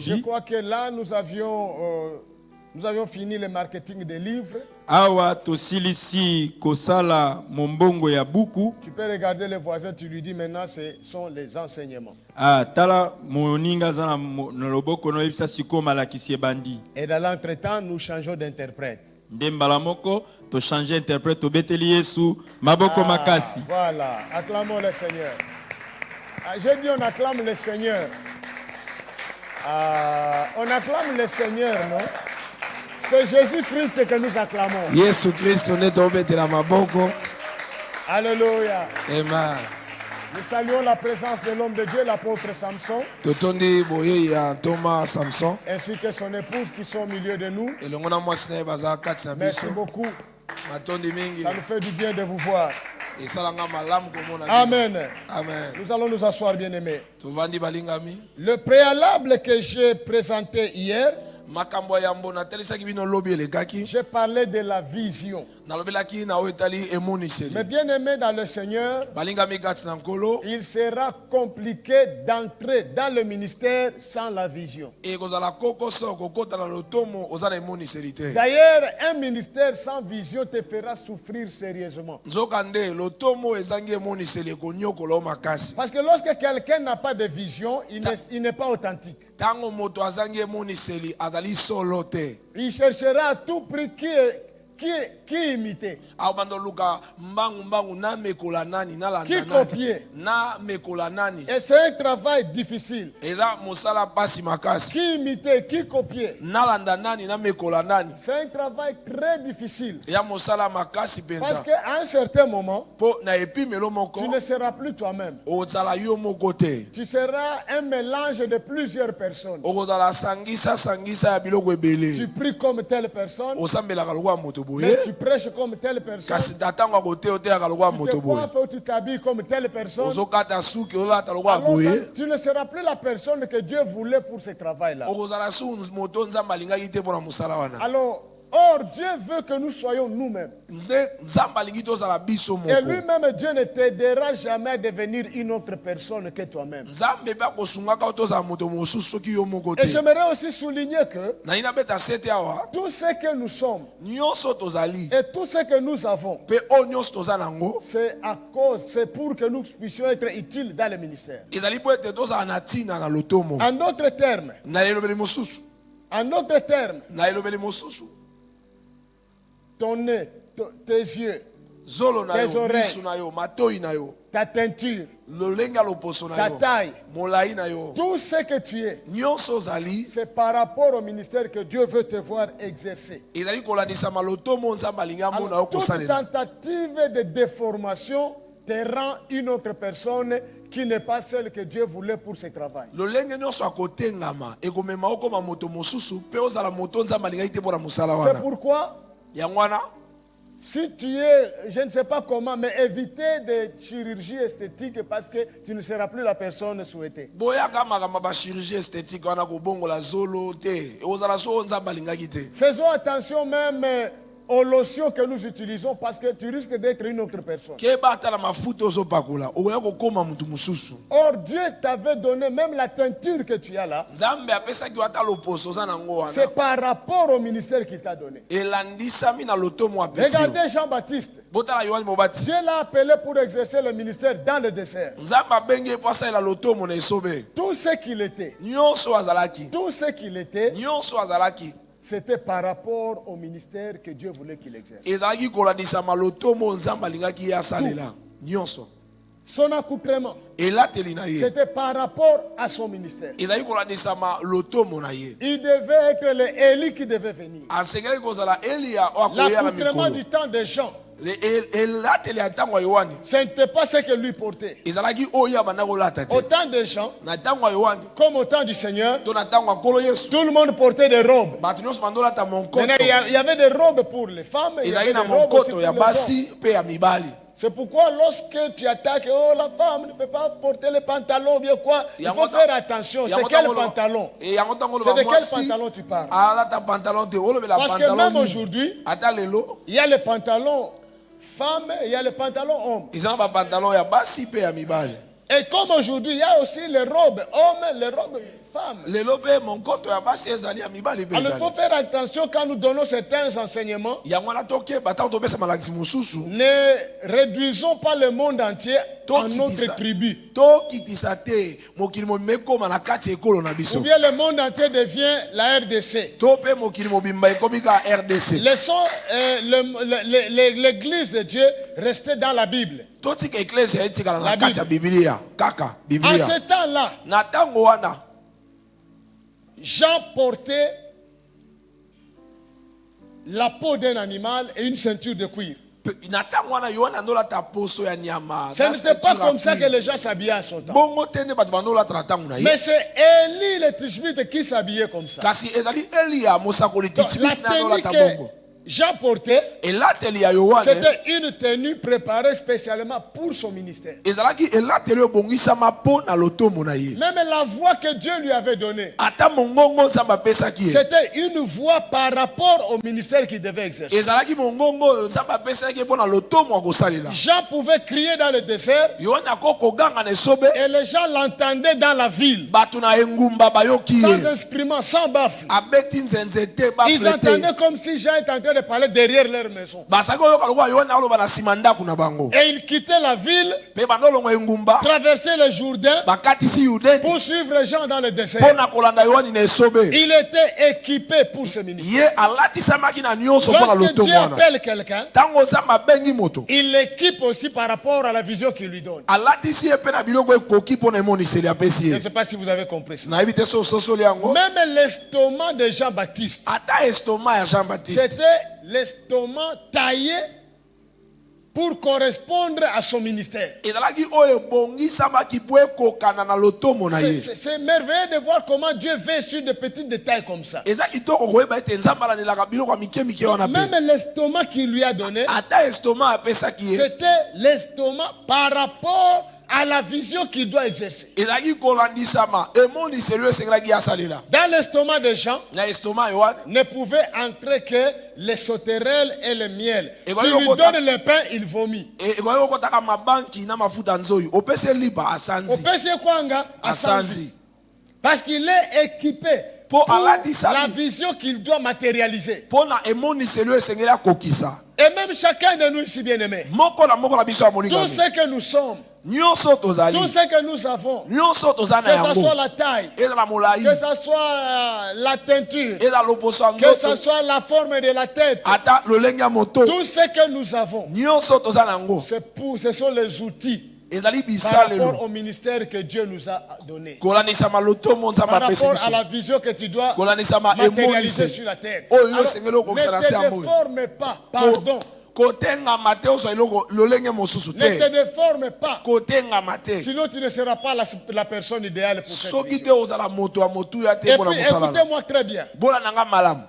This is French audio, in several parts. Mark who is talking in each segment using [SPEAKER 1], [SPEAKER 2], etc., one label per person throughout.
[SPEAKER 1] Je crois que là, nous avions fini le marketing des livres.
[SPEAKER 2] Awa tosilisi kosala mombongo ya buku.
[SPEAKER 1] Tu peux regarder les voisins, tu lui dis maintenant ce sont les enseignements.
[SPEAKER 2] Tala moninga zana loboko no ebisa siko malakisi bandi.
[SPEAKER 1] Et dans l'entretemps, nous changeons d'interprète.
[SPEAKER 2] Ndembala moko to changer interprète to beteli Yesu maboko makasi.
[SPEAKER 1] Voilà, acclamons le Seigneur. J'ai dit on acclame le Seigneur. On acclame le Seigneur, non? C'est Jésus-Christ que nous acclamons.
[SPEAKER 3] Yesu Kristo netobetela maboko.
[SPEAKER 1] Alléluia.
[SPEAKER 3] Amen.
[SPEAKER 1] Nous saluons la présence de l'homme de Dieu, l'apôtre Samson,
[SPEAKER 3] Totondi boye ya Thomas Samson.
[SPEAKER 1] ainsi que son épouse qui sont au milieu de nous.
[SPEAKER 3] Elongo na mwasi na ye baza kati na
[SPEAKER 1] Merci
[SPEAKER 3] biso.
[SPEAKER 1] beaucoup.
[SPEAKER 3] Matondi mingi.
[SPEAKER 1] Ça nous fait du bien de vous voir.
[SPEAKER 3] Esalanga malamu komona.
[SPEAKER 1] Amen.
[SPEAKER 3] Amen.
[SPEAKER 1] Nous allons nous asseoir, bien-aimés.
[SPEAKER 3] Tovandi balingami.
[SPEAKER 1] Le préalable que j'ai présenté hier,
[SPEAKER 3] Makambo ya mbona telisaki bino lobi elekaki.
[SPEAKER 1] j'ai parlé de la vision.
[SPEAKER 3] Nalobelaki na oyetali emoniseli.
[SPEAKER 1] Mais bien aimé dans le Seigneur,
[SPEAKER 3] Balingami kati na nkolo.
[SPEAKER 1] il sera compliqué d'entrer dans le ministère sans la vision.
[SPEAKER 3] Ekozala kokoso kokota na lotomo ozala emoniseli te.
[SPEAKER 1] D'ailleurs, un ministère sans vision te fera souffrir sérieusement.
[SPEAKER 3] Nzokande lotomo ezangi emoniseli ekonyokola makasi.
[SPEAKER 1] Parce que lorsque quelqu'un n'a pas de vision, il n'est pas authentique.
[SPEAKER 3] Tango moto azangi emoniseli azali solo te.
[SPEAKER 1] Il cherchera à tout prix qui imiter,
[SPEAKER 3] Abando luka mbangu na mekola nani na landa
[SPEAKER 1] qui
[SPEAKER 3] nani.
[SPEAKER 1] copier.
[SPEAKER 3] Na mekola nani.
[SPEAKER 1] Et c'est un travail difficile.
[SPEAKER 3] Eza mosala pasi makasi.
[SPEAKER 1] Qui imiter, qui copier.
[SPEAKER 3] Na landa nani na mekola nani.
[SPEAKER 1] C'est un travail très difficile.
[SPEAKER 3] Ya mosala makasi
[SPEAKER 1] Parce
[SPEAKER 3] penza.
[SPEAKER 1] qu'à un certain moment,
[SPEAKER 3] Po na epimelo moko.
[SPEAKER 1] tu ne seras plus toi-même.
[SPEAKER 3] Ozala yo moko te.
[SPEAKER 1] Tu seras un mélange de plusieurs personnes.
[SPEAKER 3] Okozala sangisa ya biloko ebele.
[SPEAKER 1] Tu pries comme telle personne,
[SPEAKER 3] Osambelaka lokwa moto
[SPEAKER 1] mais
[SPEAKER 3] boye.
[SPEAKER 1] tu prêches comme telle personne.
[SPEAKER 3] Kasi tatango akote oteaka lokwa
[SPEAKER 1] Tu te
[SPEAKER 3] moto boye.
[SPEAKER 1] coiffes ou tu t'habilles comme telle personne.
[SPEAKER 3] Ozokata suki olata lokwa
[SPEAKER 1] Alors,
[SPEAKER 3] boye.
[SPEAKER 1] tu ne seras plus la personne que Dieu voulait pour ce travail-là.
[SPEAKER 3] Okozala su moto nzambe alingaki te mpona mosala wana.
[SPEAKER 1] Alors, or, Dieu veut que nous soyons nous-mêmes.
[SPEAKER 3] Nde nzambe alingi tozala biso
[SPEAKER 1] Et
[SPEAKER 3] moko.
[SPEAKER 1] lui-même, Dieu ne t'aidera jamais à devenir une autre personne que toi-même.
[SPEAKER 3] Nzambe pe akosungaka tozala moto mosusu soki yo moko
[SPEAKER 1] Et
[SPEAKER 3] te.
[SPEAKER 1] j'aimerais aussi souligner que
[SPEAKER 3] Na ina beta sete awa
[SPEAKER 1] tout ce que nous sommes
[SPEAKER 3] nyonso tozali
[SPEAKER 1] et tout ce que nous avons,
[SPEAKER 3] pe oyo nyonso toza nango
[SPEAKER 1] c'est pour que nous puissions être utiles dans le ministère.
[SPEAKER 3] ezali po ete tozala na ntina na lotomo.
[SPEAKER 1] En d'autres termes,
[SPEAKER 3] Na elobeli mosusu.
[SPEAKER 1] en d'autres termes,
[SPEAKER 3] Na elobeli mosusu.
[SPEAKER 1] ton nez, tes yeux,
[SPEAKER 3] Zolo na
[SPEAKER 1] tes
[SPEAKER 3] yo,
[SPEAKER 1] oreilles,
[SPEAKER 3] misu na yo, matoi na yo,
[SPEAKER 1] ta teinture,
[SPEAKER 3] lolenge ya loposo na
[SPEAKER 1] ta
[SPEAKER 3] yo,
[SPEAKER 1] taille,
[SPEAKER 3] molai na yo.
[SPEAKER 1] tout ce que tu es,
[SPEAKER 3] Nyonso ozali
[SPEAKER 1] c'est par rapport au ministère que Dieu veut te voir exercer.
[SPEAKER 3] ezali kolandisama lotomo nzambe alingi amona yo
[SPEAKER 1] Alors, toute
[SPEAKER 3] kosalela.
[SPEAKER 1] tentative de déformation te rend une autre personne qui n'est pas celle que Dieu voulait pour ce travail.
[SPEAKER 3] Lolenge nyonso akotengama ekomema okoma moto mosusu pe ozala moto nzambe alingaki te mpona mosala
[SPEAKER 1] C'est
[SPEAKER 3] wana.
[SPEAKER 1] pourquoi,
[SPEAKER 3] Yango wana
[SPEAKER 1] si tu es, je ne sais pas comment, mais éviter des chirurgies esthétiques parce que tu ne seras plus la personne souhaitée.
[SPEAKER 3] boyaka makambo bachirurgie esthétique wana kobongola zolo te ozala so oyo nzambe alingaki te.
[SPEAKER 1] Faisons attention même aux lotions que nous utilisons parce que tu risques d'être une autre personne.
[SPEAKER 3] Keba ata na mafuta ozopakola okoya kokoma mutu mosusu.
[SPEAKER 1] Or, Dieu t'avait donné même la teinture que tu as là.
[SPEAKER 3] Nzambe apesaki yo ata loposo oza nango wana.
[SPEAKER 1] C'est par rapport au ministère qu'il t'a donné.
[SPEAKER 3] Elandisami na lotomo apesi yo.
[SPEAKER 1] Regardez Jean-Baptiste.
[SPEAKER 3] Botala Yohane Mobati.
[SPEAKER 1] Dieu l'a appelé pour exercer le ministère dans le désert.
[SPEAKER 3] Nzambe abengi po asalela lotomo na esobe.
[SPEAKER 1] Tout ce qu'il était,
[SPEAKER 3] Nyonso azalaki.
[SPEAKER 1] tout ce qu'il était,
[SPEAKER 3] Nyonso azalaki.
[SPEAKER 1] c'était par rapport au ministère que Dieu voulait qu'il exerce.
[SPEAKER 3] Ezalaki kolandisama lotomo nzambe alingaki ye asalela. Nyonso.
[SPEAKER 1] Son accoutrement,
[SPEAKER 3] Elateli na ye.
[SPEAKER 1] c'était par rapport à son ministère.
[SPEAKER 3] Ezalaki kolandisama lotomo na ye.
[SPEAKER 1] Il devait être le Élie qui devait venir.
[SPEAKER 3] Asengeli kozala Elia oyo akoya na
[SPEAKER 1] L'accoutrement
[SPEAKER 3] mikolo.
[SPEAKER 1] du temps des gens,
[SPEAKER 3] Elateli ya ntango ya Yohane.
[SPEAKER 1] ce n'était pas ce que lui portait.
[SPEAKER 3] Ezalaki oyo abanda kolata te.
[SPEAKER 1] Au temps des gens,
[SPEAKER 3] Na ntango ya Yohane
[SPEAKER 1] comme au temps du Seigneur,
[SPEAKER 3] to na ntango ya Nkolo Yesu.
[SPEAKER 1] tout le monde portait des robes.
[SPEAKER 3] Bato nyonso bandolata monkoto.
[SPEAKER 1] Maintenant, il y avait des robes pour les femmes, il y avait
[SPEAKER 3] Ezalaki
[SPEAKER 1] des
[SPEAKER 3] na
[SPEAKER 1] robes aussi
[SPEAKER 3] monkoto
[SPEAKER 1] pour
[SPEAKER 3] ya
[SPEAKER 1] les hommes.
[SPEAKER 3] basi pe ya mibali.
[SPEAKER 1] C'est pourquoi lorsque tu attaques, oh la femme ne peut pas porter les pantalons, bien quoi, il faut faire attention. C'est quel pantalon?
[SPEAKER 3] Et yango ntango
[SPEAKER 1] C'est de
[SPEAKER 3] loba
[SPEAKER 1] quel
[SPEAKER 3] mwasi
[SPEAKER 1] pantalon tu parles?
[SPEAKER 3] alata pantalon te olobela
[SPEAKER 1] Parce que
[SPEAKER 3] pantalon
[SPEAKER 1] même
[SPEAKER 3] nini.
[SPEAKER 1] aujourd'hui,
[SPEAKER 3] Ata lelo
[SPEAKER 1] il y a les pantalons femmes et il y a les pantalons hommes.
[SPEAKER 3] eza na bapantalon ya basi pe ya mibali.
[SPEAKER 1] Et comme aujourd'hui, il y a aussi les robes hommes, les robes femmes.
[SPEAKER 3] lelo mpe monkoto ya basi ezali ya mibali mpe
[SPEAKER 1] Alors il
[SPEAKER 3] ezali
[SPEAKER 1] faut faire attention quand nous donnons certains enseignements.
[SPEAKER 3] yango wana tokeba ntango topesa malakisi mosusu
[SPEAKER 1] Ne réduisons pas le monde entier en
[SPEAKER 3] Tokitisa.
[SPEAKER 1] notre tribu.
[SPEAKER 3] tokitisa te mokili mobimba ekóma na kati ya ekolo na
[SPEAKER 1] Ou
[SPEAKER 3] biso
[SPEAKER 1] bien le monde entier devient la RDC.
[SPEAKER 3] to mpe mokili mobimba ekomi kaka rdc
[SPEAKER 1] Laissons l'église de Dieu rester dans la Bible.
[SPEAKER 3] totika eklesia etikala
[SPEAKER 1] La
[SPEAKER 3] na kati ya bibilia kaka
[SPEAKER 1] En
[SPEAKER 3] biblia
[SPEAKER 1] ce temps-là,
[SPEAKER 3] na ntango wana
[SPEAKER 1] Jean portait la peau d'un animal et une ceinture de cuir.
[SPEAKER 3] na ntango wana yohana andolata poso ya nyama
[SPEAKER 1] Ce
[SPEAKER 3] na
[SPEAKER 1] n'était pas
[SPEAKER 3] ceinture ya
[SPEAKER 1] comme ça que
[SPEAKER 3] cuir.
[SPEAKER 1] les gens s'habillaient à son temps.
[SPEAKER 3] bongo te nde bato bandolatala ntango na ye
[SPEAKER 1] Mais c'est Élie le Tishbite qui s'habillait comme ça.
[SPEAKER 3] kasi ezali eliya mosakoli
[SPEAKER 1] Donc, la
[SPEAKER 3] titibiti na
[SPEAKER 1] tenue
[SPEAKER 3] andolata
[SPEAKER 1] que
[SPEAKER 3] bongo
[SPEAKER 1] Jean portait,
[SPEAKER 3] elateli ya yohane
[SPEAKER 1] c'était une tenue préparée spécialement pour son ministère.
[SPEAKER 3] ezalaki elateli oyo ebongisama mpo na lotomo na ye
[SPEAKER 1] Même la voix que Dieu lui avait donnée,
[SPEAKER 3] ata mongongo nzambe apesaki ye
[SPEAKER 1] c'était une voix par rapport au ministère qu'il devait exercer.
[SPEAKER 3] ezalaki mongongo oyo nzambe apesaki ye mpo na lotomo akosalela
[SPEAKER 1] Jean pouvait crier dans le désert
[SPEAKER 3] yohane ako koganga na esobe
[SPEAKER 1] et les gens l'entendaient dans la ville,
[SPEAKER 3] bato na engumba bayoki
[SPEAKER 1] sans
[SPEAKER 3] ye
[SPEAKER 1] instrument, sans baffle.
[SPEAKER 3] abeti nzenze te
[SPEAKER 1] Ils
[SPEAKER 3] bafle te
[SPEAKER 1] entendaient comme si Jean était en train de parler derrière leur maison.
[SPEAKER 3] basaki oyoka lokola yohane aloba na nsima ndako na bango
[SPEAKER 1] Et ils quittaient la ville,
[SPEAKER 3] mpe bandolongo engumba
[SPEAKER 1] traversaient le Jourdain
[SPEAKER 3] bakatisi yudeni
[SPEAKER 1] pour suivre Jean dans le
[SPEAKER 3] mpo
[SPEAKER 1] désert.
[SPEAKER 3] na kolanda yohane na esobe
[SPEAKER 1] Il était équipé pour ce ministère.
[SPEAKER 3] ye alatisamaki na nyonso mpo na
[SPEAKER 1] Lorsque
[SPEAKER 3] lotomo
[SPEAKER 1] Dieu
[SPEAKER 3] wana
[SPEAKER 1] appelle quelqu'un,
[SPEAKER 3] ntango nzambe abengi moto
[SPEAKER 1] il l'équipe aussi par rapport à la vision qu'il lui donne.
[SPEAKER 3] alatisi ye mpe na biloko ekoki mpo na emoniseli apesi
[SPEAKER 1] Je ne
[SPEAKER 3] ye
[SPEAKER 1] sais pas si vous avez compris ça.
[SPEAKER 3] nayebi te so ososoli yango
[SPEAKER 1] Même l'estomac de Jean-Baptiste,
[SPEAKER 3] ata estoma ya jean baptiste
[SPEAKER 1] c'était l'estomac taillé pour correspondre à son ministère.
[SPEAKER 3] ezalaki oyo ebongisamaki mpo ekokana na lotomo na ye
[SPEAKER 1] C'est merveilleux de voir comment Dieu fait sur de petits détails comme ça.
[SPEAKER 3] eza kitoko koyeba ete nzambe alandelaka biloko ya mike mike wana mpe
[SPEAKER 1] Même l'estomac qu'il lui a donné,
[SPEAKER 3] ata estoma apesaki ye
[SPEAKER 1] c'était l'estomac par rapport à la vision qu'il doit exercer.
[SPEAKER 3] ezalaki kolandisama emoniseli oyo esengelaki asalela
[SPEAKER 1] Dans l'estomac de Jean,
[SPEAKER 3] na estoma ya yohane
[SPEAKER 1] ne pouvait entrer que les sauterelles et le miel.
[SPEAKER 3] Et
[SPEAKER 1] Tu
[SPEAKER 3] voyons
[SPEAKER 1] lui
[SPEAKER 3] comment-
[SPEAKER 1] donnes le pain, il vomit.
[SPEAKER 3] ekoki kokotaka mabanki na mafuta nzoyi opesi lipa
[SPEAKER 1] Au
[SPEAKER 3] asanzi
[SPEAKER 1] PC Kwanga, à Sanzi.
[SPEAKER 3] asanzi
[SPEAKER 1] Parce qu'il est équipé
[SPEAKER 3] Pour
[SPEAKER 1] pour
[SPEAKER 3] Allah dit ça,
[SPEAKER 1] la
[SPEAKER 3] oui.
[SPEAKER 1] vision qu'il doit matérialiser.
[SPEAKER 3] mpo na emoniseli oyo esengeli akokisa
[SPEAKER 1] Et même chacun de nous ici, bien-aimés,
[SPEAKER 3] moko na biso ya
[SPEAKER 1] tout
[SPEAKER 3] molingami
[SPEAKER 1] ce que nous sommes,
[SPEAKER 3] nyonso tozali
[SPEAKER 1] tout ce que nous avons,
[SPEAKER 3] nyonso toza
[SPEAKER 1] que
[SPEAKER 3] na
[SPEAKER 1] ce soit
[SPEAKER 3] yango
[SPEAKER 1] la taille,
[SPEAKER 3] eza na molai
[SPEAKER 1] que ce soit la teinture,
[SPEAKER 3] eza loposo ya
[SPEAKER 1] que ce
[SPEAKER 3] nzoto
[SPEAKER 1] soit la forme de la tête,
[SPEAKER 3] ata lolenge ya moto
[SPEAKER 1] tout ce que nous avons,
[SPEAKER 3] nyonso toza na yango
[SPEAKER 1] ce sont les outils
[SPEAKER 3] ezali
[SPEAKER 1] par rapport
[SPEAKER 3] bisalelo
[SPEAKER 1] au ministère que Dieu nous a donné.
[SPEAKER 3] kolanisama lotomo nzambe
[SPEAKER 1] Par
[SPEAKER 3] apesi
[SPEAKER 1] rapport à
[SPEAKER 3] biso
[SPEAKER 1] la vision que tu dois
[SPEAKER 3] kolanisama
[SPEAKER 1] matérialiser
[SPEAKER 3] emonise
[SPEAKER 1] sur la terre.
[SPEAKER 3] oyo
[SPEAKER 1] Alors,
[SPEAKER 3] esengeli okokisa na
[SPEAKER 1] ne
[SPEAKER 3] se
[SPEAKER 1] te
[SPEAKER 3] ya moi
[SPEAKER 1] déforme pas, pardon.
[SPEAKER 3] kotengama te ozwa eloko lolenge mosusu
[SPEAKER 1] Ne te
[SPEAKER 3] te
[SPEAKER 1] déforme pas.
[SPEAKER 3] kotengama te
[SPEAKER 1] Sinon, tu ne seras pas la personne idéale pour cette
[SPEAKER 3] soki
[SPEAKER 1] vision.
[SPEAKER 3] te ozala moto ya motuya te
[SPEAKER 1] Et
[SPEAKER 3] mpona
[SPEAKER 1] puis,
[SPEAKER 3] mosala
[SPEAKER 1] écoutez-moi très bien.
[SPEAKER 3] bola na nga malamu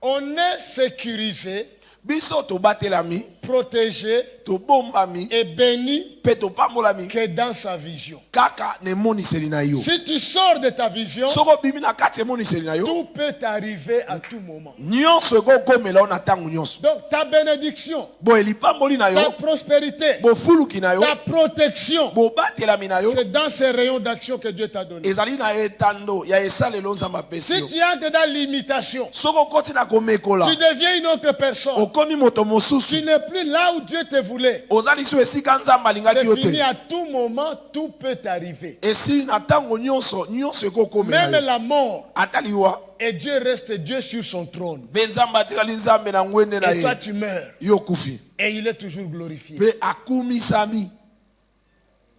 [SPEAKER 1] On est sécurisé,
[SPEAKER 3] biso tobatelami
[SPEAKER 1] protégé
[SPEAKER 3] tobombami
[SPEAKER 1] et béni
[SPEAKER 3] mpe topambolami
[SPEAKER 1] que dans sa vision.
[SPEAKER 3] kaka na emoniseli na yo
[SPEAKER 1] Si tu sors de ta vision,
[SPEAKER 3] soki obimi na kati ya emoniseli na yo
[SPEAKER 1] tout peut t'arriver à tout moment.
[SPEAKER 3] nyonso ekokomela yo na ntango nyonso
[SPEAKER 1] Donc, ta bénédiction,
[SPEAKER 3] boye lipamboli na
[SPEAKER 1] ta
[SPEAKER 3] yo
[SPEAKER 1] prospérité,
[SPEAKER 3] bofuluki na yo
[SPEAKER 1] ta protection,
[SPEAKER 3] bobatelami na yo
[SPEAKER 1] c'est dans ces rayons d'action que Dieu t'a donné.
[SPEAKER 3] ezali na etando ya esalelo nzambe apesi
[SPEAKER 1] Si
[SPEAKER 3] yo
[SPEAKER 1] tu entres dans l'imitation,
[SPEAKER 3] soki okoti na komekola
[SPEAKER 1] tu deviens une autre personne.
[SPEAKER 3] okomi moto
[SPEAKER 1] Tu
[SPEAKER 3] mosusu
[SPEAKER 1] n'es plus là où Dieu te voulait.
[SPEAKER 3] oza liso esika nzambe alingaki
[SPEAKER 1] C'est
[SPEAKER 3] yo
[SPEAKER 1] fini,
[SPEAKER 3] te
[SPEAKER 1] à tout moment, tout peut t'arriver.
[SPEAKER 3] esili na ntango nyonso nyonso ekokomela
[SPEAKER 1] Même
[SPEAKER 3] yo
[SPEAKER 1] la mort.
[SPEAKER 3] ata liwa
[SPEAKER 1] Et Dieu reste Dieu sur son trône.
[SPEAKER 3] mpe nzambe atikali nzambe na ngwende na
[SPEAKER 1] Et toi,
[SPEAKER 3] ye
[SPEAKER 1] tu meurs.
[SPEAKER 3] yo okufi
[SPEAKER 1] Et il est toujours glorifié.
[SPEAKER 3] mpe akumisami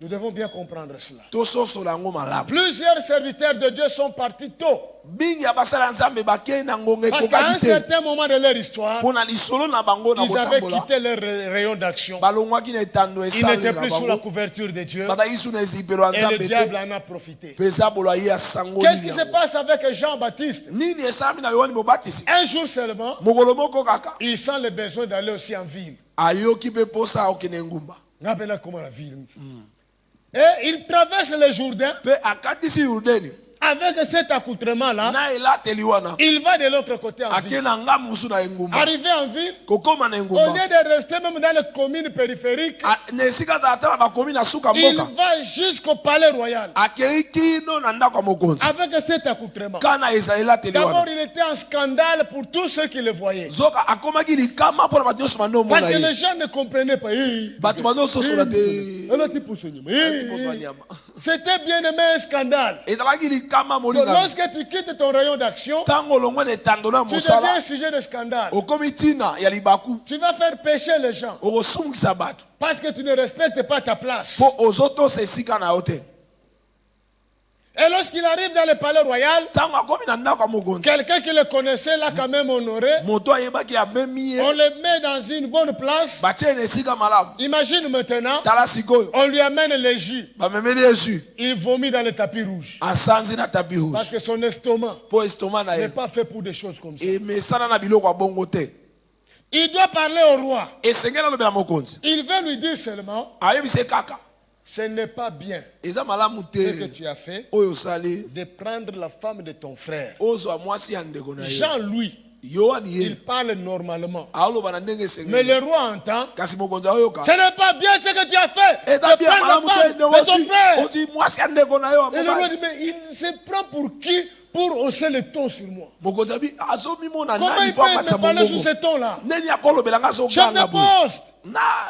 [SPEAKER 1] Nous devons bien comprendre cela.
[SPEAKER 3] tososola yango malamu
[SPEAKER 1] Plusieurs serviteurs de Dieu sont partis tôt.
[SPEAKER 3] mingi ya basala nzambe bakei na ngonga
[SPEAKER 1] Parce qu'à un
[SPEAKER 3] ekokaki te
[SPEAKER 1] certain moment de leur histoire,
[SPEAKER 3] mpo na lisolo na bango na
[SPEAKER 1] ils avaient
[SPEAKER 3] kotambola
[SPEAKER 1] quitté leur rayon d'action.
[SPEAKER 3] balongwaki na etando
[SPEAKER 1] Ils
[SPEAKER 3] esale
[SPEAKER 1] n'étaient
[SPEAKER 3] na
[SPEAKER 1] plus sous la
[SPEAKER 3] bango
[SPEAKER 1] couverture de Dieu.
[SPEAKER 3] bazalaki su na ezipelo ya
[SPEAKER 1] Et le
[SPEAKER 3] nzambe
[SPEAKER 1] diable
[SPEAKER 3] te
[SPEAKER 1] en a profité.
[SPEAKER 3] mpe ezabolo aye asango
[SPEAKER 1] Qu'est-ce
[SPEAKER 3] nini
[SPEAKER 1] qui se
[SPEAKER 3] yango
[SPEAKER 1] passe avec Jean-Baptiste?
[SPEAKER 3] nini esalami na yohani bobatisi
[SPEAKER 1] Un jour seulement,
[SPEAKER 3] mokolo moko kaka
[SPEAKER 1] il sent le besoin d'aller aussi en ville.
[SPEAKER 3] ayoki mpe posa akokende ngumba
[SPEAKER 1] On appelle comment la ville. Et il traverse le Jourdain
[SPEAKER 3] mpe akatisi yurdeni
[SPEAKER 1] avec cet accoutrement-là,
[SPEAKER 3] na elateli wana
[SPEAKER 1] il va de l'autre côté en
[SPEAKER 3] ake
[SPEAKER 1] ville.
[SPEAKER 3] na ngambu mosusu na engumba
[SPEAKER 1] Arrivé en ville,
[SPEAKER 3] kokóma na
[SPEAKER 1] au
[SPEAKER 3] engumba
[SPEAKER 1] lieu de rester même dans les communes périphériques,
[SPEAKER 3] na esika ata na bakomi na suka
[SPEAKER 1] il
[SPEAKER 3] mboka
[SPEAKER 1] va jusqu'au palais royal
[SPEAKER 3] akei kino na ndako ya mokonzi
[SPEAKER 1] avec cet accoutrement.
[SPEAKER 3] kana eza elateli
[SPEAKER 1] D'abord,
[SPEAKER 3] wana
[SPEAKER 1] il était un scandale pour tous ceux qui le voyaient.
[SPEAKER 3] zoka akomaki likama mpona bato nyonso bando
[SPEAKER 1] Parce
[SPEAKER 3] omona
[SPEAKER 1] que
[SPEAKER 3] ye
[SPEAKER 1] les gens ne comprenaient pas.
[SPEAKER 3] bato bando ososola te
[SPEAKER 1] C'était bien aimé un scandale.
[SPEAKER 3] ezalaki likama
[SPEAKER 1] Donc,
[SPEAKER 3] molingami
[SPEAKER 1] lorsque tu quittes ton rayon d'action,
[SPEAKER 3] ntango olongwe na etando na
[SPEAKER 1] tu deviens
[SPEAKER 3] mosala
[SPEAKER 1] un sujet de scandale.
[SPEAKER 3] okomi ntina ya libaku
[SPEAKER 1] Tu vas faire pécher les gens
[SPEAKER 3] okosungisa bato
[SPEAKER 1] parce que tu ne respectes pas ta place.
[SPEAKER 3] mpo ozotosa esika na yo te
[SPEAKER 1] Et lorsqu'il arrive dans le palais royal,
[SPEAKER 3] ntango akomi na ndako ya mokonzi
[SPEAKER 1] quelqu'un qui le connaissait l'a quand même honoré.
[SPEAKER 3] moto ayebaki amemi
[SPEAKER 1] On
[SPEAKER 3] ye
[SPEAKER 1] le met dans une bonne place.
[SPEAKER 3] batie ye na esika malamu
[SPEAKER 1] Imagine maintenant,
[SPEAKER 3] tala sikoyo
[SPEAKER 1] on lui amène les jus.
[SPEAKER 3] bamemeli ye jus
[SPEAKER 1] Il vomit dans le tapis rouge.
[SPEAKER 3] asanzi na tapi
[SPEAKER 1] Parce
[SPEAKER 3] rouge
[SPEAKER 1] que son estomac
[SPEAKER 3] mpo estoma na
[SPEAKER 1] n'est
[SPEAKER 3] ye
[SPEAKER 1] pas fait pour des choses comme ça.
[SPEAKER 3] emesana na biloko ya bongo te
[SPEAKER 1] Il doit parler au roi.
[SPEAKER 3] esengeli alobela mokonzi
[SPEAKER 1] Il veut lui dire seulement,
[SPEAKER 3] ayebisa ye kaka
[SPEAKER 1] ce n'est pas bien
[SPEAKER 3] eza malamu
[SPEAKER 1] ce que
[SPEAKER 3] te
[SPEAKER 1] tu as fait
[SPEAKER 3] oyo osali
[SPEAKER 1] de prendre la femme de ton frère.
[SPEAKER 3] ozwa mwasi ya ndeko na ye
[SPEAKER 1] Jean-Louis,
[SPEAKER 3] yo wani
[SPEAKER 1] il
[SPEAKER 3] ye
[SPEAKER 1] parle normalement.
[SPEAKER 3] aoloba na ndenge
[SPEAKER 1] Mais
[SPEAKER 3] esengeli
[SPEAKER 1] le roi entend,
[SPEAKER 3] kasi mokonzi aoyoka
[SPEAKER 1] ce n'est pas bien ce que tu as fait
[SPEAKER 3] eza
[SPEAKER 1] de
[SPEAKER 3] bien
[SPEAKER 1] prendre
[SPEAKER 3] malamu
[SPEAKER 1] la
[SPEAKER 3] te
[SPEAKER 1] femme de ton frère.
[SPEAKER 3] ozwi mwasi ya ndeko na yo
[SPEAKER 1] Et le roi dit, mais il se prend pour qui pour hausser le ton sur moi?
[SPEAKER 3] mokonzi abi azomimona
[SPEAKER 1] Comment
[SPEAKER 3] nani
[SPEAKER 1] il
[SPEAKER 3] mpo
[SPEAKER 1] peut
[SPEAKER 3] amatisa
[SPEAKER 1] me parler sur
[SPEAKER 3] mongongo
[SPEAKER 1] ce ton-là?
[SPEAKER 3] neni akolobela nga
[SPEAKER 1] Chef
[SPEAKER 3] azoganga
[SPEAKER 1] de
[SPEAKER 3] boye
[SPEAKER 1] poste.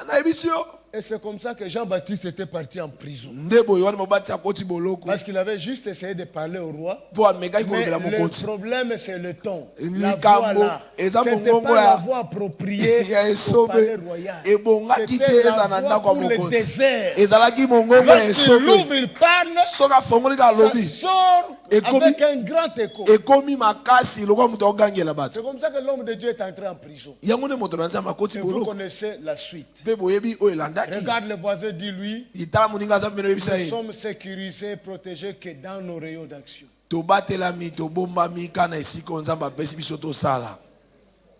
[SPEAKER 3] nayebisi yo
[SPEAKER 1] Et c'est comme ça que Jean-Baptiste était parti en prison.
[SPEAKER 3] nde boye wani mobati akoti boloko
[SPEAKER 1] Parce qu'il avait juste essayé de parler au roi.
[SPEAKER 3] mpo amekaki
[SPEAKER 1] Mais
[SPEAKER 3] kolobela
[SPEAKER 1] le
[SPEAKER 3] mokonzi
[SPEAKER 1] problème, c'est le ton. La
[SPEAKER 3] likambo
[SPEAKER 1] voix là,
[SPEAKER 3] eza
[SPEAKER 1] c'était
[SPEAKER 3] mongongo
[SPEAKER 1] pas la
[SPEAKER 3] ya
[SPEAKER 1] voix appropriée
[SPEAKER 3] ya
[SPEAKER 1] au palais
[SPEAKER 3] esobe
[SPEAKER 1] royal.
[SPEAKER 3] ebongaki te
[SPEAKER 1] C'était
[SPEAKER 3] eza
[SPEAKER 1] la
[SPEAKER 3] na
[SPEAKER 1] voix
[SPEAKER 3] ndako ya
[SPEAKER 1] pour le
[SPEAKER 3] mokonzi
[SPEAKER 1] désert.
[SPEAKER 3] ezalaki mongongo ya
[SPEAKER 1] Lorsqu'il
[SPEAKER 3] esobe
[SPEAKER 1] ouvre, il parle,
[SPEAKER 3] soki afongoli kaka
[SPEAKER 1] ça
[SPEAKER 3] alobi
[SPEAKER 1] sort
[SPEAKER 3] Et comme-
[SPEAKER 1] avec un grand écho.
[SPEAKER 3] ekomi makasi lokola moto akogangela bato
[SPEAKER 1] C'est comme ça que l'homme de Dieu est entré en prison.
[SPEAKER 3] yango nde moto na nzambe akoti
[SPEAKER 1] Et vous
[SPEAKER 3] boloko
[SPEAKER 1] connaissez la suite.
[SPEAKER 3] mpe boyebi oyo elandaki
[SPEAKER 1] Regarde le voisin, dis-lui,
[SPEAKER 3] litala moninga aza mpena oyebisa
[SPEAKER 1] nous
[SPEAKER 3] ye
[SPEAKER 1] sommes sécurisés, protégés que dans nos rayons d'action.
[SPEAKER 3] tobatelami tobombami kana esika oyo nzambe apesi biso tosala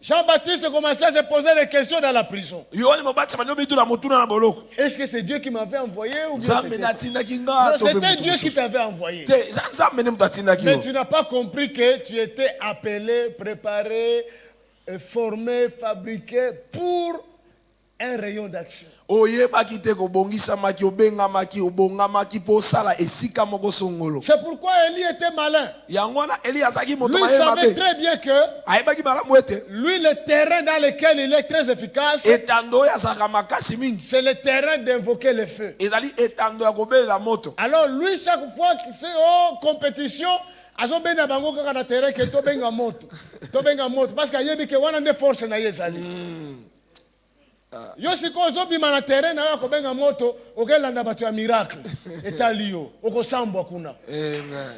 [SPEAKER 1] Jean-Baptiste commençait à se poser des questions dans la prison.
[SPEAKER 3] yohani mobati bandi obitula motuna na boloko
[SPEAKER 1] Est-ce que c'est Dieu qui m'avait envoyé ou bien
[SPEAKER 3] nzambe
[SPEAKER 1] c'était
[SPEAKER 3] nde atindaki
[SPEAKER 1] Non,
[SPEAKER 3] nga to mpe
[SPEAKER 1] c'était
[SPEAKER 3] moto
[SPEAKER 1] Dieu qui
[SPEAKER 3] mosusu
[SPEAKER 1] t'avait envoyé.
[SPEAKER 3] te eza nzambe nde moto atindaki
[SPEAKER 1] Mais
[SPEAKER 3] yo
[SPEAKER 1] tu n'as pas compris que tu étais appelé, préparé, formé, fabriqué pour un rayon d'action.
[SPEAKER 3] oyebaki te kobongisamaki obengamaki obongamaki mpo osala esika moko songolo
[SPEAKER 1] C'est pourquoi Élie était malin.
[SPEAKER 3] yango wana eli azalaki moto
[SPEAKER 1] Lui
[SPEAKER 3] maye
[SPEAKER 1] savait
[SPEAKER 3] mabe
[SPEAKER 1] très bien que
[SPEAKER 3] ayebaki malamu ete
[SPEAKER 1] lui, le terrain dans lequel il est très efficace,
[SPEAKER 3] etando oyo azalaka makasi mingi
[SPEAKER 1] c'est le terrain d'invoquer le feu.
[SPEAKER 3] ezali etando ya kobelela moto
[SPEAKER 1] Alors lui, chaque fois que c'est en compétition, azobenda bango kaka na terrain que tobenga moto. Tobenga moto. Parce qu'il y a que wana nde force na yezali. Yo siko ozobima na terrain na yo kobenga moto, okelanda bato ya miracle. Etali yo, okosambwa kuna.
[SPEAKER 3] Amen.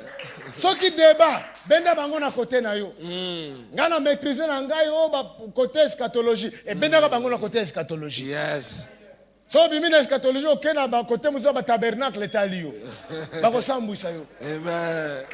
[SPEAKER 1] Soki débat, benda bango na côté na yo. Nga na maîtriser na ngai o ba côté eschatologie. Et benda ka bango na côté eschatologie.
[SPEAKER 3] Yes.
[SPEAKER 1] So bimi na eschatologie okena ba côté muzo ba tabernacle etali yo. Bakosambwisa yo.
[SPEAKER 3] Amen.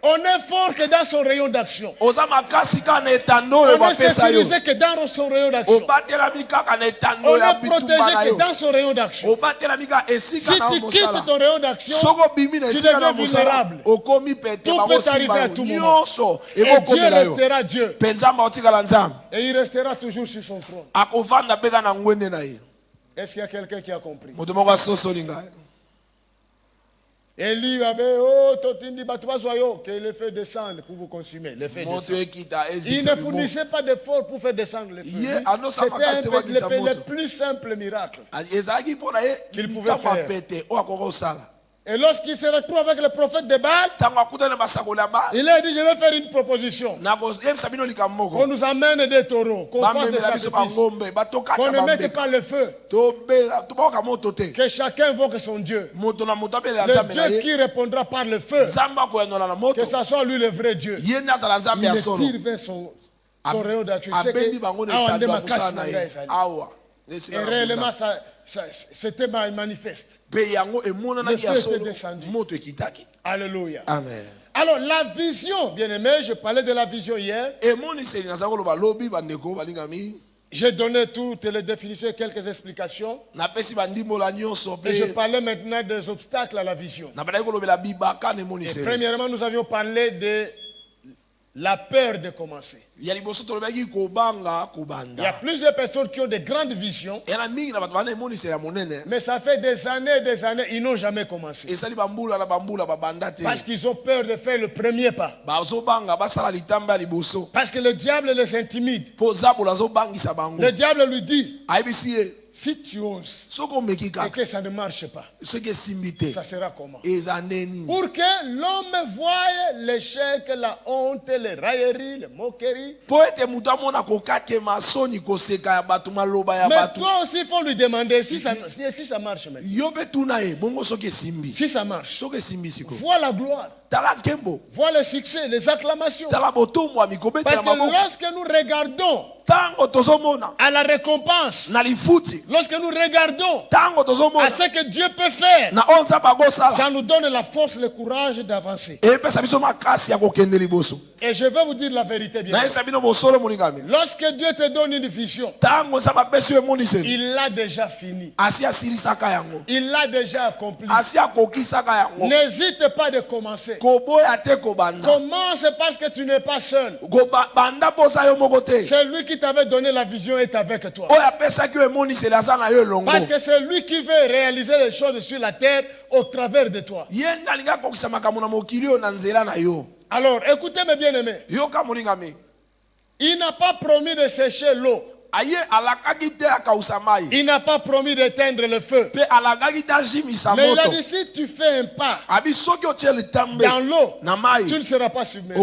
[SPEAKER 1] On est fort que dans son rayon d'action.
[SPEAKER 3] oza makasi kaka na etando oyo
[SPEAKER 1] On est
[SPEAKER 3] bapesa yo
[SPEAKER 1] sécurisé que dans son rayon d'action.
[SPEAKER 3] obatelami kaka na etando
[SPEAKER 1] On
[SPEAKER 3] ya
[SPEAKER 1] est protégé
[SPEAKER 3] bitumba na
[SPEAKER 1] que
[SPEAKER 3] yo
[SPEAKER 1] dans son rayon d'action.
[SPEAKER 3] obatelami kaka
[SPEAKER 1] Si
[SPEAKER 3] esika na
[SPEAKER 1] tu
[SPEAKER 3] mosala
[SPEAKER 1] quittes ton rayon d'action,
[SPEAKER 3] soki obimi na
[SPEAKER 1] tu
[SPEAKER 3] esika na
[SPEAKER 1] deviens
[SPEAKER 3] mosala
[SPEAKER 1] vulnérable.
[SPEAKER 3] okomi pete
[SPEAKER 1] Tout peut arriver
[SPEAKER 3] bakosimba
[SPEAKER 1] à
[SPEAKER 3] yo
[SPEAKER 1] tout moment.
[SPEAKER 3] nyonso
[SPEAKER 1] Et Dieu
[SPEAKER 3] ekokomela yo
[SPEAKER 1] restera Dieu.
[SPEAKER 3] mpe nzambe aotikala nzambe
[SPEAKER 1] Et il restera toujours sur son trône.
[SPEAKER 3] akovanda mpe kaka na ngwende na ye
[SPEAKER 1] Est-ce qu'il y a quelqu'un qui a compris?
[SPEAKER 3] moto moko asosoli ngai
[SPEAKER 1] Élie avait, oh, Totindi Batouazoyo, que le feu descende pour vous consumer. Le feu
[SPEAKER 3] moto
[SPEAKER 1] descend.
[SPEAKER 3] ekita
[SPEAKER 1] Il
[SPEAKER 3] ezikisa
[SPEAKER 1] ne
[SPEAKER 3] bimo
[SPEAKER 1] fournissait pas d'efforts pour faire descendre le feu.
[SPEAKER 3] Ye, anosa
[SPEAKER 1] C'était
[SPEAKER 3] makasi te wakisa
[SPEAKER 1] le
[SPEAKER 3] moto.
[SPEAKER 1] plus simple miracle.
[SPEAKER 3] ezalaki mpo na ye
[SPEAKER 1] Qu'il pouvait
[SPEAKER 3] likambo ya
[SPEAKER 1] faire.
[SPEAKER 3] pete oyo akoki kosala
[SPEAKER 1] Et lorsqu'il se retrouve avec le prophète de Baal,
[SPEAKER 3] ntango akutani na basakoli ya ba
[SPEAKER 1] il a dit, je vais faire une proposition.
[SPEAKER 3] nakoyebisa bino likambo
[SPEAKER 1] Qu'on
[SPEAKER 3] moko
[SPEAKER 1] nous amène des taureaux, qu'on fasse des
[SPEAKER 3] bamemela biso
[SPEAKER 1] sacrifices,
[SPEAKER 3] bangombe
[SPEAKER 1] qu'on
[SPEAKER 3] batokata
[SPEAKER 1] ne mette
[SPEAKER 3] bambeka
[SPEAKER 1] pas le feu,
[SPEAKER 3] tobela tobaoka moto te
[SPEAKER 1] que chacun invoque son Dieu.
[SPEAKER 3] moto na moto abelela
[SPEAKER 1] Le
[SPEAKER 3] nzambe na
[SPEAKER 1] Dieu
[SPEAKER 3] ye
[SPEAKER 1] qui répondra par le feu,
[SPEAKER 3] nzambe akoyanola na moto
[SPEAKER 1] que ça soit lui le vrai Dieu.
[SPEAKER 3] ye nde azala nzambe
[SPEAKER 1] Il
[SPEAKER 3] ya
[SPEAKER 1] le
[SPEAKER 3] solo
[SPEAKER 1] tire vers son rayon d'action. C'est
[SPEAKER 3] abendi
[SPEAKER 1] que,
[SPEAKER 3] bango na
[SPEAKER 1] ah, on
[SPEAKER 3] etando ya
[SPEAKER 1] démarque
[SPEAKER 3] mosala
[SPEAKER 1] casse
[SPEAKER 3] na
[SPEAKER 1] na
[SPEAKER 3] ye
[SPEAKER 1] gars, ça dit.
[SPEAKER 3] awa
[SPEAKER 1] Et
[SPEAKER 3] esika na
[SPEAKER 1] réellement,
[SPEAKER 3] bunda.
[SPEAKER 1] c'était manifeste.
[SPEAKER 3] mpe yango emonanaki ya
[SPEAKER 1] Le feu
[SPEAKER 3] solo
[SPEAKER 1] était descendu.
[SPEAKER 3] moto ekitaki
[SPEAKER 1] Alléluia.
[SPEAKER 3] amen
[SPEAKER 1] Alors, la vision, bien aimé, je parlais de la vision hier.
[SPEAKER 3] emoniseli naza koloba lobi bandeko balingami
[SPEAKER 1] J'ai donné toutes les définitions et quelques explications.
[SPEAKER 3] napesi bandimbola nyonso
[SPEAKER 1] Et je
[SPEAKER 3] pe
[SPEAKER 1] parlais maintenant des obstacles à la vision.
[SPEAKER 3] na bandaki kolobela bibaka na
[SPEAKER 1] Et
[SPEAKER 3] emoniseli
[SPEAKER 1] premièrement, nous avions parlé de la peur de commencer.
[SPEAKER 3] ya liboso tolobaki kobanga
[SPEAKER 1] Il y a
[SPEAKER 3] kobanda
[SPEAKER 1] plusieurs personnes qui ont de grandes visions,
[SPEAKER 3] yana mingi na bato bana emoniseli ya monene
[SPEAKER 1] mais ça fait des années, ils n'ont jamais commencé.
[SPEAKER 3] esali bambula na bambula babanda te
[SPEAKER 1] Parce qu'ils ont peur de faire le premier pas.
[SPEAKER 3] bazobanga basala litamba ya liboso
[SPEAKER 1] Parce que le diable les intimide.
[SPEAKER 3] mpo zabola azobangisa bango
[SPEAKER 1] Le diable lui dit,
[SPEAKER 3] ayebisi ye
[SPEAKER 1] si tu oses
[SPEAKER 3] soki omeki
[SPEAKER 1] et
[SPEAKER 3] kaka
[SPEAKER 1] que ça ne marche pas,
[SPEAKER 3] soki esimbi te
[SPEAKER 1] ça sera comment?
[SPEAKER 3] eza nde nini
[SPEAKER 1] Pour que l'homme voie l'échec, la honte, les railleries, les moqueries.
[SPEAKER 3] mpo ete moto amona kokakema soni koseka ya bato maloba ya
[SPEAKER 1] Mais
[SPEAKER 3] bato
[SPEAKER 1] toi aussi, il faut lui demander si ça marche maintenant.
[SPEAKER 3] yo mpe tuna ye bongo soki esimbi
[SPEAKER 1] Si ça marche,
[SPEAKER 3] soki esimbi siko
[SPEAKER 1] vois la gloire,
[SPEAKER 3] tala nkembo
[SPEAKER 1] vois le succès, les acclamations.
[SPEAKER 3] tala botombo ya
[SPEAKER 1] Parce
[SPEAKER 3] mikobetela
[SPEAKER 1] que
[SPEAKER 3] maboko
[SPEAKER 1] lorsque nous regardons
[SPEAKER 3] ntango tozomona
[SPEAKER 1] à la récompense,
[SPEAKER 3] na lifuti
[SPEAKER 1] lorsque nous regardons
[SPEAKER 3] ntango
[SPEAKER 1] à
[SPEAKER 3] tozomona
[SPEAKER 1] ce que Dieu peut faire,
[SPEAKER 3] na oyo nzambe akosala
[SPEAKER 1] ça nous donne la force, le courage d'avancer.
[SPEAKER 3] epesa biso makasi ya kokende liboso
[SPEAKER 1] Et je vais vous dire la vérité bien.
[SPEAKER 3] nayesa bino bosolo moningami
[SPEAKER 1] Lorsque Dieu te donne une vision,
[SPEAKER 3] ntango nzambe apesi yo emoniseli
[SPEAKER 1] il l'a déjà fini.
[SPEAKER 3] asi asilisaka yango
[SPEAKER 1] Il l'a déjà accompli.
[SPEAKER 3] asi akokisaka yango
[SPEAKER 1] N'hésite pas de commencer.
[SPEAKER 3] koboya te kobanda
[SPEAKER 1] Commence parce que tu n'es pas seul.
[SPEAKER 3] banda mposa yo moko te
[SPEAKER 1] C'est lui qui t'avait donné la vision est avec toi.
[SPEAKER 3] oyo apesaki yo emoniseli aza na yo elongo
[SPEAKER 1] Parce que c'est lui qui veut réaliser les choses sur la terre au travers de toi.
[SPEAKER 3] ye nde alingi akokisa makambo na mokili oyo na nzela na yo
[SPEAKER 1] Alors, écoutez mes bien-aimés.
[SPEAKER 3] yoka moningami
[SPEAKER 1] Il n'a pas promis de sécher l'eau.
[SPEAKER 3] aye alakaki te akausa mai
[SPEAKER 1] Il n'a pas promis d'éteindre le feu.
[SPEAKER 3] mpe alakaki te azimisa
[SPEAKER 1] Mais il a
[SPEAKER 3] moto
[SPEAKER 1] dit, si tu fais un pas
[SPEAKER 3] abi soki otie litambe
[SPEAKER 1] dans l'eau,
[SPEAKER 3] na
[SPEAKER 1] tu ne
[SPEAKER 3] mai
[SPEAKER 1] seras pas submergé.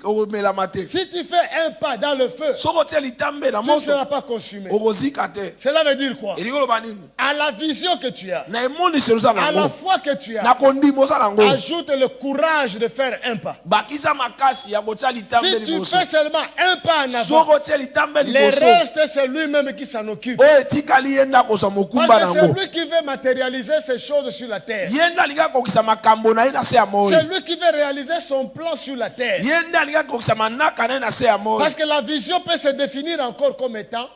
[SPEAKER 3] okomelama te
[SPEAKER 1] Si tu fais un pas dans le feu,
[SPEAKER 3] soki otie litambe na
[SPEAKER 1] tu ne
[SPEAKER 3] moto
[SPEAKER 1] seras pas consumé.
[SPEAKER 3] okozika te
[SPEAKER 1] Cela veut dire quoi?
[SPEAKER 3] elingi oloba nini
[SPEAKER 1] À la vision que tu as,
[SPEAKER 3] na emoniseli oza
[SPEAKER 1] à la
[SPEAKER 3] nango
[SPEAKER 1] foi que tu
[SPEAKER 3] na
[SPEAKER 1] as,
[SPEAKER 3] kondima oza nango
[SPEAKER 1] ajoute le courage de faire un pas.
[SPEAKER 3] bakisa makasi ya kotia litambe
[SPEAKER 1] Si tu
[SPEAKER 3] liboso
[SPEAKER 1] fais seulement un pas en avant,
[SPEAKER 3] soki otie litambe
[SPEAKER 1] le
[SPEAKER 3] liboso
[SPEAKER 1] reste, c'est lui-même qui s'en occupe.
[SPEAKER 3] oyo etikali ye nde akozwa mokumba
[SPEAKER 1] Parce que c'est
[SPEAKER 3] nango
[SPEAKER 1] lui qui veut matérialiser ces choses sur la terre.
[SPEAKER 3] ye nde alingi akokisa makambo na ye na se ya moi
[SPEAKER 1] C'est lui qui veut réaliser son plan sur la terre.
[SPEAKER 3] ye nde alingi akokisa manaka na ye na se ya moi
[SPEAKER 1] Parce que la vision peut se définir encore comme étant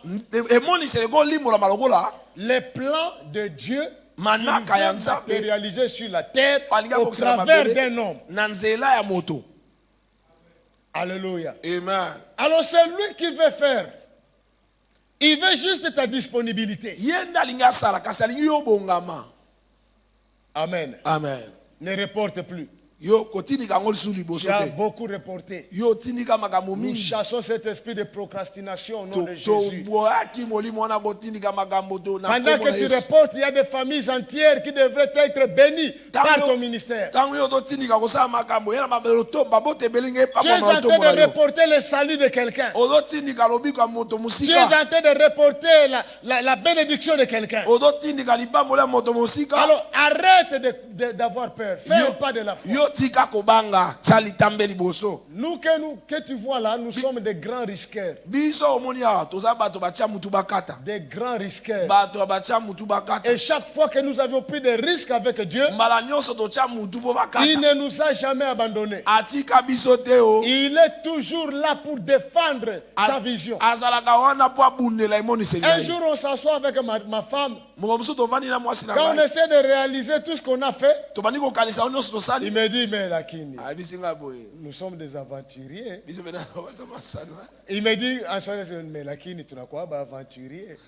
[SPEAKER 3] emoniseli ekolimolama lokola
[SPEAKER 1] les plans de Dieu
[SPEAKER 3] manaka ya
[SPEAKER 1] qui veut
[SPEAKER 3] nzambe
[SPEAKER 1] matérialiser sur la terre
[SPEAKER 3] alingi
[SPEAKER 1] au
[SPEAKER 3] akokisa na
[SPEAKER 1] travers
[SPEAKER 3] mabele
[SPEAKER 1] d'un homme.
[SPEAKER 3] na nzela ya moto
[SPEAKER 1] Alléluia.
[SPEAKER 3] amen
[SPEAKER 1] Alors c'est lui qui veut faire. Il veut juste ta disponibilité.
[SPEAKER 3] ye nde alingi asala kasi alingi yo bongama
[SPEAKER 1] Amen.
[SPEAKER 3] amen
[SPEAKER 1] Ne reporte plus.
[SPEAKER 3] yo kotindika yango lisusu liboso
[SPEAKER 1] Tu as
[SPEAKER 3] te
[SPEAKER 1] beaucoup reporté.
[SPEAKER 3] yo otindika makambo
[SPEAKER 1] Nous
[SPEAKER 3] mingi
[SPEAKER 1] chassons cet esprit de procrastination au nom de Jésus.
[SPEAKER 3] toboyaki molimo wana kotindika makambo to na
[SPEAKER 1] Pendant
[SPEAKER 3] kombo
[SPEAKER 1] que
[SPEAKER 3] na
[SPEAKER 1] tu
[SPEAKER 3] Yesu
[SPEAKER 1] reportes, il y a des familles entières qui devraient être bénies par ton ministère.
[SPEAKER 3] ntango yo totindika kosala makambo ye na babelotomba botebelinga
[SPEAKER 1] Tu es
[SPEAKER 3] epamba
[SPEAKER 1] en
[SPEAKER 3] na
[SPEAKER 1] train
[SPEAKER 3] lotombo na
[SPEAKER 1] de
[SPEAKER 3] yo
[SPEAKER 1] reporter le salut de quelqu'un.
[SPEAKER 3] ozotindika lobiko ya moto
[SPEAKER 1] Tu es
[SPEAKER 3] mosika
[SPEAKER 1] en train de reporter la bénédiction de quelqu'un.
[SPEAKER 3] ozotindika libambolo ya moto mosika
[SPEAKER 1] Alors arrête d'avoir peur. Fais un pas de la foi.
[SPEAKER 3] yo tika kobanga tia litambe liboso
[SPEAKER 1] Nous que tu vois là, nous sommes des grands risqueurs.
[SPEAKER 3] biso omoni awa toza bato batia mutu bakata
[SPEAKER 1] Des grands risqueurs.
[SPEAKER 3] bato batia mutu bakata
[SPEAKER 1] Et chaque fois que nous avions pris des risques avec Dieu,
[SPEAKER 3] mbala nyonso totia mutu mpo
[SPEAKER 1] il
[SPEAKER 3] bakata
[SPEAKER 1] ne nous a jamais abandonnés.
[SPEAKER 3] atika biso te o
[SPEAKER 1] Il est toujours là pour défendre sa vision.
[SPEAKER 3] azalaka wana mpo abundela emoniseli na
[SPEAKER 1] Un
[SPEAKER 3] ye
[SPEAKER 1] jour, on s'assoit avec ma femme.
[SPEAKER 3] moko mosusu tovandi na mwasi na
[SPEAKER 1] Quand on
[SPEAKER 3] ngai
[SPEAKER 1] essaie de réaliser tout ce qu'on a fait,
[SPEAKER 3] tobandi kokanisa o nyonso
[SPEAKER 1] il
[SPEAKER 3] tosali
[SPEAKER 1] me dit, mais Lakini,
[SPEAKER 3] ayebisi ngai boye
[SPEAKER 1] nous sommes des aventuriers.
[SPEAKER 3] biso pena bato masano
[SPEAKER 1] Il me dit, en soirée, mais Lakini, tu n'as quoi, bah, aventurier.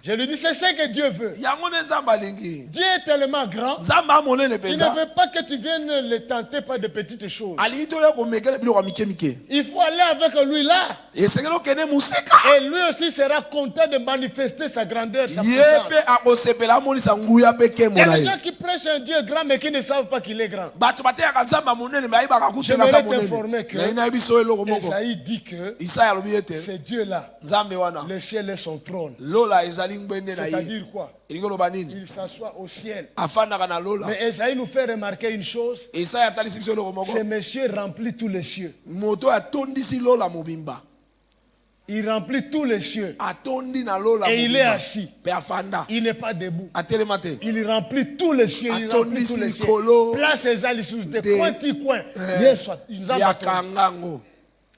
[SPEAKER 1] Je lui dis, c'est ce que Dieu veut.
[SPEAKER 3] yango nde nzambe alingi
[SPEAKER 1] Dieu est tellement grand,
[SPEAKER 3] nzambe amonene
[SPEAKER 1] il ne
[SPEAKER 3] mpenza
[SPEAKER 1] veut pas que tu viennes le tenter par de petites choses.
[SPEAKER 3] alingi toya komekela biloko ya mike mike
[SPEAKER 1] Il faut aller avec lui là.
[SPEAKER 3] esengeli okende mosika
[SPEAKER 1] Et lui aussi sera content de manifester sa grandeur, sa
[SPEAKER 3] ye
[SPEAKER 1] puissance.
[SPEAKER 3] mpe akosepela amonisa nguya mpe
[SPEAKER 1] Il y
[SPEAKER 3] nkembo
[SPEAKER 1] a
[SPEAKER 3] na
[SPEAKER 1] des
[SPEAKER 3] ye
[SPEAKER 1] gens qui prêchent un Dieu grand mais qui ne savent pas qu'il est grand.
[SPEAKER 3] bato bateyaka nzambe ya monene me ayebaka kuteka
[SPEAKER 1] J'aimerais
[SPEAKER 3] za
[SPEAKER 1] t'informer
[SPEAKER 3] monene
[SPEAKER 1] que
[SPEAKER 3] nayi nayebi so eloko moko
[SPEAKER 1] Esaïe dit que
[SPEAKER 3] isaya alobi ete
[SPEAKER 1] c'est Dieu là.
[SPEAKER 3] nzambe wana
[SPEAKER 1] Le ciel est son trône.
[SPEAKER 3] lola ezali ngwende na ye
[SPEAKER 1] C'est-à-dire quoi?
[SPEAKER 3] elingi oloba nini
[SPEAKER 1] Il s'assoit au ciel.
[SPEAKER 3] afandaka na lola
[SPEAKER 1] Mais Esaïe nous fait remarquer une chose.
[SPEAKER 3] esaya atalisi biso eloko moko
[SPEAKER 1] Ce monsieur remplit tous les cieux.
[SPEAKER 3] moto oyo atondisi lola mobimba
[SPEAKER 1] Il remplit tous les cieux.
[SPEAKER 3] atondi na lola
[SPEAKER 1] Et il est
[SPEAKER 3] mobimba
[SPEAKER 1] assis.
[SPEAKER 3] mpe afanda
[SPEAKER 1] Il n'est pas debout.
[SPEAKER 3] atelema te
[SPEAKER 1] Il remplit tous les cieux. Il remplit tous les cieux.
[SPEAKER 3] Likolo
[SPEAKER 1] Place les alisous de
[SPEAKER 3] de-
[SPEAKER 1] coin ti coin. Yes, soit. Nous avons
[SPEAKER 3] yakanga ngo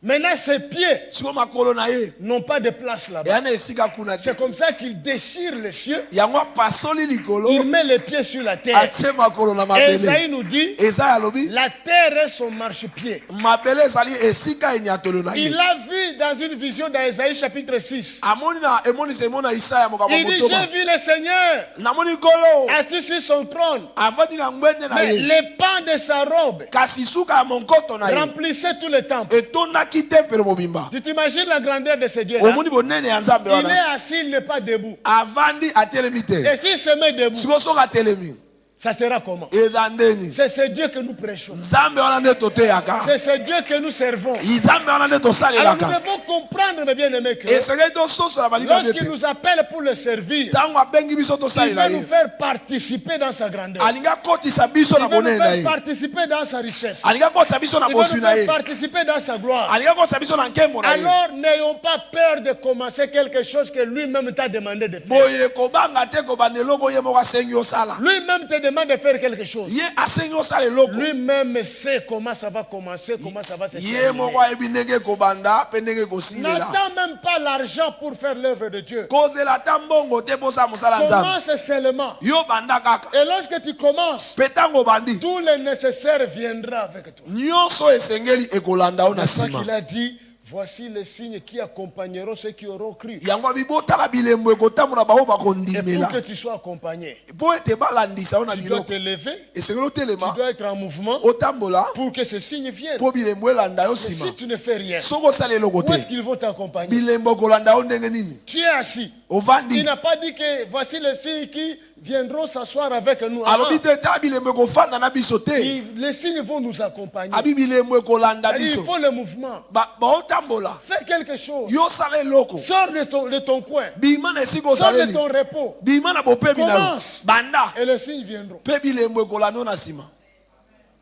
[SPEAKER 1] Maintenant, ses pieds
[SPEAKER 3] siko makolo na ye
[SPEAKER 1] n'ont pas de place là-bas.
[SPEAKER 3] eya na esika kuna te
[SPEAKER 1] C'est comme ça qu'il déchire les cieux.
[SPEAKER 3] yango apasoli likolo
[SPEAKER 1] Il met les pieds sur la terre.
[SPEAKER 3] atie makolo na
[SPEAKER 1] Et Esaïe
[SPEAKER 3] mabele
[SPEAKER 1] nous dit,
[SPEAKER 3] eza yalobi
[SPEAKER 1] la terre est son marchepied.
[SPEAKER 3] mabele ezali esika enyatolo na
[SPEAKER 1] Il
[SPEAKER 3] ye
[SPEAKER 1] a vu dans une vision dans Esaïe chapitre 6.
[SPEAKER 3] amoni na emonisa emona isaya mokambo
[SPEAKER 1] Il dit,
[SPEAKER 3] motoma
[SPEAKER 1] j'ai vu le Seigneur
[SPEAKER 3] namoni nkolo
[SPEAKER 1] assis sur son trône.
[SPEAKER 3] avandi na ngwende na
[SPEAKER 1] Mais
[SPEAKER 3] ye
[SPEAKER 1] les pans de sa robe
[SPEAKER 3] kasi suka ya monkoto na ye
[SPEAKER 1] remplissaient tout le temple.
[SPEAKER 3] etondaki tempelo mobimba
[SPEAKER 1] Tu t'imagines la grandeur de ce Dieu-là?
[SPEAKER 3] omoni bonene ya nzambe
[SPEAKER 1] Il est
[SPEAKER 3] wana
[SPEAKER 1] assis, il n'est pas debout.
[SPEAKER 3] avandi atelemi te
[SPEAKER 1] Et s'il se met debout,
[SPEAKER 3] siko soki atelemi
[SPEAKER 1] ça sera comment?
[SPEAKER 3] eza ndeni
[SPEAKER 1] C'est ce Dieu que nous prêchons.
[SPEAKER 3] nzambe wana nde toteyaka
[SPEAKER 1] C'est ce Dieu que nous servons.
[SPEAKER 3] nzambe wana nde
[SPEAKER 1] Alors nous
[SPEAKER 3] tosalelaka
[SPEAKER 1] devons comprendre, mes bien-aimés, que
[SPEAKER 3] esengeli tososola balinga
[SPEAKER 1] lorsqu'il
[SPEAKER 3] te
[SPEAKER 1] nous appelle pour le servir,
[SPEAKER 3] ntango abengi biso
[SPEAKER 1] il
[SPEAKER 3] tosalela
[SPEAKER 1] veut nous
[SPEAKER 3] ye
[SPEAKER 1] faire participer dans sa grandeur.
[SPEAKER 3] alingi akotisa biso
[SPEAKER 1] Il
[SPEAKER 3] na
[SPEAKER 1] veut nous
[SPEAKER 3] bonene na
[SPEAKER 1] faire
[SPEAKER 3] ye
[SPEAKER 1] participer dans sa richesse.
[SPEAKER 3] alingi akotisa biso na
[SPEAKER 1] Il veut nous
[SPEAKER 3] boswi na
[SPEAKER 1] faire
[SPEAKER 3] ye
[SPEAKER 1] participer dans sa gloire.
[SPEAKER 3] alingi akotisa biso na nkembo na ye
[SPEAKER 1] Alors n'ayons pas peur de commencer quelque chose que lui-même t'a demandé de faire.
[SPEAKER 3] boye kobanga te kobanda eloko ye moko asengi osala
[SPEAKER 1] Lui-même te demande de faire quelque chose.
[SPEAKER 3] ye asengi osala eloko
[SPEAKER 1] Lui-même sait comment ça va commencer, comment ça va se
[SPEAKER 3] ye
[SPEAKER 1] terminer.
[SPEAKER 3] moko ayebi ndenge ekobanda mpe ndenge ekosilela
[SPEAKER 1] N'attends même pas l'argent pour faire l'œuvre de Dieu.
[SPEAKER 3] kozela ata mbongo te mposala mosala nzambe
[SPEAKER 1] Commence seulement.
[SPEAKER 3] yo banda kaka
[SPEAKER 1] Et lorsque tu commences,
[SPEAKER 3] mpe ntango obandi
[SPEAKER 1] tout le nécessaire viendra avec toi.
[SPEAKER 3] nyonso esengeli ekolanda yo na
[SPEAKER 1] C'est ça
[SPEAKER 3] nsima
[SPEAKER 1] qu'il a dit. Voici les signes qui accompagneront ceux qui auront cru.
[SPEAKER 3] yango abi botala bilembo ekotambola bango
[SPEAKER 1] Et pour
[SPEAKER 3] bakondimela
[SPEAKER 1] que tu sois accompagné,
[SPEAKER 3] mpo ete balandisa yo na
[SPEAKER 1] tu dois
[SPEAKER 3] biloko
[SPEAKER 1] te lever,
[SPEAKER 3] esengeli
[SPEAKER 1] tu
[SPEAKER 3] otelema
[SPEAKER 1] dois être en mouvement
[SPEAKER 3] otambola
[SPEAKER 1] pour que ces signes viennent.
[SPEAKER 3] mpo bilembo elanda yo
[SPEAKER 1] Mais
[SPEAKER 3] nsima
[SPEAKER 1] si tu ne fais rien,
[SPEAKER 3] soki osala eloko
[SPEAKER 1] où est-ce
[SPEAKER 3] te
[SPEAKER 1] qu'ils vont t'accompagner?
[SPEAKER 3] bilembo ekolanda yo ndenge nini
[SPEAKER 1] Tu es assis. Il
[SPEAKER 3] ovandi
[SPEAKER 1] n'a pas dit que voici les signes qui viendront s'asseoir avec nous.
[SPEAKER 3] alobi te tala bilembo ekofanda na biso te
[SPEAKER 1] Les signes vont nous accompagner.
[SPEAKER 3] abi bilembo ekolanda
[SPEAKER 1] C'est-à-dire, il
[SPEAKER 3] biso
[SPEAKER 1] faut le mouvement.
[SPEAKER 3] baotambola
[SPEAKER 1] Fais quelque chose.
[SPEAKER 3] yo osala eloko
[SPEAKER 1] Sors de ton coin.
[SPEAKER 3] bima na esika
[SPEAKER 1] Sors de
[SPEAKER 3] osaleli
[SPEAKER 1] ton repos.
[SPEAKER 3] bima na bopebi na yo
[SPEAKER 1] Commence.
[SPEAKER 3] banda
[SPEAKER 1] Et les signes viendront.
[SPEAKER 3] mpe bilembo ekolanda yo na nsima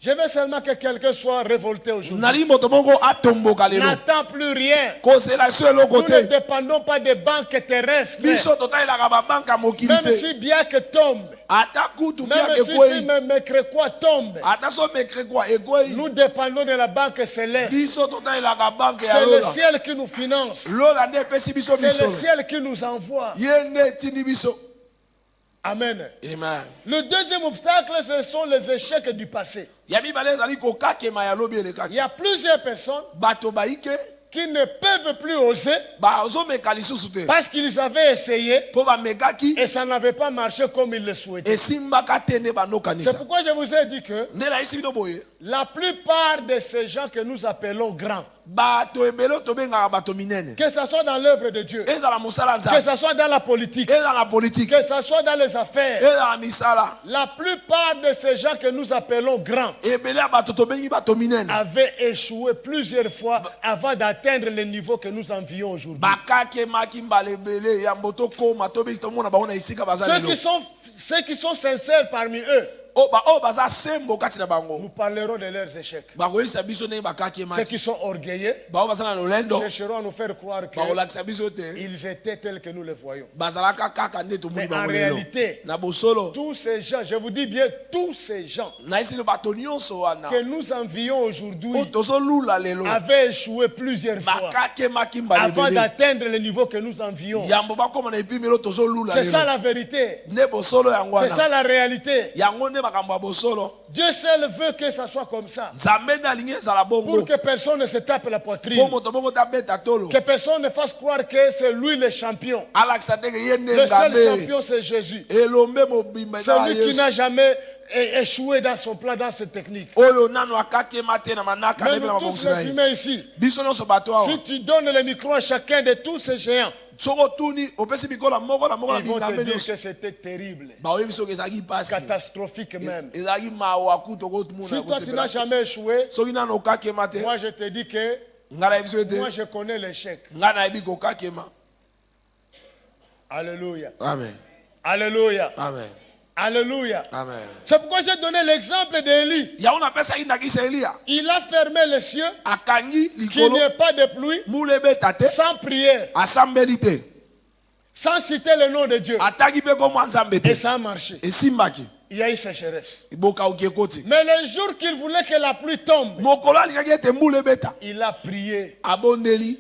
[SPEAKER 1] Je veux seulement que quelqu'un soit révolté aujourd'hui.
[SPEAKER 3] nalingi moto moko atomboka lelo
[SPEAKER 1] N'attends plus rien.
[SPEAKER 3] kozela so eloko
[SPEAKER 1] Nous ne
[SPEAKER 3] te
[SPEAKER 1] dépendons pas des banques terrestres.
[SPEAKER 3] biso totalelaka babanka mokili
[SPEAKER 1] Même
[SPEAKER 3] te
[SPEAKER 1] si bien que tombe,
[SPEAKER 3] ata kutu
[SPEAKER 1] même
[SPEAKER 3] biaka
[SPEAKER 1] si
[SPEAKER 3] ekwei
[SPEAKER 1] quoi tombe,
[SPEAKER 3] ata so mekre kwa ekwei
[SPEAKER 1] nous dépendons de la banque céleste.
[SPEAKER 3] biso totalelaka banke ya
[SPEAKER 1] C'est le
[SPEAKER 3] lola
[SPEAKER 1] ciel qui nous finance.
[SPEAKER 3] lola nde epesi biso
[SPEAKER 1] C'est le
[SPEAKER 3] misolo
[SPEAKER 1] ciel qui nous envoie.
[SPEAKER 3] ye nde etindi biso
[SPEAKER 1] Amen.
[SPEAKER 3] amen
[SPEAKER 1] Le deuxième obstacle, ce sont les échecs du passé.
[SPEAKER 3] ya mibale ezali kokakema ya lobi
[SPEAKER 1] Il
[SPEAKER 3] elekaki
[SPEAKER 1] y a plusieurs personnes
[SPEAKER 3] bato bayike
[SPEAKER 1] qui ne peuvent plus oser
[SPEAKER 3] bazomeka lisusu te
[SPEAKER 1] parce qu'ils avaient essayé
[SPEAKER 3] mpo bamekaki
[SPEAKER 1] et ça n'avait pas marché comme ils le souhaitaient.
[SPEAKER 3] esimbaka te nde
[SPEAKER 1] C'est
[SPEAKER 3] banokanisa
[SPEAKER 1] pourquoi je vous ai dit que
[SPEAKER 3] nde nayisi bino boye
[SPEAKER 1] la plupart de ces gens que nous appelons grands,
[SPEAKER 3] bato ebele oyo tobengaka bato minene
[SPEAKER 1] que ce soit dans l'œuvre de Dieu,
[SPEAKER 3] ezala mosala
[SPEAKER 1] que
[SPEAKER 3] nzambe
[SPEAKER 1] ce soit dans la politique,
[SPEAKER 3] ezala na politike
[SPEAKER 1] que ce soit dans les affaires,
[SPEAKER 3] ezala misala
[SPEAKER 1] la plupart de ces gens que nous appelons grands
[SPEAKER 3] ebele ya bato tobengi bato minene
[SPEAKER 1] avaient échoué plusieurs fois avant d'atteindre le niveau que nous envions aujourd'hui.
[SPEAKER 3] bakakemaki mbala ebele ya mbo tokóma tobesi tomona bango na esika baza lelo
[SPEAKER 1] Ceux qui sont sincères parmi eux,
[SPEAKER 3] oyo baza sembo kati na bango
[SPEAKER 1] nous parlerons de leurs échecs.
[SPEAKER 3] bakoyebisa biso ndenge
[SPEAKER 1] Ceux
[SPEAKER 3] bakakemaki
[SPEAKER 1] qui sont orgueilleux
[SPEAKER 3] bango baza na lolendo
[SPEAKER 1] chercheront à nous faire croire
[SPEAKER 3] bakolakisa biso te
[SPEAKER 1] qu'ils étaient tels que nous les voyons.
[SPEAKER 3] bazalaka kaka nde tomoni
[SPEAKER 1] Mais en
[SPEAKER 3] bango lelo
[SPEAKER 1] réalité,
[SPEAKER 3] na bosolo
[SPEAKER 1] tous ces gens, je vous dis bien, tous ces gens
[SPEAKER 3] nayisi no bato nyonso wana
[SPEAKER 1] que nous envions aujourd'hui
[SPEAKER 3] oyo tozolula lelo
[SPEAKER 1] avaient échoué plusieurs fois
[SPEAKER 3] bakakemaki mbala
[SPEAKER 1] avant
[SPEAKER 3] ebele
[SPEAKER 1] d'atteindre le niveau que nous envions.
[SPEAKER 3] yambo bakóma na epimelo tozolula
[SPEAKER 1] C'est ça
[SPEAKER 3] lelo
[SPEAKER 1] la vérité.
[SPEAKER 3] nde bosolo yango
[SPEAKER 1] C'est ça
[SPEAKER 3] wana
[SPEAKER 1] la réalité.
[SPEAKER 3] yango nde makambo ya bosolo
[SPEAKER 1] Dieu seul veut que ça soit comme ça.
[SPEAKER 3] nzambe nde alingi ezala
[SPEAKER 1] Pour
[SPEAKER 3] bongo
[SPEAKER 1] que personne ne se tape la
[SPEAKER 3] mpo
[SPEAKER 1] poitrine.
[SPEAKER 3] moto moko tabeta tolo
[SPEAKER 1] Que personne ne fasse croire que c'est lui le champion.
[SPEAKER 3] alakisa teke ye nde
[SPEAKER 1] Le seul
[SPEAKER 3] ngambe
[SPEAKER 1] champion, c'est Jésus.
[SPEAKER 3] elombe mobimba ezala
[SPEAKER 1] Celui qui
[SPEAKER 3] yesu
[SPEAKER 1] n'a jamais échoué dans son plan, dans ses techniques.
[SPEAKER 3] oyo nano akakema te na manaka
[SPEAKER 1] Mais
[SPEAKER 3] nde mpe na
[SPEAKER 1] nous tous
[SPEAKER 3] mabongisi
[SPEAKER 1] les
[SPEAKER 3] na ye
[SPEAKER 1] humains ici,
[SPEAKER 3] biso nyonso bato awa
[SPEAKER 1] si tu donnes le micro à chacun de tous ces géants,
[SPEAKER 3] soki otuni opesi bikola moko na moko na
[SPEAKER 1] ils vont te
[SPEAKER 3] bingambe
[SPEAKER 1] dire
[SPEAKER 3] nyonso
[SPEAKER 1] que c'était terrible,
[SPEAKER 3] baoyebi soki ezalaki mpasi
[SPEAKER 1] catastrophique même.
[SPEAKER 3] ezalaki mawa kutu okotumuna
[SPEAKER 1] Si toi tu n'as
[SPEAKER 3] kosepela
[SPEAKER 1] jamais échoué,
[SPEAKER 3] soki nano okakema te
[SPEAKER 1] moi je te dis que
[SPEAKER 3] ngai nayebi so ete
[SPEAKER 1] moi je connais l'échec.
[SPEAKER 3] ngai nayebi kokakema
[SPEAKER 1] Alléluia.
[SPEAKER 3] amen
[SPEAKER 1] Alléluia.
[SPEAKER 3] amen
[SPEAKER 1] Alléluia.
[SPEAKER 3] amen
[SPEAKER 1] C'est pourquoi j'ai donné l'exemple d'Élie.
[SPEAKER 3] yango napesaki ndakisa eliya
[SPEAKER 1] Il a fermé les cieux,
[SPEAKER 3] akangi
[SPEAKER 1] qu'il n'y
[SPEAKER 3] likolo
[SPEAKER 1] ait pas de pluie,
[SPEAKER 3] mula ebeta te
[SPEAKER 1] sans prière,
[SPEAKER 3] asambeli te
[SPEAKER 1] sans citer le nom de Dieu.
[SPEAKER 3] atangi mpe komwa nzambe
[SPEAKER 1] Et
[SPEAKER 3] te
[SPEAKER 1] ça a marché.
[SPEAKER 3] esimbaki
[SPEAKER 1] il y a eu sécheresse.
[SPEAKER 3] ibokauki ekoti
[SPEAKER 1] Mais le jour qu'il voulait que la pluie tombe,
[SPEAKER 3] mokolo alingaki ete mbula ebeta
[SPEAKER 1] il a prié
[SPEAKER 3] abondeli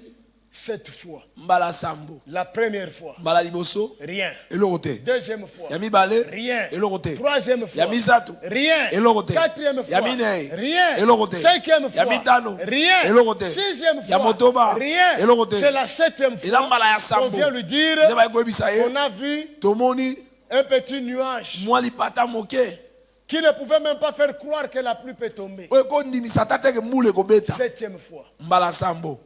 [SPEAKER 1] 7 fois.
[SPEAKER 3] mbala sambo
[SPEAKER 1] La première fois,
[SPEAKER 3] mbala liboso
[SPEAKER 1] rien.
[SPEAKER 3] eloko te
[SPEAKER 1] Deuxième fois,
[SPEAKER 3] ya mibale
[SPEAKER 1] rien.
[SPEAKER 3] eloko te
[SPEAKER 1] Troisième fois,
[SPEAKER 3] ya misato
[SPEAKER 1] rien.
[SPEAKER 3] eloko te
[SPEAKER 1] Quatrième fois,
[SPEAKER 3] ya minei
[SPEAKER 1] rien.
[SPEAKER 3] eloko te
[SPEAKER 1] Cinquième
[SPEAKER 3] ya
[SPEAKER 1] fois,
[SPEAKER 3] mitano
[SPEAKER 1] rien.
[SPEAKER 3] eloko te
[SPEAKER 1] Sixième
[SPEAKER 3] ya
[SPEAKER 1] fois,
[SPEAKER 3] motoba
[SPEAKER 1] rien.
[SPEAKER 3] eloko te
[SPEAKER 1] C'est la 7e
[SPEAKER 3] eza
[SPEAKER 1] fois
[SPEAKER 3] mbala ya
[SPEAKER 1] qu'on
[SPEAKER 3] sambo
[SPEAKER 1] vient lui dire
[SPEAKER 3] nde bakoyebisa ye
[SPEAKER 1] qu'on a vu
[SPEAKER 3] tomoni
[SPEAKER 1] un petit nuage
[SPEAKER 3] mwa lipata moke
[SPEAKER 1] qui ne pouvait même pas faire croire que la pluie peut tomber.
[SPEAKER 3] oyo ekondimisa ata teke mbula ekobeta
[SPEAKER 1] 7e fois.
[SPEAKER 3] mbala sambo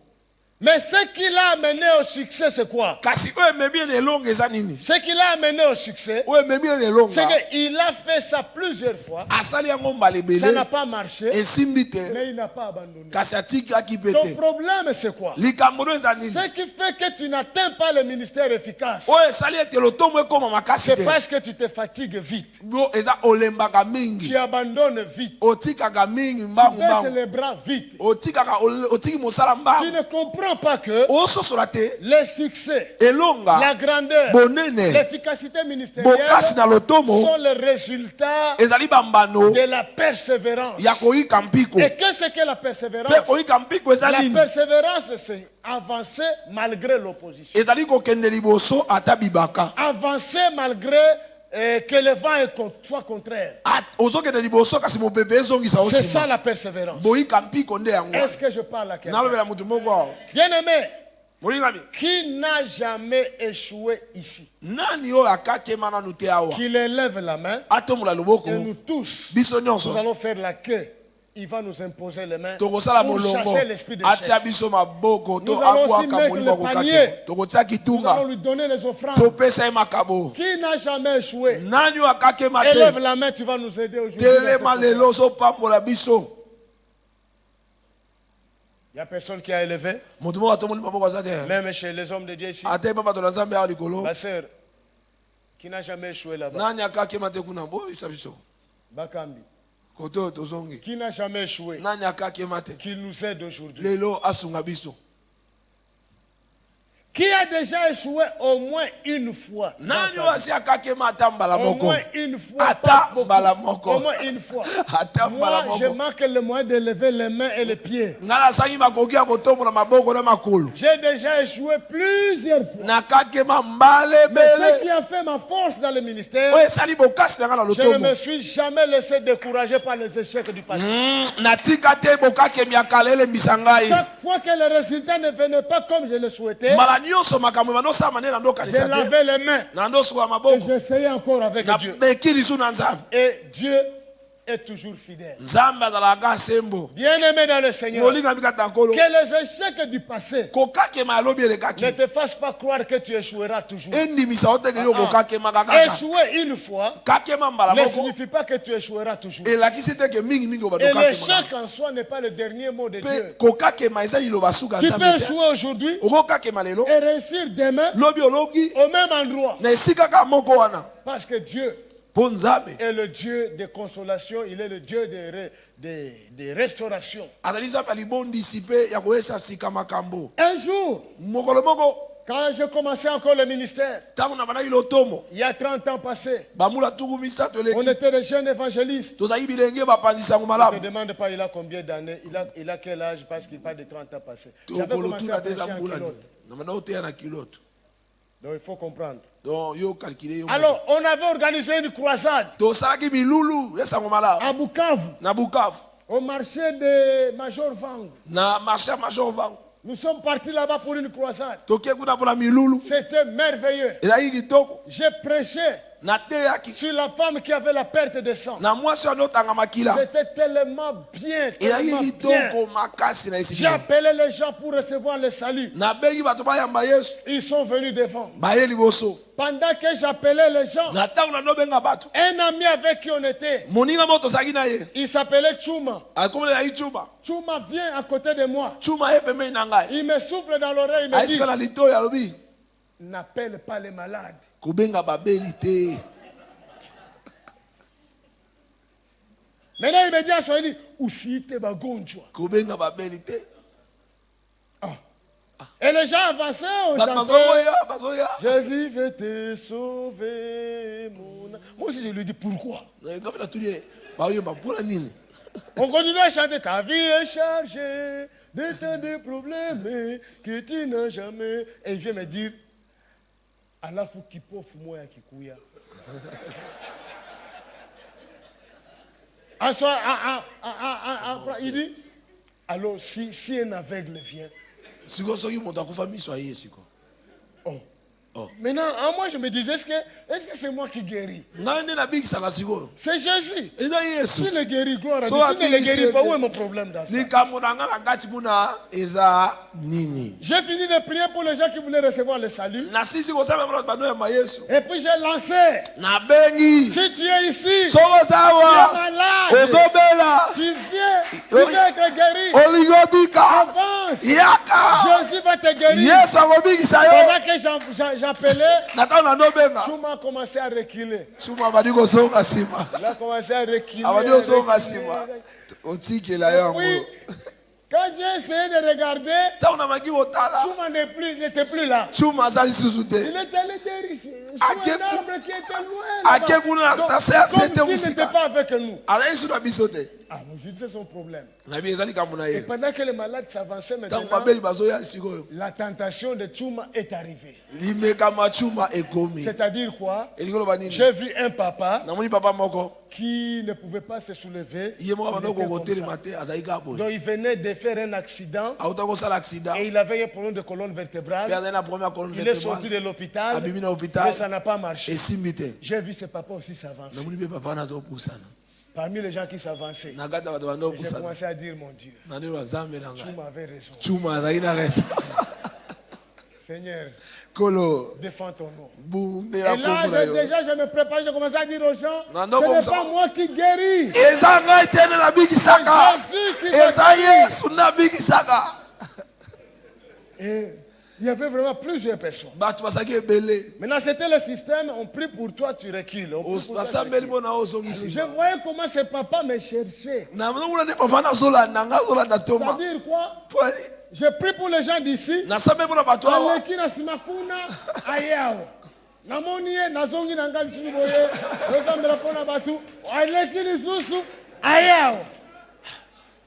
[SPEAKER 1] Mais ce qui l'a amené au succès, c'est quoi?
[SPEAKER 3] kasi oyo ememi ene elonga eza nini
[SPEAKER 1] Ce qui l'a amené au succès,
[SPEAKER 3] oyo ememi ene
[SPEAKER 1] c'est
[SPEAKER 3] elonga
[SPEAKER 1] qu'il a fait ça plusieurs fois.
[SPEAKER 3] asali yango mbala
[SPEAKER 1] Ça n'a
[SPEAKER 3] ebele
[SPEAKER 1] pas marché,
[SPEAKER 3] esimbi te
[SPEAKER 1] mais il n'a pas abandonné.
[SPEAKER 3] kasi atikaki pe
[SPEAKER 1] Ton
[SPEAKER 3] te
[SPEAKER 1] problème, c'est quoi?
[SPEAKER 3] likambo no eza nini
[SPEAKER 1] Ce qui fait que tu n'atteins pas le ministère efficace,
[SPEAKER 3] oyo esali ete lotombo ekoma makasi
[SPEAKER 1] c'est
[SPEAKER 3] te
[SPEAKER 1] parce que tu te fatigues vite.
[SPEAKER 3] yo eza olembaka
[SPEAKER 1] Tu
[SPEAKER 3] mingi
[SPEAKER 1] abandonnes vite.
[SPEAKER 3] otikaka mingi
[SPEAKER 1] Tu
[SPEAKER 3] mbangu
[SPEAKER 1] baisses
[SPEAKER 3] mbangu
[SPEAKER 1] les bras vite.
[SPEAKER 3] otiki mosala
[SPEAKER 1] Tu
[SPEAKER 3] mbangu
[SPEAKER 1] ne comprends pas que
[SPEAKER 3] ososola te
[SPEAKER 1] le succès,
[SPEAKER 3] elonga
[SPEAKER 1] la grandeur,
[SPEAKER 3] bonene
[SPEAKER 1] l'efficacité ministérielle
[SPEAKER 3] bokasi na lotomo
[SPEAKER 1] sont le résultat
[SPEAKER 3] ezali bambano
[SPEAKER 1] de la persévérance.
[SPEAKER 3] ya koyika mpiko
[SPEAKER 1] Et qu'est-ce que la persévérance?
[SPEAKER 3] mpe koyika mpiko eza
[SPEAKER 1] La
[SPEAKER 3] nini
[SPEAKER 1] persévérance, c'est avancer malgré l'opposition.
[SPEAKER 3] ezali kokende liboso ata bibaka
[SPEAKER 1] Avancer malgré que le vent soit contraire.
[SPEAKER 3] ozokende liboso kasi mopepe ezongisa
[SPEAKER 1] C'est ça
[SPEAKER 3] osima
[SPEAKER 1] la persévérance.
[SPEAKER 3] boyika mpiko nde yango
[SPEAKER 1] Est-ce que je parle à quelqu'un?
[SPEAKER 3] nalobela motu moko awa
[SPEAKER 1] Bien-aimé,
[SPEAKER 3] molingami
[SPEAKER 1] qui n'a jamais échoué ici?
[SPEAKER 3] nani oyo akakema nanu te awa
[SPEAKER 1] Qu'il élève la main
[SPEAKER 3] atombola loboko
[SPEAKER 1] et nous tous,
[SPEAKER 3] biso
[SPEAKER 1] nous
[SPEAKER 3] nyonso
[SPEAKER 1] allons faire la queue. Il va nous imposer les mains
[SPEAKER 3] tokosala
[SPEAKER 1] pour
[SPEAKER 3] molongo
[SPEAKER 1] chasser l'esprit de
[SPEAKER 3] atia
[SPEAKER 1] chef.
[SPEAKER 3] biso maboko to
[SPEAKER 1] Nous allons aussi
[SPEAKER 3] abwaka
[SPEAKER 1] mettre
[SPEAKER 3] molimo
[SPEAKER 1] le panier.
[SPEAKER 3] akokakema tokotia
[SPEAKER 1] Nous allons
[SPEAKER 3] kitunga
[SPEAKER 1] lui donner les offrandes.
[SPEAKER 3] topesa ye makabo
[SPEAKER 1] Qui n'a jamais échoué?
[SPEAKER 3] nani oyo akakema
[SPEAKER 1] Élève
[SPEAKER 3] te
[SPEAKER 1] la main, tu vas nous aider aujourd'hui.
[SPEAKER 3] telema lelo ozopambola biso
[SPEAKER 1] Il n'y a personne qui a élevé,
[SPEAKER 3] motu moko atomoli maboko aza te
[SPEAKER 1] même chez les hommes de Dieu ici.
[SPEAKER 3] ata epa bato na nzambe awa likolo
[SPEAKER 1] Ma sœur, qui n'a jamais échoué là-bas.
[SPEAKER 3] nani akakema te kuna boyisa biso
[SPEAKER 1] Bakambi.
[SPEAKER 3] kote oyo tozongi
[SPEAKER 1] Qui n'a jamais échoué?
[SPEAKER 3] nani akakema te
[SPEAKER 1] Qu'il nous aide aujourd'hui.
[SPEAKER 3] lelo asunga biso
[SPEAKER 1] Qui a déjà échoué au moins une fois? dans
[SPEAKER 3] nani
[SPEAKER 1] sa
[SPEAKER 3] oyo
[SPEAKER 1] vie?
[SPEAKER 3] asi akakema ata mbala
[SPEAKER 1] Au
[SPEAKER 3] moko
[SPEAKER 1] moins une fois.
[SPEAKER 3] Ata
[SPEAKER 1] pas beaucoup.
[SPEAKER 3] mbala moko.
[SPEAKER 1] Au moins une fois.
[SPEAKER 3] ata mbala
[SPEAKER 1] Moi, je
[SPEAKER 3] moko
[SPEAKER 1] manque le moyen de lever les mains et les pieds.
[SPEAKER 3] ngai nasangi makoki ya kotombola maboko na makolo
[SPEAKER 1] J'ai déjà échoué plusieurs fois.
[SPEAKER 3] nakakema mbala
[SPEAKER 1] Mais ce
[SPEAKER 3] ebele
[SPEAKER 1] qui a fait ma force dans le ministère,
[SPEAKER 3] oyo esali bokasi na ngai na
[SPEAKER 1] je ne
[SPEAKER 3] lotombo
[SPEAKER 1] me suis jamais laissé décourager par les échecs du passé.
[SPEAKER 3] natika te bokakemi ya kala elembisa ngai
[SPEAKER 1] Chaque fois que les résultats ne venaient pas comme je le souhaitais,
[SPEAKER 3] mbala nyonso makambo ebandosama nde na
[SPEAKER 1] je
[SPEAKER 3] ndokanisa te
[SPEAKER 1] lavais les mains
[SPEAKER 3] na ndosuka
[SPEAKER 1] et
[SPEAKER 3] maboko
[SPEAKER 1] j'essayais encore avec Dieu.
[SPEAKER 3] nabeki lisu na nzambe
[SPEAKER 1] Et Dieu est toujours fidèle.
[SPEAKER 3] nzambe azalaka sembo
[SPEAKER 1] Bien-aimé dans le Seigneur,
[SPEAKER 3] molingami kata nkolo
[SPEAKER 1] que les échecs du passé
[SPEAKER 3] kokakema yalobi
[SPEAKER 1] ne
[SPEAKER 3] elekaki
[SPEAKER 1] te fassent pas croire que tu échoueras toujours.
[SPEAKER 3] endimisa oteke yo kokakemaka kaka
[SPEAKER 1] Échouer une fois
[SPEAKER 3] kakema mbala
[SPEAKER 1] ne
[SPEAKER 3] moko
[SPEAKER 1] signifie pas que tu échoueras toujours.
[SPEAKER 3] elakisi teke mingimingi oyo
[SPEAKER 1] Et
[SPEAKER 3] badokakema
[SPEAKER 1] l'échec en soi n'est pas le dernier mot de
[SPEAKER 3] mpe
[SPEAKER 1] Dieu.
[SPEAKER 3] kokakema eza liloba suka
[SPEAKER 1] Tu peux
[SPEAKER 3] nzambe te
[SPEAKER 1] échouer aujourd'hui
[SPEAKER 3] okokakema lelo
[SPEAKER 1] et réussir demain
[SPEAKER 3] lobi olobi
[SPEAKER 1] au même endroit.
[SPEAKER 3] na esika kaka moko wana
[SPEAKER 1] Parce que Dieu
[SPEAKER 3] mpo nzambe
[SPEAKER 1] est le Dieu de consolation, il est le Dieu de restauration.
[SPEAKER 3] azali nzambe ya libondisi mpe ya koyesa sika makambo
[SPEAKER 1] Un jour,
[SPEAKER 3] mokolo moko
[SPEAKER 1] quand j'ai commencé encore le ministère,
[SPEAKER 3] ntango na bandaki lotomo
[SPEAKER 1] il y a 30 ans passés,
[SPEAKER 3] bamula tuku misato
[SPEAKER 1] on
[SPEAKER 3] eleki
[SPEAKER 1] était des jeunes évangélistes.
[SPEAKER 3] tozali bilenge bapanzi sango
[SPEAKER 1] Je ne
[SPEAKER 3] malamu
[SPEAKER 1] te demande pas il a combien d'années, il a quel âge parce qu'il parle de 30 ans passés. J'avais
[SPEAKER 3] tokolo
[SPEAKER 1] commencé à
[SPEAKER 3] tuna te
[SPEAKER 1] prêcher
[SPEAKER 3] eza
[SPEAKER 1] en
[SPEAKER 3] mbula
[SPEAKER 1] kilote.
[SPEAKER 3] na banda oteya na kilote
[SPEAKER 1] Donc il faut comprendre.
[SPEAKER 3] donc yo calcule yo
[SPEAKER 1] Alors, on avait organisé une croisade
[SPEAKER 3] tosalaki milulu ya sango malamu
[SPEAKER 1] à Bukavu,
[SPEAKER 3] na bukavu
[SPEAKER 1] au marché de Major Vang.
[SPEAKER 3] na marché ya major vango
[SPEAKER 1] Nous sommes partis là-bas pour une croisade.
[SPEAKER 3] toke kuna mpona milulu
[SPEAKER 1] C'était merveilleux.
[SPEAKER 3] ezalaki kitoko
[SPEAKER 1] J'ai prêché
[SPEAKER 3] nateyaki
[SPEAKER 1] sur la femme qui avait la perte de sang.
[SPEAKER 3] na mwasi oyo anotanga makila
[SPEAKER 1] C'était tellement bien,
[SPEAKER 3] ezalaki
[SPEAKER 1] tellement bien.
[SPEAKER 3] kitoko makasi na
[SPEAKER 1] J'ai
[SPEAKER 3] esika
[SPEAKER 1] appelé les gens pour recevoir le salut.
[SPEAKER 3] nabengi bato bayamba yesu
[SPEAKER 1] Ils sont venus devant.
[SPEAKER 3] baye liboso
[SPEAKER 1] Pendant que j'appelais les gens,
[SPEAKER 3] na ntango na nobenga bato
[SPEAKER 1] un ami avec qui on était,
[SPEAKER 3] moninga moko tozalaki na ye
[SPEAKER 1] il s'appelait Chuma.
[SPEAKER 3] akomelelaki cuma
[SPEAKER 1] Chuma vient à côté de moi.
[SPEAKER 3] cuma ye pembeni na ngai
[SPEAKER 1] Il me souffle dans l'oreille, il me dit,
[SPEAKER 3] ayesika na litoyi alobi
[SPEAKER 1] n'appelle pas les malades.
[SPEAKER 3] kobenga babeli te
[SPEAKER 1] Maintenant, il me dit à Swahili, usiite bagonjwa.
[SPEAKER 3] kobenga babeli te
[SPEAKER 1] Ah. Et les gens avançaient, on
[SPEAKER 3] bato
[SPEAKER 1] chantait.
[SPEAKER 3] bazoya
[SPEAKER 1] Jésus veut te sauver, mon âme. Moi aussi, je lui dis pourquoi.
[SPEAKER 3] ngapi na tuli baoyeba mpona nini
[SPEAKER 1] On continue à chanter. Ta vie est chargée de tant de problèmes que tu n'as jamais. Et il vient me dire, alafu kipofu moya kikuya. Il dit, alors si un aveugle vient.
[SPEAKER 3] siko soki moto akufa miso aye siko
[SPEAKER 1] Oh.
[SPEAKER 3] Oh.
[SPEAKER 1] Maintenant, moi je me disais, est-ce que c'est moi qui guéris?
[SPEAKER 3] ngai nde nabikisaka sikoyo
[SPEAKER 1] C'est Jésus.
[SPEAKER 3] eza yesu
[SPEAKER 1] S'il est guéri, gloire à
[SPEAKER 3] So
[SPEAKER 1] Dieu. S'il ne le
[SPEAKER 3] abikisi
[SPEAKER 1] guérit pas,
[SPEAKER 3] ete.
[SPEAKER 1] où est mon problème dans ça?
[SPEAKER 3] likambo na ngai na kati kuna eza nini
[SPEAKER 1] J'ai fini de prier pour les gens qui voulaient recevoir le salut.
[SPEAKER 3] nasisi kosala mpona bato banoyamba yesu
[SPEAKER 1] Et puis j'ai lancé.
[SPEAKER 3] nabengi
[SPEAKER 1] Si tu es ici, tu
[SPEAKER 3] soko
[SPEAKER 1] es
[SPEAKER 3] sawa
[SPEAKER 1] malade,
[SPEAKER 3] ozobela
[SPEAKER 1] tu viens être guéri.
[SPEAKER 3] olingi obika
[SPEAKER 1] Avance.
[SPEAKER 3] yaka
[SPEAKER 1] Jésus va te guérir.
[SPEAKER 3] yesu akobikisa yo
[SPEAKER 1] Pendant que j'appelais,
[SPEAKER 3] na ntango na ndobenga
[SPEAKER 1] Chouma a commencé à reculer.
[SPEAKER 3] chuma abandi kozonga nsima
[SPEAKER 1] Il a commencé à reculer.
[SPEAKER 3] abandi
[SPEAKER 1] à
[SPEAKER 3] kozonga
[SPEAKER 1] reculer.
[SPEAKER 3] nsima otikela yo
[SPEAKER 1] Oui,
[SPEAKER 3] yango
[SPEAKER 1] quand j'ai essayé de regarder,
[SPEAKER 3] ntango na maki kotala
[SPEAKER 1] Chouma n'était plus là.
[SPEAKER 3] chuma aza lisusu
[SPEAKER 1] Il
[SPEAKER 3] te
[SPEAKER 1] est allé derrière
[SPEAKER 3] Ake-
[SPEAKER 1] sur un arbre qui était loin.
[SPEAKER 3] Ake
[SPEAKER 1] là-bas.
[SPEAKER 3] kuna
[SPEAKER 1] Donc,
[SPEAKER 3] na serre ete
[SPEAKER 1] Comme s'il n'était
[SPEAKER 3] mosika
[SPEAKER 1] pas avec nous.
[SPEAKER 3] azali su na biso te
[SPEAKER 1] Ah, moi, je dis c'est son problème.
[SPEAKER 3] nabi eza likambo na
[SPEAKER 1] Et
[SPEAKER 3] ye
[SPEAKER 1] pendant que les malades s'avançaient
[SPEAKER 3] ntango
[SPEAKER 1] maintenant,
[SPEAKER 3] babeli bazoya sikoyo
[SPEAKER 1] la tentation de Chouma est arrivée.
[SPEAKER 3] limekama chuma ekomi
[SPEAKER 1] C'est-à-dire quoi?
[SPEAKER 3] elingi oloba nini
[SPEAKER 1] J'ai vu un papa
[SPEAKER 3] namoni papa moko
[SPEAKER 1] qui ne pouvait pas se soulever.
[SPEAKER 3] ye moko
[SPEAKER 1] Il
[SPEAKER 3] abandi
[SPEAKER 1] était comme
[SPEAKER 3] kokotelema
[SPEAKER 1] ça.
[SPEAKER 3] te azali kaka boye
[SPEAKER 1] Donc il venait de faire un accident
[SPEAKER 3] auta kosala accident
[SPEAKER 1] et il avait un problème de colonne vertébrale.
[SPEAKER 3] mpe azali na problème ya colonne
[SPEAKER 1] Il est sorti
[SPEAKER 3] vertébrale
[SPEAKER 1] de l'hôpital,
[SPEAKER 3] abimi na
[SPEAKER 1] mais
[SPEAKER 3] hôpital
[SPEAKER 1] ça n'a pas marché.
[SPEAKER 3] esimbi te
[SPEAKER 1] J'ai vu ce papa aussi s'avancer.
[SPEAKER 3] namoni mpe papa wana azopusana
[SPEAKER 1] Parmi les gens qui s'avançaient,
[SPEAKER 3] na kati ya bato bandi
[SPEAKER 1] j'ai
[SPEAKER 3] opusana
[SPEAKER 1] commencé à dire, mon Dieu,
[SPEAKER 3] na ndelo ya nzambe na
[SPEAKER 1] tu
[SPEAKER 3] ngai
[SPEAKER 1] m'avais raison.
[SPEAKER 3] chuma azali na resa
[SPEAKER 1] Seigneur,
[SPEAKER 3] kolo
[SPEAKER 1] défends ton nom.
[SPEAKER 3] bundela
[SPEAKER 1] Et là,
[SPEAKER 3] kombo na yo
[SPEAKER 1] déjà, je me prépare, je commence à dire aux gens,
[SPEAKER 3] Non,
[SPEAKER 1] ce
[SPEAKER 3] comme
[SPEAKER 1] n'est
[SPEAKER 3] ça.
[SPEAKER 1] pas moi qui guéris.
[SPEAKER 3] eza ngai te nde nabikisaka
[SPEAKER 1] Jésus qui va
[SPEAKER 3] eza
[SPEAKER 1] guérir.
[SPEAKER 3] yesu nde nabikisaka
[SPEAKER 1] Et il y avait vraiment plusieurs personnes.
[SPEAKER 3] bato bazalaki ebele
[SPEAKER 1] Maintenant, c'était le système, on prie pour toi, tu recules. On prie pour toi, tu
[SPEAKER 3] basambeli
[SPEAKER 1] recules.
[SPEAKER 3] mpo na yo ozongi
[SPEAKER 1] Je
[SPEAKER 3] nsima
[SPEAKER 1] voyais comment ce papa me cherchait.
[SPEAKER 3] namona nde papa nazolanda ngai azolanda toma
[SPEAKER 1] C'est-à-dire quoi?
[SPEAKER 3] pwani
[SPEAKER 1] Je prie pour les gens d'ici.
[SPEAKER 3] nasambeli mpo na bato awa
[SPEAKER 1] Aleki na nsima kuna aye awa. Namoni ye nazongi na ngai lisusu boye. Ozambela mpona bato. Aleki lisusu aye awa.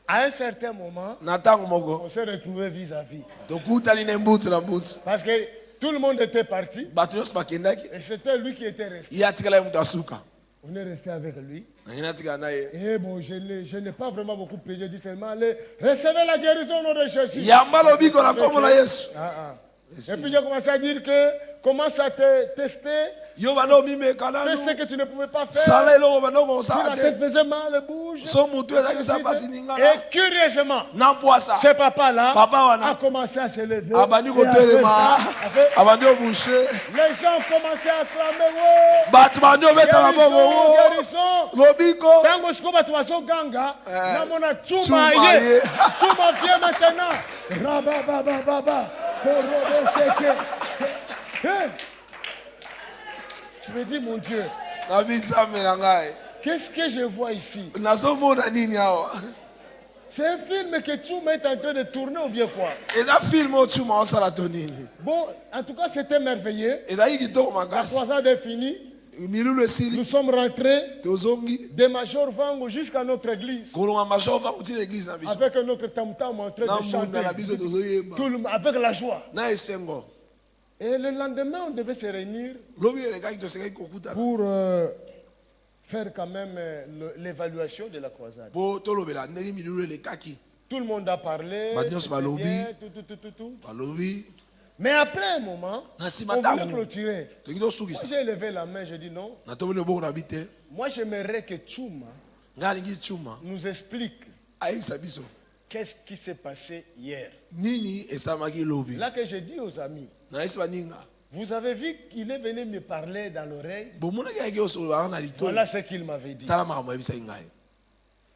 [SPEAKER 1] À un certain moment,
[SPEAKER 3] na ntango moko
[SPEAKER 1] on s'est retrouvés vis-à-vis.
[SPEAKER 3] tokutani na mbutu na mbutu
[SPEAKER 1] Parce que tout le monde était parti.
[SPEAKER 3] bato nyonso bakendaki
[SPEAKER 1] Et c'était lui qui était resté.
[SPEAKER 3] ye atikala ye moto asuka
[SPEAKER 1] On est resté avec lui.
[SPEAKER 3] nangeni atikala na ye
[SPEAKER 1] Et bon, je n'ai pas vraiment beaucoup prié. J'ai dit seulement, allez, recevez la guérison au nom de Jésus.
[SPEAKER 3] yamba lobiko na nkombo na yesu
[SPEAKER 1] Ah, ah. Et puis j'ai commencé à dire que commence à te tester.
[SPEAKER 3] yo banda omimeka
[SPEAKER 1] Fais ce
[SPEAKER 3] nanu
[SPEAKER 1] que tu ne pouvais pas faire.
[SPEAKER 3] sala eloko banda
[SPEAKER 1] Si
[SPEAKER 3] okosala
[SPEAKER 1] la tête
[SPEAKER 3] te
[SPEAKER 1] faisait mal, bouge.
[SPEAKER 3] so motu ezalaki eza pasi ningana
[SPEAKER 1] Et curieusement,
[SPEAKER 3] na mpwasa
[SPEAKER 1] ce papa-là
[SPEAKER 3] Papa wana.
[SPEAKER 1] a commencé à se lever.
[SPEAKER 3] abandi
[SPEAKER 1] Et après
[SPEAKER 3] kotelema
[SPEAKER 1] ça, après,
[SPEAKER 3] abandi obushe
[SPEAKER 1] les gens ont commencé à clamer. Oh,
[SPEAKER 3] bato bandi obetaka
[SPEAKER 1] guérison,
[SPEAKER 3] bongo
[SPEAKER 1] guérison.
[SPEAKER 3] lobiko
[SPEAKER 1] Tango siko bato bazoganga, namona
[SPEAKER 3] Chuma
[SPEAKER 1] Chuma
[SPEAKER 3] ye.
[SPEAKER 1] ye. Chuma vient maintenant. Rababababa. Koroboseke. Hey. Je me dis, mon Dieu,
[SPEAKER 3] na binzambe na ngai
[SPEAKER 1] qu'est-ce que je vois ici?
[SPEAKER 3] nazomona nini awa
[SPEAKER 1] C'est un film que Chuma est en train de tourner ou bien quoi?
[SPEAKER 3] eza filme oyo cuma osala to nini
[SPEAKER 1] Bon, en tout cas, c'était merveilleux.
[SPEAKER 3] ezalaki kitoko
[SPEAKER 1] La
[SPEAKER 3] makasi
[SPEAKER 1] croisade est finie.
[SPEAKER 3] milulu
[SPEAKER 1] Nous
[SPEAKER 3] esili
[SPEAKER 1] sommes rentrés
[SPEAKER 3] tozongi
[SPEAKER 1] de Major Vango jusqu'à notre église.
[SPEAKER 3] kolonga mashova kotina eglize na biso
[SPEAKER 1] Avec notre tam-tam en train
[SPEAKER 3] na
[SPEAKER 1] de
[SPEAKER 3] mbunda na biso
[SPEAKER 1] chanter.
[SPEAKER 3] tozoyemba
[SPEAKER 1] Tout avec la joie.
[SPEAKER 3] na esengo
[SPEAKER 1] Et le lendemain, on devait se réunir
[SPEAKER 3] lobi elekaki tosekaki kokutana
[SPEAKER 1] pour faire quand même l'évaluation de la croisade.
[SPEAKER 3] mpo tolobela ndenge milulu elekaki
[SPEAKER 1] Tout le monde a parlé.
[SPEAKER 3] Bah, nous,
[SPEAKER 1] c'était
[SPEAKER 3] bah, lobby.
[SPEAKER 1] bien, tout.
[SPEAKER 3] balobi
[SPEAKER 1] Mais après un moment,
[SPEAKER 3] na
[SPEAKER 1] on
[SPEAKER 3] nsima
[SPEAKER 1] voulait
[SPEAKER 3] ntango
[SPEAKER 1] clôturer.
[SPEAKER 3] toki
[SPEAKER 1] Moi,
[SPEAKER 3] tosukisa
[SPEAKER 1] j'ai levé la main, j'ai dit non.
[SPEAKER 3] natomoni oboko na bi te
[SPEAKER 1] Moi, j'aimerais que Chuma
[SPEAKER 3] ngai alingi cuma
[SPEAKER 1] nous explique
[SPEAKER 3] ayebisa biso
[SPEAKER 1] qu'est-ce qui s'est passé hier.
[SPEAKER 3] nini esalamaki lobi
[SPEAKER 1] Là que j'ai dit aux amis,
[SPEAKER 3] nayebisi baninga
[SPEAKER 1] vous avez vu qu'il est venu me parler dans l'oreille.
[SPEAKER 3] bomonaki ayaki osolola wana na litoi
[SPEAKER 1] Voilà ce qu'il m'avait dit.
[SPEAKER 3] tala makambo ayebisaki ngai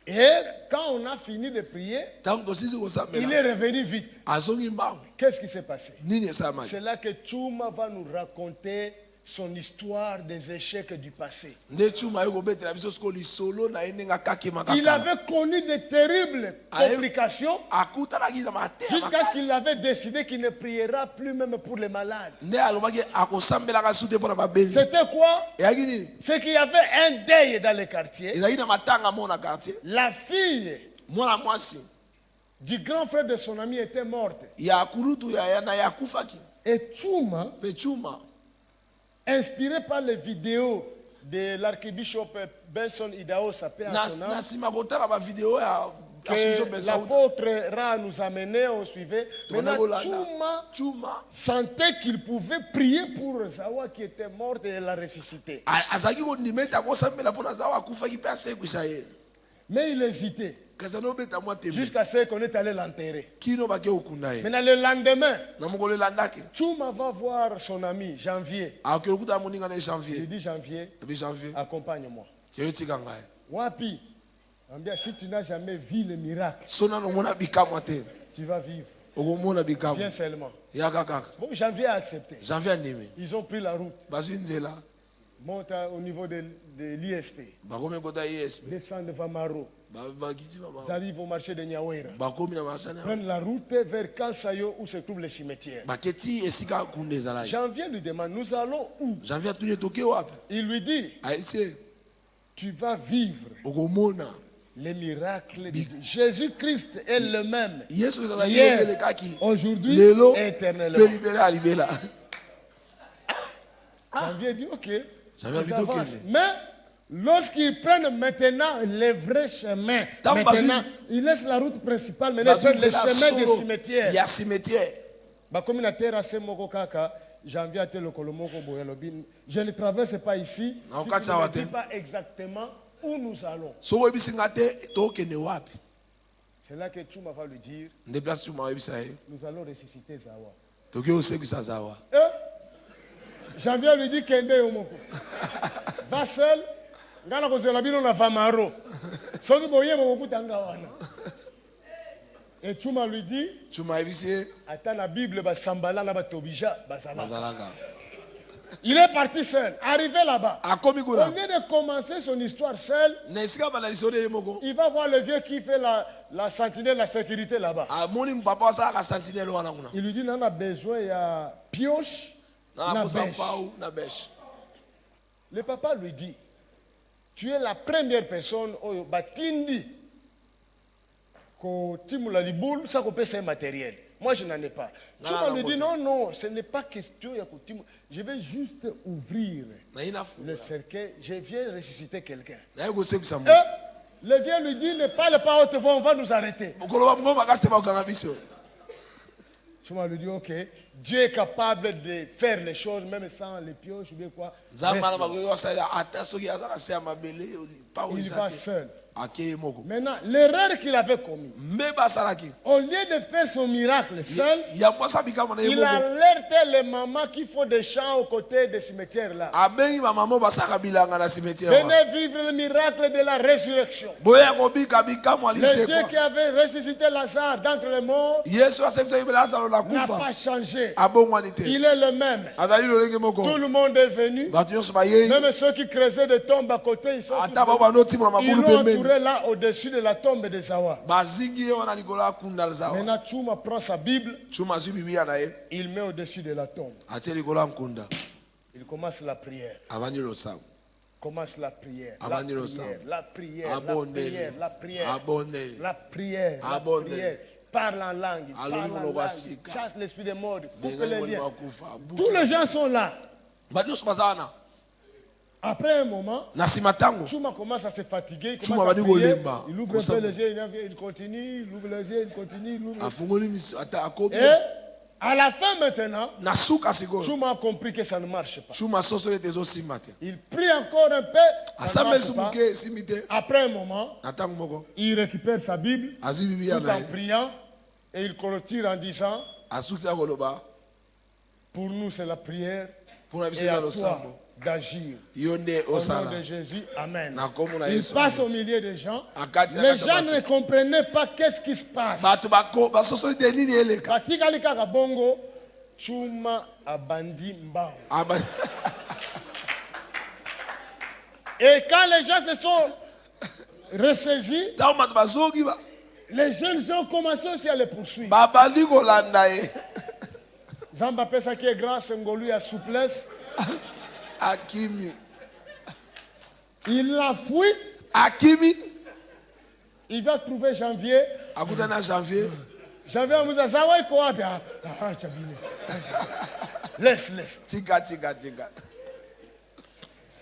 [SPEAKER 1] Et quand on a fini de prier,
[SPEAKER 3] ntango tosisi
[SPEAKER 1] il
[SPEAKER 3] kosambela
[SPEAKER 1] est revenu vite.
[SPEAKER 3] azongi mbangu
[SPEAKER 1] Qu'est-ce qui s'est passé?
[SPEAKER 3] nini esalamaki
[SPEAKER 1] C'est là que Chuma va nous raconter son histoire des échecs du passé.
[SPEAKER 3] nde chuma ekobetela biso siko lisolo na ye ndenge akakemaka
[SPEAKER 1] Il avait connu de terribles complications
[SPEAKER 3] akutanaki na mateya
[SPEAKER 1] jusqu'à ce qu'il
[SPEAKER 3] makasi
[SPEAKER 1] avait décidé qu'il ne priera plus même pour les malades.
[SPEAKER 3] nde alobaki akosambelaka su te mpo na babeli
[SPEAKER 1] C'était quoi?
[SPEAKER 3] eyaki nini
[SPEAKER 1] C'est qu'il y avait un deuil dans les quartiers.
[SPEAKER 3] ezalaki na matanga mo na quartier
[SPEAKER 1] La fille
[SPEAKER 3] mwana mwasi
[SPEAKER 1] du grand frère de son ami était morte.
[SPEAKER 3] ya kulutu na ye akufaki
[SPEAKER 1] Et Chuma,
[SPEAKER 3] mpe chuma
[SPEAKER 1] inspiré par les vidéos de l'archbishop Benson Idaho, sa paix à son
[SPEAKER 3] na
[SPEAKER 1] âme,
[SPEAKER 3] nsima kotala bavideo ya Assumption
[SPEAKER 1] que
[SPEAKER 3] Bensaouda
[SPEAKER 1] l'apôtre Ra nous amenait, on suivait. Maintenant, Chuma
[SPEAKER 3] chuma
[SPEAKER 1] sentait qu'il pouvait prier pour Zawa qui était morte et la ressusciter.
[SPEAKER 3] azalaki kondima ete akosambela mpo na zawa akufaki mpe asekwisa ye
[SPEAKER 1] Mais il hésitait
[SPEAKER 3] kasi anobeta mwa tembe
[SPEAKER 1] jusqu'à ce qu'on est allé l'enterrer.
[SPEAKER 3] kino bake okunda ye
[SPEAKER 1] Maintenant, le lendemain,
[SPEAKER 3] na mokolo elandaki
[SPEAKER 1] Chuma va voir son ami Janvier.
[SPEAKER 3] akokeli okutana moninga na ye
[SPEAKER 1] Il
[SPEAKER 3] janvier
[SPEAKER 1] dit Janvier,
[SPEAKER 3] epi janvier
[SPEAKER 1] accompagne-moi.
[SPEAKER 3] keyotika ngai
[SPEAKER 1] Wapi, Ambia, si tu n'as jamais vu le miracle,
[SPEAKER 3] so nano omona bikamwa te
[SPEAKER 1] tu vas vivre.
[SPEAKER 3] okomona
[SPEAKER 1] Viens
[SPEAKER 3] bikamwa
[SPEAKER 1] seulement.
[SPEAKER 3] yaka kaka
[SPEAKER 1] Bon, Janvier a accepté.
[SPEAKER 3] janvier andimi
[SPEAKER 1] Ils ont pris la route,
[SPEAKER 3] bazwi nzela
[SPEAKER 1] montent au niveau de l'ISP,
[SPEAKER 3] bakomi ekota esp
[SPEAKER 1] descendent de Vamaro,
[SPEAKER 3] bakiti
[SPEAKER 1] ils arrivent au marché de Nyawera,
[SPEAKER 3] bakomi na marchane
[SPEAKER 1] prennent la route vers Kansayo où se trouve le cimetière.
[SPEAKER 3] baketi esika kunda ezalaki
[SPEAKER 1] Janvier lui demande, nous allons où?
[SPEAKER 3] janvier atuni etoke wapi
[SPEAKER 1] Il lui dit,
[SPEAKER 3] aisi
[SPEAKER 1] tu vas vivre
[SPEAKER 3] okomona
[SPEAKER 1] les miracles de Dieu. Jésus-Christ est le même,
[SPEAKER 3] yesu ezalaki
[SPEAKER 1] hier,
[SPEAKER 3] okelekaki
[SPEAKER 1] aujourd'hui
[SPEAKER 3] lelo
[SPEAKER 1] et
[SPEAKER 3] mpe
[SPEAKER 1] éternellement.
[SPEAKER 3] libela ya libela
[SPEAKER 1] Janvier dit, ok,
[SPEAKER 3] Janvier
[SPEAKER 1] ils
[SPEAKER 3] dit, ok.
[SPEAKER 1] avancent. Mais lorsqu'ils prennent maintenant les vrais chemins,
[SPEAKER 3] Tant
[SPEAKER 1] maintenant,
[SPEAKER 3] bazwi-
[SPEAKER 1] ils laissent la route principale, maintenant ils
[SPEAKER 3] bazwi
[SPEAKER 1] prennent les
[SPEAKER 3] nzela
[SPEAKER 1] chemins des
[SPEAKER 3] solo
[SPEAKER 1] cimetières.
[SPEAKER 3] ya cimetière
[SPEAKER 1] Bakomi na terrasse moko kaka, Janvier ate lokolo moko boye alobi, je ne traverse pas ici,
[SPEAKER 3] Na
[SPEAKER 1] si
[SPEAKER 3] okati
[SPEAKER 1] tu ne
[SPEAKER 3] awa
[SPEAKER 1] me dis
[SPEAKER 3] te.
[SPEAKER 1] pas exactement où nous allons.
[SPEAKER 3] soki oyebisi nga te tokende wapi
[SPEAKER 1] C'est là que Chuma va lui dire,
[SPEAKER 3] nde place tuma oyebisa ye
[SPEAKER 1] nous allons ressusciter Zawa.
[SPEAKER 3] toki osekwisa zawa
[SPEAKER 1] Janvier lui dit, kende yo moko. Va seul, ngana kozela bino na Vamaro. Soki boye bokuta nga wana. Et Chuma lui dit,
[SPEAKER 3] tuma ayebisi ye
[SPEAKER 1] ata na Bible basambala na batobija bazala.
[SPEAKER 3] bazalaka
[SPEAKER 1] Il est parti seul. Arrivé là-bas,
[SPEAKER 3] akomi
[SPEAKER 1] au
[SPEAKER 3] kuna
[SPEAKER 1] lieu de commencer son histoire seul,
[SPEAKER 3] na esika banda lisolo ye moko
[SPEAKER 1] il va voir le vieux qui fait la sentinelle, la sécurité là-bas.
[SPEAKER 3] amoni papa asalaka sentinele wana kuna
[SPEAKER 1] Il lui dit, on a besoin, il y a pioche,
[SPEAKER 3] na
[SPEAKER 1] na
[SPEAKER 3] posa
[SPEAKER 1] bêche.
[SPEAKER 3] mpau na beshe
[SPEAKER 1] Le papa lui dit, tu es la première personne oyo batindi kotimula liboule ça kopesa un matériel. Moi je n'en ai pas. Tu
[SPEAKER 3] Non,
[SPEAKER 1] lui
[SPEAKER 3] non,
[SPEAKER 1] dit
[SPEAKER 3] non.
[SPEAKER 1] non, ce n'est pas question ya kotimula. Je vais juste ouvrir
[SPEAKER 3] na ye
[SPEAKER 1] le
[SPEAKER 3] nafula
[SPEAKER 1] cercueil, je viens ressusciter quelqu'un.
[SPEAKER 3] na ye kosekwisa
[SPEAKER 1] Et
[SPEAKER 3] moto
[SPEAKER 1] le vieux lui dit, ne parle pas haute voix, on va nous arrêter.
[SPEAKER 3] mokolo ngo makasi te bakokanga biso
[SPEAKER 1] Chuma lui dit, ok, Dieu est capable de faire les choses même sans les pioches ou bien quoi.
[SPEAKER 3] nzambe
[SPEAKER 1] Reste
[SPEAKER 3] ana
[SPEAKER 1] là.
[SPEAKER 3] bakoki kosalela ata soki aza na se ya mabele pau
[SPEAKER 1] Il
[SPEAKER 3] eza
[SPEAKER 1] va
[SPEAKER 3] te
[SPEAKER 1] seul.
[SPEAKER 3] akeye moko
[SPEAKER 1] Maintenant, l'erreur qu'il avait commise,
[SPEAKER 3] mbe basalaki
[SPEAKER 1] au lieu de faire son miracle seul,
[SPEAKER 3] ya mwasa bikamwa na ye
[SPEAKER 1] il
[SPEAKER 3] moko
[SPEAKER 1] alertait les mamans qui font des chants aux côtés des cimetières là.
[SPEAKER 3] abengi bamama basalaka bilanga na cimetière wana
[SPEAKER 1] Venez vivre le miracle de la résurrection.
[SPEAKER 3] boya kobika bikamwa
[SPEAKER 1] Le Dieu qui
[SPEAKER 3] lisekwa
[SPEAKER 1] avait ressuscité Lazare d'entre les morts
[SPEAKER 3] yesu asekisa yebele azalola
[SPEAKER 1] n'a pas
[SPEAKER 3] kufa
[SPEAKER 1] changé.
[SPEAKER 3] abongwani te
[SPEAKER 1] Il est le même.
[SPEAKER 3] azali lolenge
[SPEAKER 1] Tout
[SPEAKER 3] moko
[SPEAKER 1] le monde est venu.
[SPEAKER 3] bato nyonso bayei
[SPEAKER 1] Même ceux qui creusaient des tombes à côté, ils sont tous
[SPEAKER 3] ata bao
[SPEAKER 1] venus.
[SPEAKER 3] banotimona
[SPEAKER 1] Ils
[SPEAKER 3] makulu
[SPEAKER 1] l'ont
[SPEAKER 3] pembeni
[SPEAKER 1] entouré là au-dessus de la tombe de Zawa.
[SPEAKER 3] bazingi ye wana likolo ya kunda zawa
[SPEAKER 1] Maintenant, Chuma prend sa Bible,
[SPEAKER 3] cuma azwi bibia na ye
[SPEAKER 1] il met au-dessus de la tombe.
[SPEAKER 3] atie likolo ya nkunda
[SPEAKER 1] Il commence la prière.
[SPEAKER 3] abandi losambo
[SPEAKER 1] Commence la prière. La
[SPEAKER 3] Abandi
[SPEAKER 1] prière.
[SPEAKER 3] losambo.
[SPEAKER 1] La prière. La
[SPEAKER 3] abondeli
[SPEAKER 1] prière. La prière.
[SPEAKER 3] abondeli
[SPEAKER 1] La prière. La
[SPEAKER 3] Abondeli.
[SPEAKER 1] prière. Parle en langue.
[SPEAKER 3] Aloni
[SPEAKER 1] Parle en
[SPEAKER 3] monoko
[SPEAKER 1] langue.
[SPEAKER 3] asika.
[SPEAKER 1] Chasse l'esprit des morts. Coupe
[SPEAKER 3] bengai
[SPEAKER 1] les
[SPEAKER 3] moni
[SPEAKER 1] liens.
[SPEAKER 3] bakufa
[SPEAKER 1] Tous les gens sont là.
[SPEAKER 3] bato nyonso baza wana
[SPEAKER 1] Après un moment,
[SPEAKER 3] na nsima ntango
[SPEAKER 1] Chuma commence à se fatiguer. Il,
[SPEAKER 3] Chuma
[SPEAKER 1] commence à
[SPEAKER 3] badi
[SPEAKER 1] prier.
[SPEAKER 3] kolemba.
[SPEAKER 1] Il ouvre un peu
[SPEAKER 3] Kosamba.
[SPEAKER 1] les yeux, il continue, il ouvre les yeux, il continue, il ouvre.
[SPEAKER 3] afungoli miso ata akomi
[SPEAKER 1] Et à la fin maintenant,
[SPEAKER 3] na suka sikoyo
[SPEAKER 1] Chuma a compris que ça ne marche pas.
[SPEAKER 3] cuma sosolo ete ezosimba te
[SPEAKER 1] Il prie encore un peu. ça ne
[SPEAKER 3] asamba
[SPEAKER 1] marche
[SPEAKER 3] esu
[SPEAKER 1] pas.
[SPEAKER 3] moke esimbi te
[SPEAKER 1] Après un moment,
[SPEAKER 3] na ntango moko
[SPEAKER 1] il récupère sa Bible
[SPEAKER 3] azwi bibia
[SPEAKER 1] tout
[SPEAKER 3] na
[SPEAKER 1] en
[SPEAKER 3] ye
[SPEAKER 1] priant et il clôture en disant,
[SPEAKER 3] asukisa koloba
[SPEAKER 1] pour nous c'est la prière
[SPEAKER 3] mpona biso
[SPEAKER 1] et à
[SPEAKER 3] eza
[SPEAKER 1] toi
[SPEAKER 3] losambo
[SPEAKER 1] d'agir.
[SPEAKER 3] yo nde
[SPEAKER 1] Au nom
[SPEAKER 3] osala
[SPEAKER 1] de Jésus, Amen.
[SPEAKER 3] na kombo na
[SPEAKER 1] Il
[SPEAKER 3] yesu
[SPEAKER 1] passe au milieu des gens.
[SPEAKER 3] akati na
[SPEAKER 1] Les
[SPEAKER 3] kati ya
[SPEAKER 1] gens ne
[SPEAKER 3] bato.
[SPEAKER 1] comprenaient pas qu'est-ce qui se passe.
[SPEAKER 3] bato basosoli te nini eleka
[SPEAKER 1] Batikali kaka bongo, Chuma abandi mbao.
[SPEAKER 3] Aba-
[SPEAKER 1] Et quand les gens se sont ressaisis,
[SPEAKER 3] ntango bato bazongi
[SPEAKER 1] les jeunes gens ont commencé aussi à les poursuivre.
[SPEAKER 3] babandi kolanda ye
[SPEAKER 1] Zamba pesa qui est grand, Sengolu a souplesse.
[SPEAKER 3] akimi
[SPEAKER 1] Il l'a fouillé.
[SPEAKER 3] akimi
[SPEAKER 1] Il va trouver janvier.
[SPEAKER 3] akutana na janvier
[SPEAKER 1] Janvier, on vous a zawa quoi bien. Laisse.
[SPEAKER 3] tika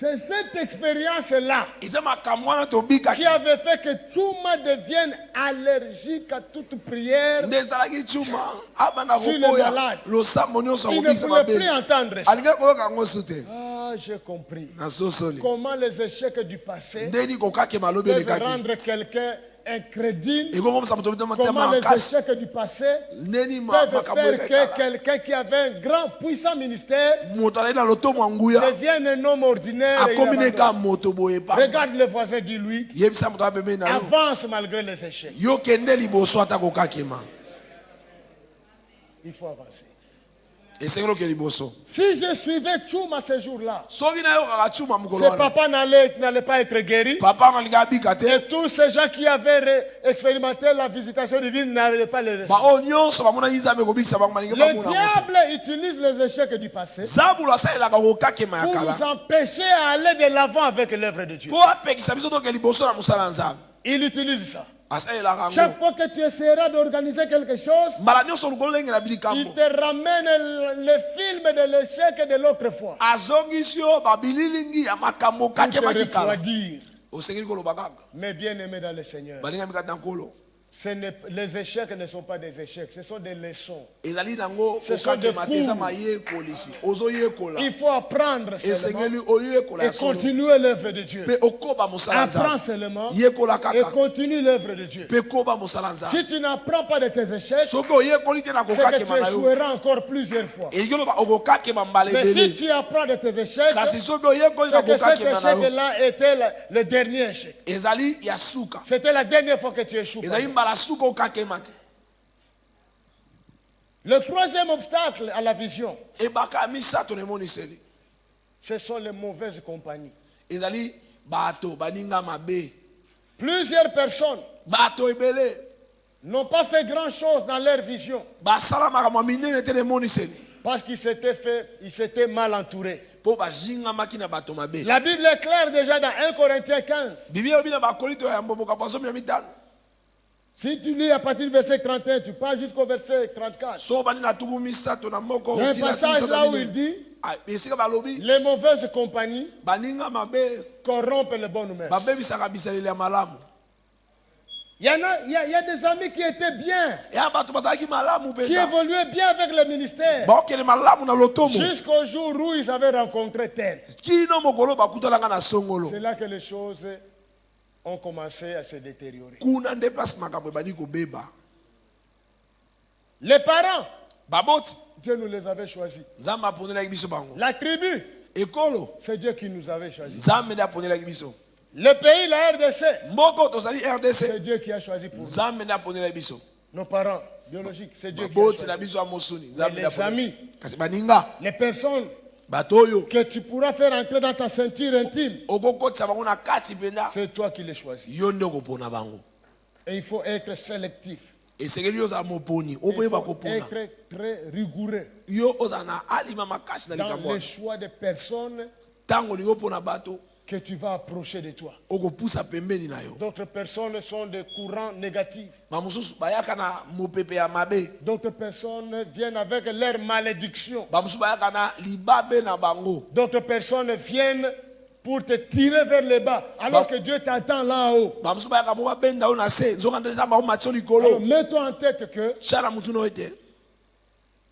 [SPEAKER 1] C'est cette expérience-là
[SPEAKER 3] eza makambo wana tobikaki
[SPEAKER 1] qui avait fait que Tchouma devienne allergique à toute prière.
[SPEAKER 3] nde ezalaki tshuma abanda
[SPEAKER 1] Sur les
[SPEAKER 3] koboya
[SPEAKER 1] malades.
[SPEAKER 3] losambo nyonso
[SPEAKER 1] Il ne
[SPEAKER 3] akobikisa
[SPEAKER 1] pouvait plus
[SPEAKER 3] mabele
[SPEAKER 1] entendre ça.
[SPEAKER 3] alingaki koyoka yango su te
[SPEAKER 1] Ah, j'ai compris.
[SPEAKER 3] nasosoli
[SPEAKER 1] Comment les échecs du passé
[SPEAKER 3] ndeni kokakema alobi
[SPEAKER 1] peuvent
[SPEAKER 3] elekaki
[SPEAKER 1] rendre quelqu'un incrédule.
[SPEAKER 3] ekongomisa moto motema
[SPEAKER 1] Comment les
[SPEAKER 3] makasi
[SPEAKER 1] échecs du passé
[SPEAKER 3] ndeni
[SPEAKER 1] peuvent
[SPEAKER 3] makambo
[SPEAKER 1] faire que
[SPEAKER 3] ekaka
[SPEAKER 1] quelqu'un qui avait un grand, puissant ministère
[SPEAKER 3] moto azali na lotomo ya nguya
[SPEAKER 1] devienne un homme ordinaire. Et il
[SPEAKER 3] akomi neka
[SPEAKER 1] abandonne.
[SPEAKER 3] moto boye pa
[SPEAKER 1] Regarde le voisin, dis-lui,
[SPEAKER 3] yebisa moto apembeni na yo
[SPEAKER 1] avance malgré les échecs.
[SPEAKER 3] yo kende liboso ata kokakema
[SPEAKER 1] Il faut avancer.
[SPEAKER 3] esengeli oke liboso
[SPEAKER 1] Si je suivais Tchouma ce jour-là,
[SPEAKER 3] soki nayokaka tshuma mokolo
[SPEAKER 1] ce
[SPEAKER 3] wana
[SPEAKER 1] papa n'allait pas être guéri.
[SPEAKER 3] papa nga alingi abika te
[SPEAKER 1] Et tous ces gens qui avaient expérimenté la visitation divine n'allaient pas le rester.
[SPEAKER 3] baoyo nyonso bamonaki nzambe kobikisa bango balingi
[SPEAKER 1] Le
[SPEAKER 3] bamona moto
[SPEAKER 1] diable utilise les échecs du passé
[SPEAKER 3] zabulu asalelaka kokakema ya
[SPEAKER 1] pour
[SPEAKER 3] kala
[SPEAKER 1] nous empêcher à aller de l'avant avec l'œuvre de Dieu.
[SPEAKER 3] mpo apekisa biso toke liboso na mosala ya nzambe
[SPEAKER 1] Il utilise ça.
[SPEAKER 3] asalelaka yango
[SPEAKER 1] Chaque fois que tu essaieras d'organiser quelque chose,
[SPEAKER 3] mbala nyonso likolo ndenge na
[SPEAKER 1] il
[SPEAKER 3] bilikambo
[SPEAKER 1] te ramène le film de l'échec de l'autre fois.
[SPEAKER 3] azongisi yo babililingi ya makambo
[SPEAKER 1] Pour te
[SPEAKER 3] okakemaki kala
[SPEAKER 1] refroidir.
[SPEAKER 3] osengeli koloba kaka
[SPEAKER 1] Mais bien aimé dans le Seigneur,
[SPEAKER 3] balingami kati na nkolo
[SPEAKER 1] les échecs ne sont pas des échecs, ce sont des leçons.
[SPEAKER 3] ezali nango
[SPEAKER 1] Ce sont des
[SPEAKER 3] kokakema te eza
[SPEAKER 1] cours.
[SPEAKER 3] mayekolisi ozoyekola
[SPEAKER 1] Il faut apprendre seulement
[SPEAKER 3] esengeli oyekola
[SPEAKER 1] et
[SPEAKER 3] ya solo
[SPEAKER 1] continuer l'œuvre de Dieu.
[SPEAKER 3] mpe okoba mosala ya
[SPEAKER 1] Apprends
[SPEAKER 3] nzambe
[SPEAKER 1] seulement
[SPEAKER 3] yekola
[SPEAKER 1] et
[SPEAKER 3] kaka
[SPEAKER 1] continue l'œuvre de Dieu.
[SPEAKER 3] mpe koba mosala ya nzambe
[SPEAKER 1] Si tu n'apprends pas de tes échecs,
[SPEAKER 3] soki oyekoli te na
[SPEAKER 1] c'est que tu
[SPEAKER 3] kokakema na yo
[SPEAKER 1] échoueras encore plusieurs fois.
[SPEAKER 3] elingi oloba okokakema mbala
[SPEAKER 1] Mais si
[SPEAKER 3] ebele
[SPEAKER 1] tu apprends de tes échecs,
[SPEAKER 3] kasi soki oyekoli na
[SPEAKER 1] c'est que cet
[SPEAKER 3] kokakema na yo
[SPEAKER 1] échec-là était le dernier échec.
[SPEAKER 3] ezali ya suka
[SPEAKER 1] C'était la dernière fois que tu échoues.
[SPEAKER 3] ezali mbala suka okakemaki
[SPEAKER 1] Le troisième obstacle à la vision,
[SPEAKER 3] ebaka ya misato na emoniseli
[SPEAKER 1] ce sont les mauvaises compagnies.
[SPEAKER 3] ezali bato baninga mabe
[SPEAKER 1] Plusieurs personnes
[SPEAKER 3] bato ebele
[SPEAKER 1] n'ont pas fait grand-chose dans leur vision
[SPEAKER 3] basala makambo ya minene te na emoniseli
[SPEAKER 1] parce qu'ils s'étaient mal entourés.
[SPEAKER 3] mpo bazingamaki na bato mabe
[SPEAKER 1] La Bible est claire déjà dans 1 Corinthiens 15.
[SPEAKER 3] biblia elobi na bakorinto ya mbomoka pasomi na mitano
[SPEAKER 1] Si tu lis à partir du verset 31, tu pars jusqu'au verset 34.
[SPEAKER 3] so bandi na tuku misato na moko
[SPEAKER 1] Il y a un
[SPEAKER 3] tina
[SPEAKER 1] passage
[SPEAKER 3] tuku
[SPEAKER 1] là
[SPEAKER 3] misato
[SPEAKER 1] où il
[SPEAKER 3] minene.
[SPEAKER 1] dit
[SPEAKER 3] Ah, esika balobi
[SPEAKER 1] les mauvaises compagnies
[SPEAKER 3] baninga mabe
[SPEAKER 1] corrompent les bonnes mœurs.
[SPEAKER 3] babebisaka bisaleli ya malamu
[SPEAKER 1] Il y a des amis qui étaient bien,
[SPEAKER 3] ya bato bazalaki malamu
[SPEAKER 1] qui
[SPEAKER 3] mpenza
[SPEAKER 1] évoluaient bien avec le ministère,
[SPEAKER 3] baokende malamu na lotomo
[SPEAKER 1] jusqu'au jour où ils avaient rencontré tel.
[SPEAKER 3] kino mokolo bakutanaka na songolo
[SPEAKER 1] C'est là que les choses ont commencé à se détériorer.
[SPEAKER 3] kuna nde place makambo ebandi kobeba
[SPEAKER 1] Les parents,
[SPEAKER 3] baboti
[SPEAKER 1] Dieu nous les avait choisis.
[SPEAKER 3] nzambe aponelaki biso bango
[SPEAKER 1] La tribu,
[SPEAKER 3] ekolo
[SPEAKER 1] c'est Dieu qui nous avait choisis.
[SPEAKER 3] nzambe nde aponelaki biso
[SPEAKER 1] Le pays, la RDC,
[SPEAKER 3] mboko tozali rdc
[SPEAKER 1] c'est Dieu qui a choisi pour nous.
[SPEAKER 3] nzambe nde aponelaki biso
[SPEAKER 1] Nos parents biologiques, c'est Dieu qui a
[SPEAKER 3] baboti na
[SPEAKER 1] choisi.
[SPEAKER 3] biso ya mosuni
[SPEAKER 1] Mais
[SPEAKER 3] nzambe nde
[SPEAKER 1] les
[SPEAKER 3] aponelaki
[SPEAKER 1] amis,
[SPEAKER 3] kasi baninga
[SPEAKER 1] les personnes
[SPEAKER 3] bato oyo
[SPEAKER 1] que tu pourras faire entrer dans ta ceinture intime,
[SPEAKER 3] okokotisa bango na kati mpenza
[SPEAKER 1] c'est toi qui les choisis.
[SPEAKER 3] yo nde okopona bango
[SPEAKER 1] Et il faut être sélectif.
[SPEAKER 3] esengeli ozala moponi
[SPEAKER 1] Il
[SPEAKER 3] oboyeba
[SPEAKER 1] faut
[SPEAKER 3] kopona
[SPEAKER 1] être très rigoureux
[SPEAKER 3] yo ozala na alima makasi na
[SPEAKER 1] dans
[SPEAKER 3] likambo
[SPEAKER 1] le
[SPEAKER 3] wana
[SPEAKER 1] choix des personnes
[SPEAKER 3] ntango olingi opona bato
[SPEAKER 1] que tu vas approcher de toi.
[SPEAKER 3] okopusa pembeni na yo
[SPEAKER 1] D'autres personnes sont de courants négatifs.
[SPEAKER 3] bamosusu bayaka na mopepe ya mabe
[SPEAKER 1] D'autres personnes viennent avec leur malédiction.
[SPEAKER 3] bamosusu bayaka na libabe na bango
[SPEAKER 1] D'autres personnes viennent pour te tirer vers le bas, alors que Dieu t'attend là-haut.
[SPEAKER 3] bamosusu bayaka mo babenda yo na se nzoka nde nzambe akomatisa
[SPEAKER 1] Alors
[SPEAKER 3] likolo
[SPEAKER 1] mets-toi en tête que
[SPEAKER 3] tya mutu no ete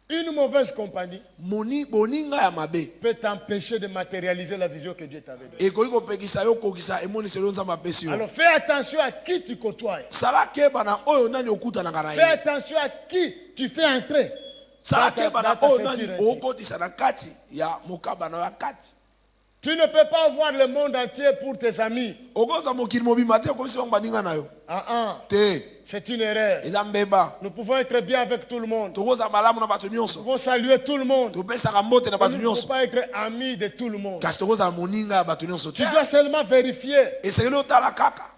[SPEAKER 1] une mauvaise compagnie
[SPEAKER 3] boninga ya mabe
[SPEAKER 1] peut t'empêcher de matérialiser la vision que Dieu t'avait donnée.
[SPEAKER 3] ekoki kopekisa yo kokisa emoniseli oyo nzambe apesi yo
[SPEAKER 1] Alors fais attention à qui tu côtoies.
[SPEAKER 3] sala keba na oyo nani okutanaka na
[SPEAKER 1] Fais
[SPEAKER 3] ye
[SPEAKER 1] attention à qui tu fais entrer.
[SPEAKER 3] sala
[SPEAKER 1] Dans ta-
[SPEAKER 3] keba na
[SPEAKER 1] dans ta
[SPEAKER 3] oyo
[SPEAKER 1] ceinture
[SPEAKER 3] nani
[SPEAKER 1] intime.
[SPEAKER 3] okotisa na kati ya mokaba na yo ya kati
[SPEAKER 1] Tu ne peux pas voir le monde entier pour tes amis.
[SPEAKER 3] okozwa mokili mobimba te okomisi bango baninga na yo
[SPEAKER 1] Ah ah.
[SPEAKER 3] te
[SPEAKER 1] C'est une erreur.
[SPEAKER 3] eza mbeba
[SPEAKER 1] Nous pouvons être bien avec tout le monde.
[SPEAKER 3] tokozala malamu na bato
[SPEAKER 1] Nous
[SPEAKER 3] nyonso
[SPEAKER 1] pouvons saluer tout le monde.
[SPEAKER 3] topesaka mbote na
[SPEAKER 1] Mais
[SPEAKER 3] bato
[SPEAKER 1] nous ne pouvons
[SPEAKER 3] nyonso
[SPEAKER 1] pas être amis de tout le monde.
[SPEAKER 3] kasi tokozala moninga ya bato nyonso
[SPEAKER 1] Tu
[SPEAKER 3] te
[SPEAKER 1] dois seulement vérifier
[SPEAKER 3] esengeli otala kaka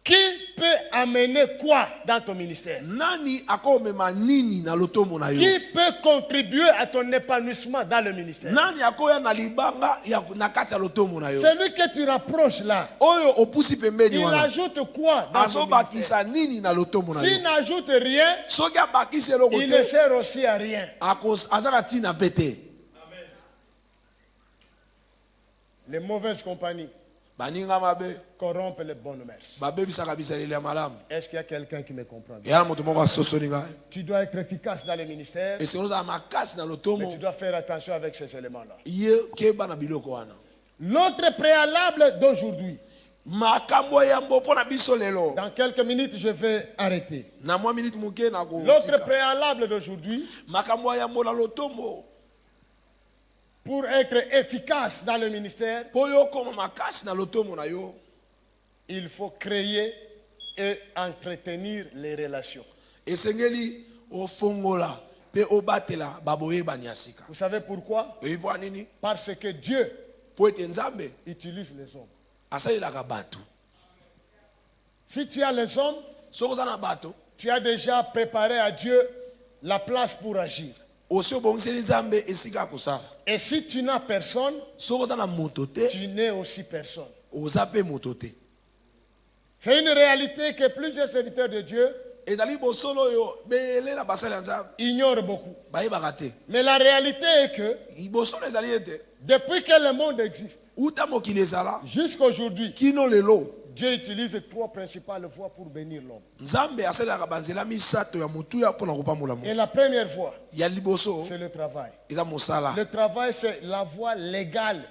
[SPEAKER 1] qui peut amener quoi dans ton ministère.
[SPEAKER 3] nani akomema nini na lotombo na yo
[SPEAKER 1] Qui peut contribuer à ton épanouissement dans le ministère.
[SPEAKER 3] nani akoya na libanga na kati ya lotombo na yo
[SPEAKER 1] Celui que tu rapproches là,
[SPEAKER 3] oyo opusi pembeni
[SPEAKER 1] il
[SPEAKER 3] wana
[SPEAKER 1] ajoute quoi dans ton ministère?
[SPEAKER 3] azobakisa nini na lotombo na
[SPEAKER 1] S'il
[SPEAKER 3] yo
[SPEAKER 1] n'ajoute rien,
[SPEAKER 3] soki abakisi eloko
[SPEAKER 1] il ne
[SPEAKER 3] te
[SPEAKER 1] sert aussi à rien.
[SPEAKER 3] aza na ntina mpe te
[SPEAKER 1] Les mauvaises compagnies
[SPEAKER 3] baninga mabe
[SPEAKER 1] corrompent les bonnes mœurs.
[SPEAKER 3] babebisaka bisaleli ya malamu
[SPEAKER 1] Est-ce qu'il y a quelqu'un qui me comprend bien?
[SPEAKER 3] eya na moto moko asosoni ngai
[SPEAKER 1] Tu dois être efficace dans le ministère,
[SPEAKER 3] esengeli ozala makasi na
[SPEAKER 1] mais
[SPEAKER 3] lotombo
[SPEAKER 1] tu dois faire attention avec ces éléments-là.
[SPEAKER 3] ye keba na biloko wana
[SPEAKER 1] L'autre préalable d'aujourd'hui,
[SPEAKER 3] makambo yambo mpo na biso lelo
[SPEAKER 1] dans quelques minutes, je vais arrêter.
[SPEAKER 3] na mwa minute moke na
[SPEAKER 1] L'autre
[SPEAKER 3] kotika
[SPEAKER 1] préalable d'aujourd'hui,
[SPEAKER 3] makambo yambo na lotombo
[SPEAKER 1] pour être efficace dans le ministère,
[SPEAKER 3] mpo yo okoma makasi na lotombo na yo
[SPEAKER 1] il faut créer et entretenir les relations.
[SPEAKER 3] esengeli ofongola mpe obatela baboyebani ya sika
[SPEAKER 1] Vous savez pourquoi?
[SPEAKER 3] oyebi mpo ya nini
[SPEAKER 1] Parce que Dieu
[SPEAKER 3] mpo ete nzambe
[SPEAKER 1] utilise les hommes.
[SPEAKER 3] asalelaka bato
[SPEAKER 1] Si tu as les hommes,
[SPEAKER 3] soki oza na bato
[SPEAKER 1] tu as déjà préparé à Dieu la place pour agir.
[SPEAKER 3] osi obongiseli nzambe esika ya kosala
[SPEAKER 1] Et si tu n'as personne,
[SPEAKER 3] soki oza na moto te
[SPEAKER 1] tu n'es aussi personne.
[SPEAKER 3] oza mpe moto te
[SPEAKER 1] C'est une réalité que plusieurs serviteurs de Dieu
[SPEAKER 3] ezali bosolo oyo bele na basali ya nzambe
[SPEAKER 1] ignorent beaucoup.
[SPEAKER 3] bayebaka te
[SPEAKER 1] Mais la réalité est que
[SPEAKER 3] bosolo ezali ete
[SPEAKER 1] depuis que le monde existe,
[SPEAKER 3] uta mokili ezala
[SPEAKER 1] jusqu'à aujourd'hui,
[SPEAKER 3] kino lelo
[SPEAKER 1] Dieu utilise trois principales voies pour bénir l'homme.
[SPEAKER 3] nzambe asalelaka banzela misato ya motuya mpo na kopambola
[SPEAKER 1] Et
[SPEAKER 3] moto
[SPEAKER 1] la première voie,
[SPEAKER 3] ya liboso
[SPEAKER 1] c'est le travail.
[SPEAKER 3] eza mosala
[SPEAKER 1] Le travail, c'est la voie légale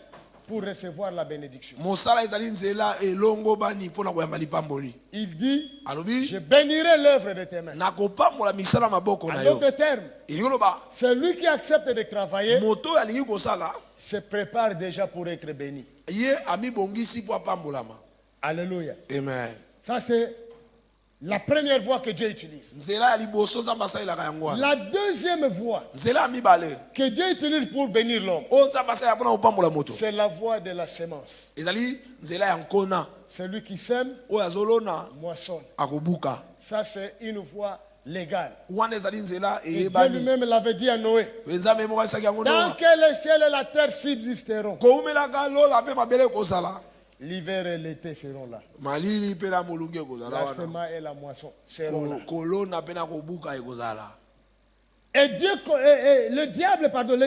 [SPEAKER 1] pour recevoir la bénédiction.
[SPEAKER 3] mosala ezali nzela elongo bani mpo na koyamba lipamboli
[SPEAKER 1] Il dit,
[SPEAKER 3] alobi
[SPEAKER 1] je bénirai l'œuvre de tes mains.
[SPEAKER 3] na kopambola misala ya maboko
[SPEAKER 1] En
[SPEAKER 3] na yo
[SPEAKER 1] d'autres termes,
[SPEAKER 3] elingi loba
[SPEAKER 1] celui qui accepte de travailler
[SPEAKER 3] moto oyo alingi kosala
[SPEAKER 1] se prépare déjà pour être béni.
[SPEAKER 3] ye amibongisi mpo apambolama
[SPEAKER 1] Alléluia.
[SPEAKER 3] amen
[SPEAKER 1] Ça, c'est la première voie que Dieu utilise.
[SPEAKER 3] nzela ya liboso nzambe asalelaka yango wana
[SPEAKER 1] La deuxième voie
[SPEAKER 3] nzela ya mibale
[SPEAKER 1] que Dieu utilise pour bénir l'homme,
[SPEAKER 3] oyo nzambe asalelaka mpona kopambola moto
[SPEAKER 1] c'est la voie de la sémence.
[SPEAKER 3] ezali nzela ya nkona
[SPEAKER 1] Celui qui sème,
[SPEAKER 3] oyo azolona
[SPEAKER 1] moissonne.
[SPEAKER 3] akobuka
[SPEAKER 1] Ça, c'est une voie légale.
[SPEAKER 3] wana ezali nzela
[SPEAKER 1] Et Dieu
[SPEAKER 3] eyebani
[SPEAKER 1] lui-même l'avait dit à Noé.
[SPEAKER 3] nzambe moko asaki yango
[SPEAKER 1] Tant
[SPEAKER 3] noa
[SPEAKER 1] que le ciel et la terre subsisteront,
[SPEAKER 3] koumelaka lola mpe mabele ekozala
[SPEAKER 1] l'hiver et l'été seront là.
[SPEAKER 3] malili mpe na molungi ekozala
[SPEAKER 1] La
[SPEAKER 3] wana
[SPEAKER 1] semence et la moisson seront là.
[SPEAKER 3] kolona mpe na kobuka ekozala
[SPEAKER 1] Et le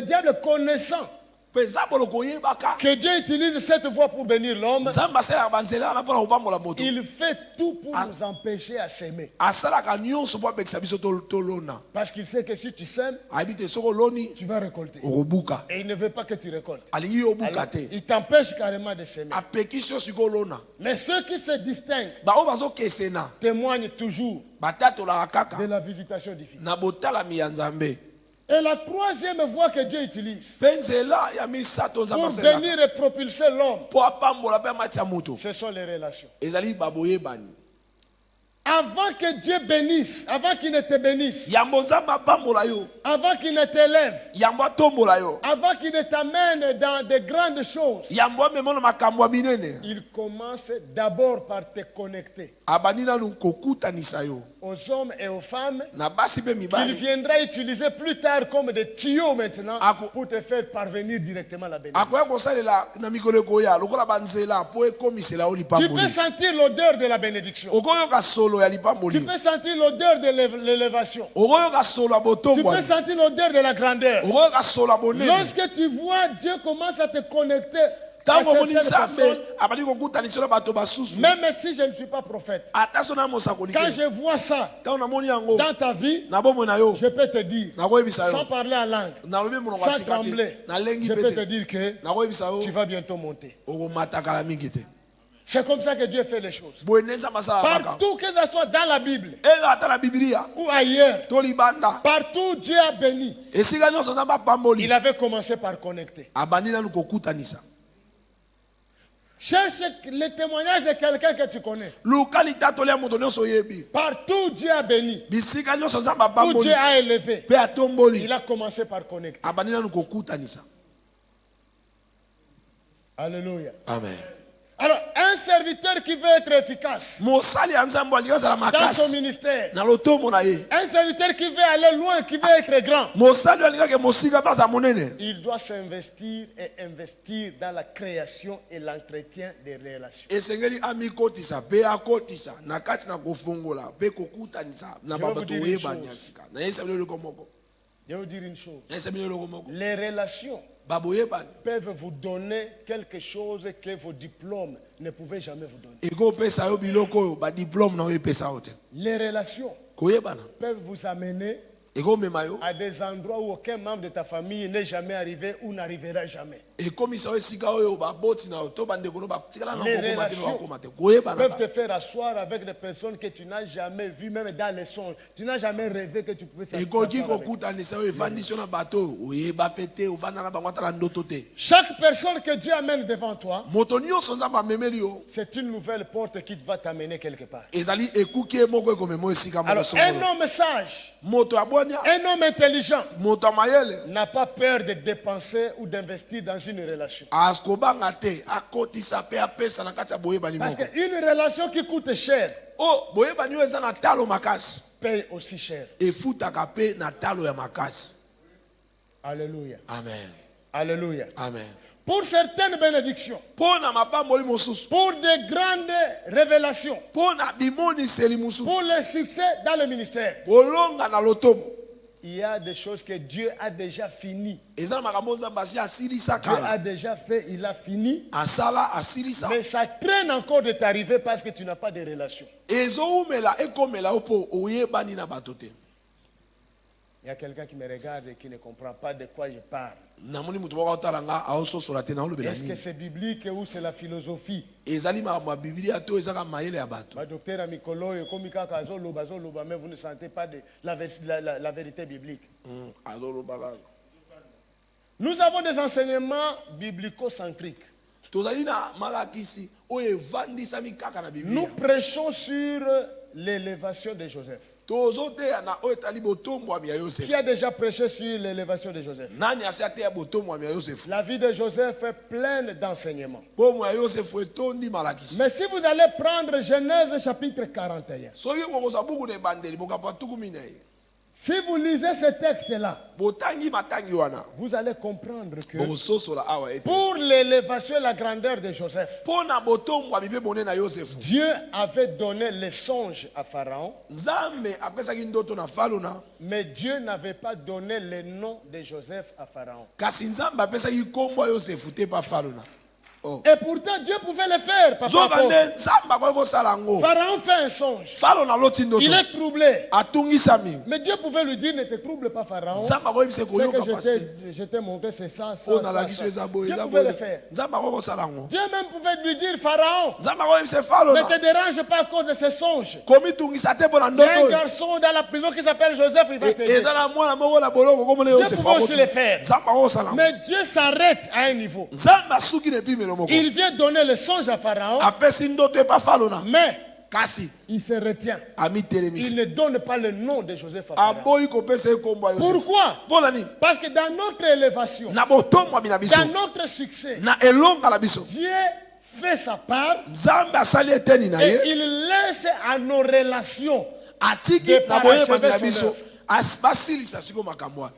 [SPEAKER 1] diable connaissant
[SPEAKER 3] mpe eza boloko oyebaka
[SPEAKER 1] que Dieu utilise cette voie pour bénir l'homme,
[SPEAKER 3] nzambe asalaka banzela wana mpona kopambola moto
[SPEAKER 1] il fait tout pour nous empêcher à s'aimer.
[SPEAKER 3] asalaka nyonso mpo apekisa biso tolona
[SPEAKER 1] Parce qu'il sait que si tu sèmes,
[SPEAKER 3] ayebi te soki oloni
[SPEAKER 1] tu vas récolter.
[SPEAKER 3] okobuka
[SPEAKER 1] Et il ne veut pas que tu récoltes.
[SPEAKER 3] alingi yo obuka
[SPEAKER 1] Alors,
[SPEAKER 3] te
[SPEAKER 1] il t'empêche carrément de s'aimer.
[SPEAKER 3] apekisi yo sikoy olona
[SPEAKER 1] Mais ceux qui se distinguent
[SPEAKER 3] baoyo bazokesena
[SPEAKER 1] témoignent toujours
[SPEAKER 3] batatolaka
[SPEAKER 1] de
[SPEAKER 3] kaka
[SPEAKER 1] la visitation divine.
[SPEAKER 3] na botalami ya nzambe
[SPEAKER 1] Et la troisième voie que Dieu utilise
[SPEAKER 3] mpe nzela ya misato nzambe
[SPEAKER 1] pour
[SPEAKER 3] asalelaka
[SPEAKER 1] venir et propulser l'homme,
[SPEAKER 3] mpo apambola mpe amati ya moto
[SPEAKER 1] ce sont les relations.
[SPEAKER 3] ezali baboyebani
[SPEAKER 1] Avant que Dieu bénisse, avant qu'il ne te bénisse,
[SPEAKER 3] yambo nzambe apambola yo
[SPEAKER 1] avant qu'il ne t'élève,
[SPEAKER 3] yambo atombola yo
[SPEAKER 1] avant qu'il ne t'amène dans de grandes choses,
[SPEAKER 3] yambo amema na makambo ya minene
[SPEAKER 1] il commence d'abord par te connecter
[SPEAKER 3] abandi nanu kokutanisa yo
[SPEAKER 1] aux hommes et aux femmes
[SPEAKER 3] na basi mpe
[SPEAKER 1] qu'il
[SPEAKER 3] mibali
[SPEAKER 1] viendra utiliser plus tard comme des tuyaux maintenant
[SPEAKER 3] Ako-
[SPEAKER 1] pour te faire parvenir directement à la bénédiction.
[SPEAKER 3] akoya kosalela na mikolo ekoya lokola banzela mpo ekomisela yo
[SPEAKER 1] Tu peux
[SPEAKER 3] lipamboli
[SPEAKER 1] sentir l'odeur de la bénédiction.
[SPEAKER 3] okoyoka solo ya
[SPEAKER 1] Tu
[SPEAKER 3] lipamboli
[SPEAKER 1] peux sentir l'odeur de l'élévation.
[SPEAKER 3] okoyoka solo ya
[SPEAKER 1] Tu peux
[SPEAKER 3] botombwani
[SPEAKER 1] sentir l'odeur de la grandeur.
[SPEAKER 3] okoyoka solo ya bonene
[SPEAKER 1] Lorsque tu vois Dieu commence à te connecter à
[SPEAKER 3] ntango omoni
[SPEAKER 1] certaines
[SPEAKER 3] nzambe
[SPEAKER 1] personnes,
[SPEAKER 3] abandi kokutanisa yo na bato basusu
[SPEAKER 1] même si je ne suis pas prophète,
[SPEAKER 3] ata so na mosakoli
[SPEAKER 1] quand
[SPEAKER 3] te
[SPEAKER 1] je vois ça
[SPEAKER 3] ntango namoni yango
[SPEAKER 1] dans ta vie,
[SPEAKER 3] na bomoi na yo
[SPEAKER 1] je peux te dire,
[SPEAKER 3] nakoyebisa
[SPEAKER 1] sans
[SPEAKER 3] yo
[SPEAKER 1] parler en langue,
[SPEAKER 3] nalobi monoko ya
[SPEAKER 1] sans
[SPEAKER 3] sika te
[SPEAKER 1] trembler,
[SPEAKER 3] nalengi
[SPEAKER 1] je
[SPEAKER 3] mpe
[SPEAKER 1] peux te
[SPEAKER 3] te
[SPEAKER 1] dire que
[SPEAKER 3] nakoyebisa yo
[SPEAKER 1] tu vas bientôt monter.
[SPEAKER 3] okomata kala mingi te
[SPEAKER 1] C'est comme ça que Dieu fait les choses.
[SPEAKER 3] boye nde nzambe asalaka makambo
[SPEAKER 1] Partout que ce soit dans la Bible
[SPEAKER 3] eza ata na bibilia
[SPEAKER 1] ou ailleurs,
[SPEAKER 3] to libanda
[SPEAKER 1] partout Dieu a béni.
[SPEAKER 3] esika nyonso nzambe apamboli
[SPEAKER 1] Il avait commencé par connecter.
[SPEAKER 3] abandi nanu kokutanisa
[SPEAKER 1] Cherche le témoignage de quelqu'un que tu connais.
[SPEAKER 3] luka litatoli ya moto nyonso oyebi
[SPEAKER 1] Partout Dieu a béni.
[SPEAKER 3] bisika nyonso nzambe
[SPEAKER 1] Où
[SPEAKER 3] abamboli
[SPEAKER 1] Dieu a élevé.
[SPEAKER 3] mpe atomboli
[SPEAKER 1] Il a commencé par connecter.
[SPEAKER 3] abandi nanu kokutanisa.
[SPEAKER 1] Alléluia.
[SPEAKER 3] Amen.
[SPEAKER 1] Alors, un serviteur qui veut être efficace
[SPEAKER 3] mosali ya nzambe alingi azala
[SPEAKER 1] dans son
[SPEAKER 3] makasi
[SPEAKER 1] ministère,
[SPEAKER 3] na lotombo na ye,
[SPEAKER 1] un serviteur qui veut aller loin, qui veut être grand,
[SPEAKER 3] mosali oyo alingaki mosika mpe aza monene,
[SPEAKER 1] il doit s'investir et investir dans la création et l'entretien des relations.
[SPEAKER 3] esengeli amikotisa mpe akotisa na kati na kofongola mpe kokutanisa na
[SPEAKER 1] Je vais vous
[SPEAKER 3] babato
[SPEAKER 1] dire une
[SPEAKER 3] oyebani ya
[SPEAKER 1] chose.
[SPEAKER 3] sika. Nayebisa bino eloko moko,
[SPEAKER 1] Je vais vous dire une chose.
[SPEAKER 3] nayebisa bino eloko moko,
[SPEAKER 1] Les relations
[SPEAKER 3] baboyebani
[SPEAKER 1] peuvent vous donner quelque chose que vos diplômes ne pouvaient jamais vous donner.
[SPEAKER 3] ekopesa yo biloko oyo badiplome na yo epesa yo te.
[SPEAKER 1] Les relations
[SPEAKER 3] Koyebana
[SPEAKER 1] peuvent vous amener
[SPEAKER 3] ekomema yo
[SPEAKER 1] à des endroits où aucun membre de ta famille n'est jamais arrivé ou n'arrivera jamais.
[SPEAKER 3] ekomisa yo esika oyo baboti na yo to bandeko no batikala na
[SPEAKER 1] Les
[SPEAKER 3] kokoma te
[SPEAKER 1] relations
[SPEAKER 3] bakoma te. Koyebana
[SPEAKER 1] peuvent te faire asseoir avec des personnes que tu n'as jamais vues, même dans les songes. Tu n'as jamais rêvé que tu pouvais
[SPEAKER 3] ekoki
[SPEAKER 1] s'asseoir avec.
[SPEAKER 3] kokutanisa yo evandisi yo na bato oyo oyeba mpe te ovanda na bango ata na ndoto te.
[SPEAKER 1] Chaque personne que Dieu amène devant toi,
[SPEAKER 3] moto nyonso nzambe amemeli yo
[SPEAKER 1] c'est une nouvelle porte qui va t'amener quelque part.
[SPEAKER 3] ezali ekuki ye moko ekomema yo esika moko
[SPEAKER 1] Alors, un
[SPEAKER 3] songolo.
[SPEAKER 1] homme sage,
[SPEAKER 3] moto ya bwania,
[SPEAKER 1] un homme intelligent
[SPEAKER 3] moto ya mayele
[SPEAKER 1] n'a pas peur de dépenser ou d'investir dans une relation.
[SPEAKER 3] akobanga te akotisa mpe apesa na kati ya boyebani
[SPEAKER 1] Parce
[SPEAKER 3] moko
[SPEAKER 1] qu'une relation qui coûte cher
[SPEAKER 3] o boyebani oyo eza na talo makasi
[SPEAKER 1] paye aussi cher.
[SPEAKER 3] efutaka mpe na talo ya makasi.
[SPEAKER 1] Alléluia.
[SPEAKER 3] Amen.
[SPEAKER 1] Alléluia.
[SPEAKER 3] Amen.
[SPEAKER 1] Pour certaines bénédictions,
[SPEAKER 3] mpo na mapamboli mosusu,
[SPEAKER 1] pour de grandes révélations,
[SPEAKER 3] mpo na bimoniseli mosusu,
[SPEAKER 1] pour le succès dans le ministère,
[SPEAKER 3] bolonga na lotomo,
[SPEAKER 1] il y a des choses que Dieu a déjà fini.
[SPEAKER 3] eza na makambo nzambe asi asilisa
[SPEAKER 1] Dieu a
[SPEAKER 3] kala,
[SPEAKER 1] déjà fait, il a fini.
[SPEAKER 3] asala asilisa,
[SPEAKER 1] Mais ça traîne encore de t'arriver parce que tu n'as pas de relation.
[SPEAKER 3] ezowumela ekomela yo mpo oyebani na bato te.
[SPEAKER 1] Il y a quelqu'un qui me regarde et qui ne comprend pas de quoi je parle.
[SPEAKER 3] namoni moto moko aotala nga aososola te naolobela
[SPEAKER 1] Est-ce que
[SPEAKER 3] nini,
[SPEAKER 1] c'est biblique ou c'est la philosophie?
[SPEAKER 3] ezali makambo ya biblia to ezaka mayele ya bato.
[SPEAKER 1] Le docteur Amikolo, comme Azoloba, mais vous ne sentez pas de la vérité biblique.
[SPEAKER 3] azoloba kaka
[SPEAKER 1] Nous avons des enseignements biblico-centriques.
[SPEAKER 3] tozali na malakisi oyo evandisami kaka na
[SPEAKER 1] Nous
[SPEAKER 3] biblia,
[SPEAKER 1] prêchons sur l'élévation de Joseph.
[SPEAKER 3] tozoteya na oyo etali botombwami ya
[SPEAKER 1] Qui
[SPEAKER 3] yosefu.
[SPEAKER 1] a déjà prêché sur l'élévation de Joseph?
[SPEAKER 3] nani asi ateya botombwami ya yosefu?
[SPEAKER 1] La vie de Joseph est pleine d'enseignements.
[SPEAKER 3] bomo ya yosefu etondi malakisi.
[SPEAKER 1] Mais si vous allez prendre Genèse chapitre 41,
[SPEAKER 3] soki bokozwa buku na ebandeli bokambo ya tuku minei,
[SPEAKER 1] si vous lisez ce texte-là,
[SPEAKER 3] botangi matangi wana
[SPEAKER 1] vous allez comprendre que
[SPEAKER 3] bokososola awa ete
[SPEAKER 1] pour l'élévation et la grandeur de Joseph,
[SPEAKER 3] mpo na botombwami mpe bonene na yosefu,
[SPEAKER 1] Dieu avait donné les songes à Pharaon,
[SPEAKER 3] nzambe apesaki ndoto na falona,
[SPEAKER 1] mais Dieu n'avait pas donné le nom de Joseph à Pharaon.
[SPEAKER 3] kasi nzambe apesaki nkombo ya yosefu te pa falona. Oh.
[SPEAKER 1] Et pourtant, Dieu pouvait le faire. Papa
[SPEAKER 3] zoka
[SPEAKER 1] Paul.
[SPEAKER 3] nde nzambe akoki kosala yango.
[SPEAKER 1] Pharaon fait un songe.
[SPEAKER 3] falona aloti ndoto
[SPEAKER 1] Il est troublé.
[SPEAKER 3] atungisami,
[SPEAKER 1] Mais Dieu pouvait lui dire, ne te trouble pas, Pharaon.
[SPEAKER 3] nzambe akoyebisa
[SPEAKER 1] Ce
[SPEAKER 3] koyoka
[SPEAKER 1] que
[SPEAKER 3] pasi
[SPEAKER 1] je t'ai montré, c'est ça,
[SPEAKER 3] oyo
[SPEAKER 1] ça,
[SPEAKER 3] nalakisi
[SPEAKER 1] ça.
[SPEAKER 3] yo eza boye
[SPEAKER 1] Dieu
[SPEAKER 3] eza
[SPEAKER 1] pouvait le
[SPEAKER 3] boye,
[SPEAKER 1] faire.
[SPEAKER 3] nzambe akoki kosala yango.
[SPEAKER 1] Dieu même pouvait lui dire, Pharaon,
[SPEAKER 3] nzambe akoyebisa
[SPEAKER 1] ne
[SPEAKER 3] falona
[SPEAKER 1] te dérange pas à cause de ces songes.
[SPEAKER 3] komitungisa te mpo na
[SPEAKER 1] Il y a
[SPEAKER 3] ndoto
[SPEAKER 1] un
[SPEAKER 3] oyo.
[SPEAKER 1] garçon dans la prison qui s'appelle Joseph, il va t'aider.
[SPEAKER 3] eza na mwana moko na boloko komona
[SPEAKER 1] Dieu
[SPEAKER 3] yosefu
[SPEAKER 1] pouvait aussi le faire.
[SPEAKER 3] nzambe akoki kosala yango.
[SPEAKER 1] Mais Dieu s'arrête à un niveau.
[SPEAKER 3] nzambe asuki na epimelo moko
[SPEAKER 1] Il vient donner le songe à Pharaon,
[SPEAKER 3] apesi ndoto epa falona,
[SPEAKER 1] mais
[SPEAKER 3] kasi
[SPEAKER 1] il se retient. Il
[SPEAKER 3] amitelemisi,
[SPEAKER 1] ne donne pas le nom de Joseph à Pharaon.
[SPEAKER 3] aboyi kopesa ye nkombo ya yosefu.
[SPEAKER 1] Pourquoi?
[SPEAKER 3] mpo na nini?
[SPEAKER 1] Parce que dans notre élévation,
[SPEAKER 3] na botombwami na biso,
[SPEAKER 1] dans notre succès,
[SPEAKER 3] na elonga na biso,
[SPEAKER 1] Dieu fait sa part
[SPEAKER 3] nzambe asali eteni na
[SPEAKER 1] et
[SPEAKER 3] ye,
[SPEAKER 1] il laisse à nos relations.
[SPEAKER 3] atiki
[SPEAKER 1] de
[SPEAKER 3] na boyebani
[SPEAKER 1] parachever
[SPEAKER 3] na
[SPEAKER 1] son
[SPEAKER 3] biso
[SPEAKER 1] œuvre.
[SPEAKER 3] basilisa siko makambo wana.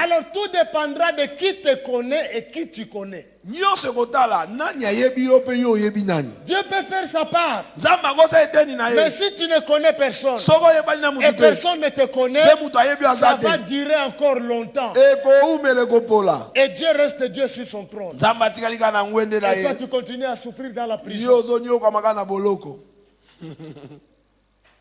[SPEAKER 1] Alors tout dépendra de qui te connaît et qui tu connais.
[SPEAKER 3] nyonso ekotala nani ayebi yo mpe yo oyebi nani.
[SPEAKER 1] Dieu peut faire sa part.
[SPEAKER 3] nzambe akosala eteni na
[SPEAKER 1] Mais
[SPEAKER 3] ye,
[SPEAKER 1] si tu ne connais personne
[SPEAKER 3] soki oyebani na
[SPEAKER 1] et
[SPEAKER 3] motu te
[SPEAKER 1] personne ne te connaît,
[SPEAKER 3] mpe moto ayebi yo
[SPEAKER 1] ça
[SPEAKER 3] aza
[SPEAKER 1] va
[SPEAKER 3] te,
[SPEAKER 1] durer encore longtemps.
[SPEAKER 3] ekoumela ekopola.
[SPEAKER 1] Et Dieu reste Dieu sur son trône.
[SPEAKER 3] nzambe atikali kaka na ngwende na
[SPEAKER 1] Et toi,
[SPEAKER 3] ye,
[SPEAKER 1] tu continues à souffrir dans la
[SPEAKER 3] yo
[SPEAKER 1] prison.
[SPEAKER 3] ozonyokwama kaka na boloko.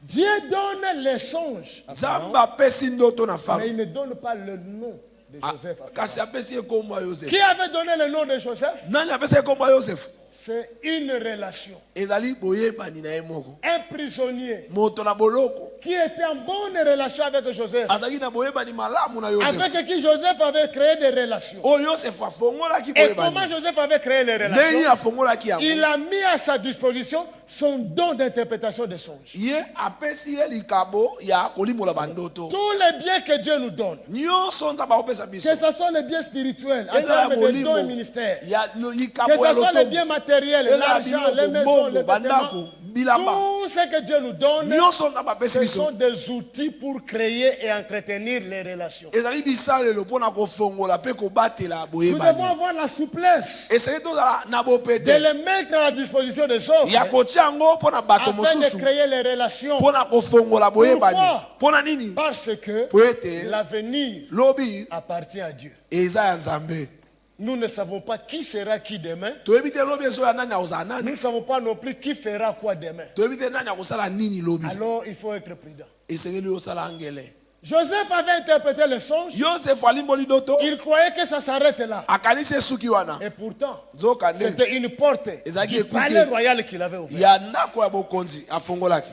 [SPEAKER 1] Dieu donne les songes à Pharaon,
[SPEAKER 3] nzambe apesi ndoto na
[SPEAKER 1] mais
[SPEAKER 3] falo,
[SPEAKER 1] il ne donne pas le nom de Joseph à
[SPEAKER 3] kasi
[SPEAKER 1] Pharaon.
[SPEAKER 3] apesi ye nkombo ya yosefu.
[SPEAKER 1] Qui avait donné le nom de Joseph?
[SPEAKER 3] nani apesi ye nkombo ya yosefu?
[SPEAKER 1] c'est une relation.
[SPEAKER 3] ezali boyebani na ye moko.
[SPEAKER 1] Un prisonnier
[SPEAKER 3] Moto na boloko
[SPEAKER 1] qui était en bonne relation avec Joseph,
[SPEAKER 3] azalaki na boyebani malamu na Yosefu.
[SPEAKER 1] avec qui Joseph avait créé des relations.
[SPEAKER 3] Oyo Yosefu afongolaki
[SPEAKER 1] Et comment
[SPEAKER 3] boyebani.
[SPEAKER 1] Joseph avait créé les
[SPEAKER 3] Ndeni
[SPEAKER 1] relations?
[SPEAKER 3] afongolaki
[SPEAKER 1] Il
[SPEAKER 3] yango.
[SPEAKER 1] a mis à sa disposition son don d'interprétation des songes.
[SPEAKER 3] Ye apesi ye likabo ya kolimola bandoto.
[SPEAKER 1] Tous les biens que Dieu nous donne,
[SPEAKER 3] Nyonso nzamba opesa biso.
[SPEAKER 1] que ce soit les biens spirituels, en
[SPEAKER 3] Ezala
[SPEAKER 1] termes de dons et
[SPEAKER 3] molimo
[SPEAKER 1] ministères,
[SPEAKER 3] ya
[SPEAKER 1] que
[SPEAKER 3] likabo
[SPEAKER 1] ce
[SPEAKER 3] ya
[SPEAKER 1] soit les biens
[SPEAKER 3] lotombo.
[SPEAKER 1] matériels,
[SPEAKER 3] Ezala
[SPEAKER 1] l'argent, les
[SPEAKER 3] biloko
[SPEAKER 1] maisons, les
[SPEAKER 3] mbongo bandako
[SPEAKER 1] vêtements,
[SPEAKER 3] bilamba.
[SPEAKER 1] tout ce que Dieu nous donne,
[SPEAKER 3] Nyonso nzamba apesi
[SPEAKER 1] ce
[SPEAKER 3] biso.
[SPEAKER 1] sont des outils pour créer et entretenir les relations.
[SPEAKER 3] Ezali bisalelo mpona kofongola mpe kobatela
[SPEAKER 1] Nous devons
[SPEAKER 3] boyebani.
[SPEAKER 1] avoir la souplesse
[SPEAKER 3] Esengeli tozala na
[SPEAKER 1] de
[SPEAKER 3] bopete
[SPEAKER 1] les mettre à la disposition des autres
[SPEAKER 3] ya kotia yango mpona bato
[SPEAKER 1] afin de
[SPEAKER 3] mosusu
[SPEAKER 1] créer les relations.
[SPEAKER 3] mpona kofongola boyebani.
[SPEAKER 1] Pourquoi?
[SPEAKER 3] Mpona nini?
[SPEAKER 1] Parce que
[SPEAKER 3] Po ete
[SPEAKER 1] l'avenir
[SPEAKER 3] lobi
[SPEAKER 1] appartient à Dieu.
[SPEAKER 3] eza ya Nzambe.
[SPEAKER 1] Nous ne savons pas qui sera qui demain.
[SPEAKER 3] Toyebi te lobi ezoya nani akozala
[SPEAKER 1] Nous
[SPEAKER 3] nani.
[SPEAKER 1] ne savons pas non plus qui fera quoi demain.
[SPEAKER 3] Toyebi te nani akosala nini lobi.
[SPEAKER 1] Alors il faut être prudent.
[SPEAKER 3] Esengeli osala ngele.
[SPEAKER 1] Joseph avait interprété les songes.
[SPEAKER 3] Yosefu alimboli ndoto
[SPEAKER 1] Il croyait que ça s'arrête là.
[SPEAKER 3] akanisi esuki wana.
[SPEAKER 1] Et pourtant,
[SPEAKER 3] Nzoka nde
[SPEAKER 1] c'était une porte
[SPEAKER 3] Ezaki
[SPEAKER 1] du
[SPEAKER 3] écouté.
[SPEAKER 1] palais royal qu'il avait ouvert.
[SPEAKER 3] ya ndako ya bokonzi afongolaki.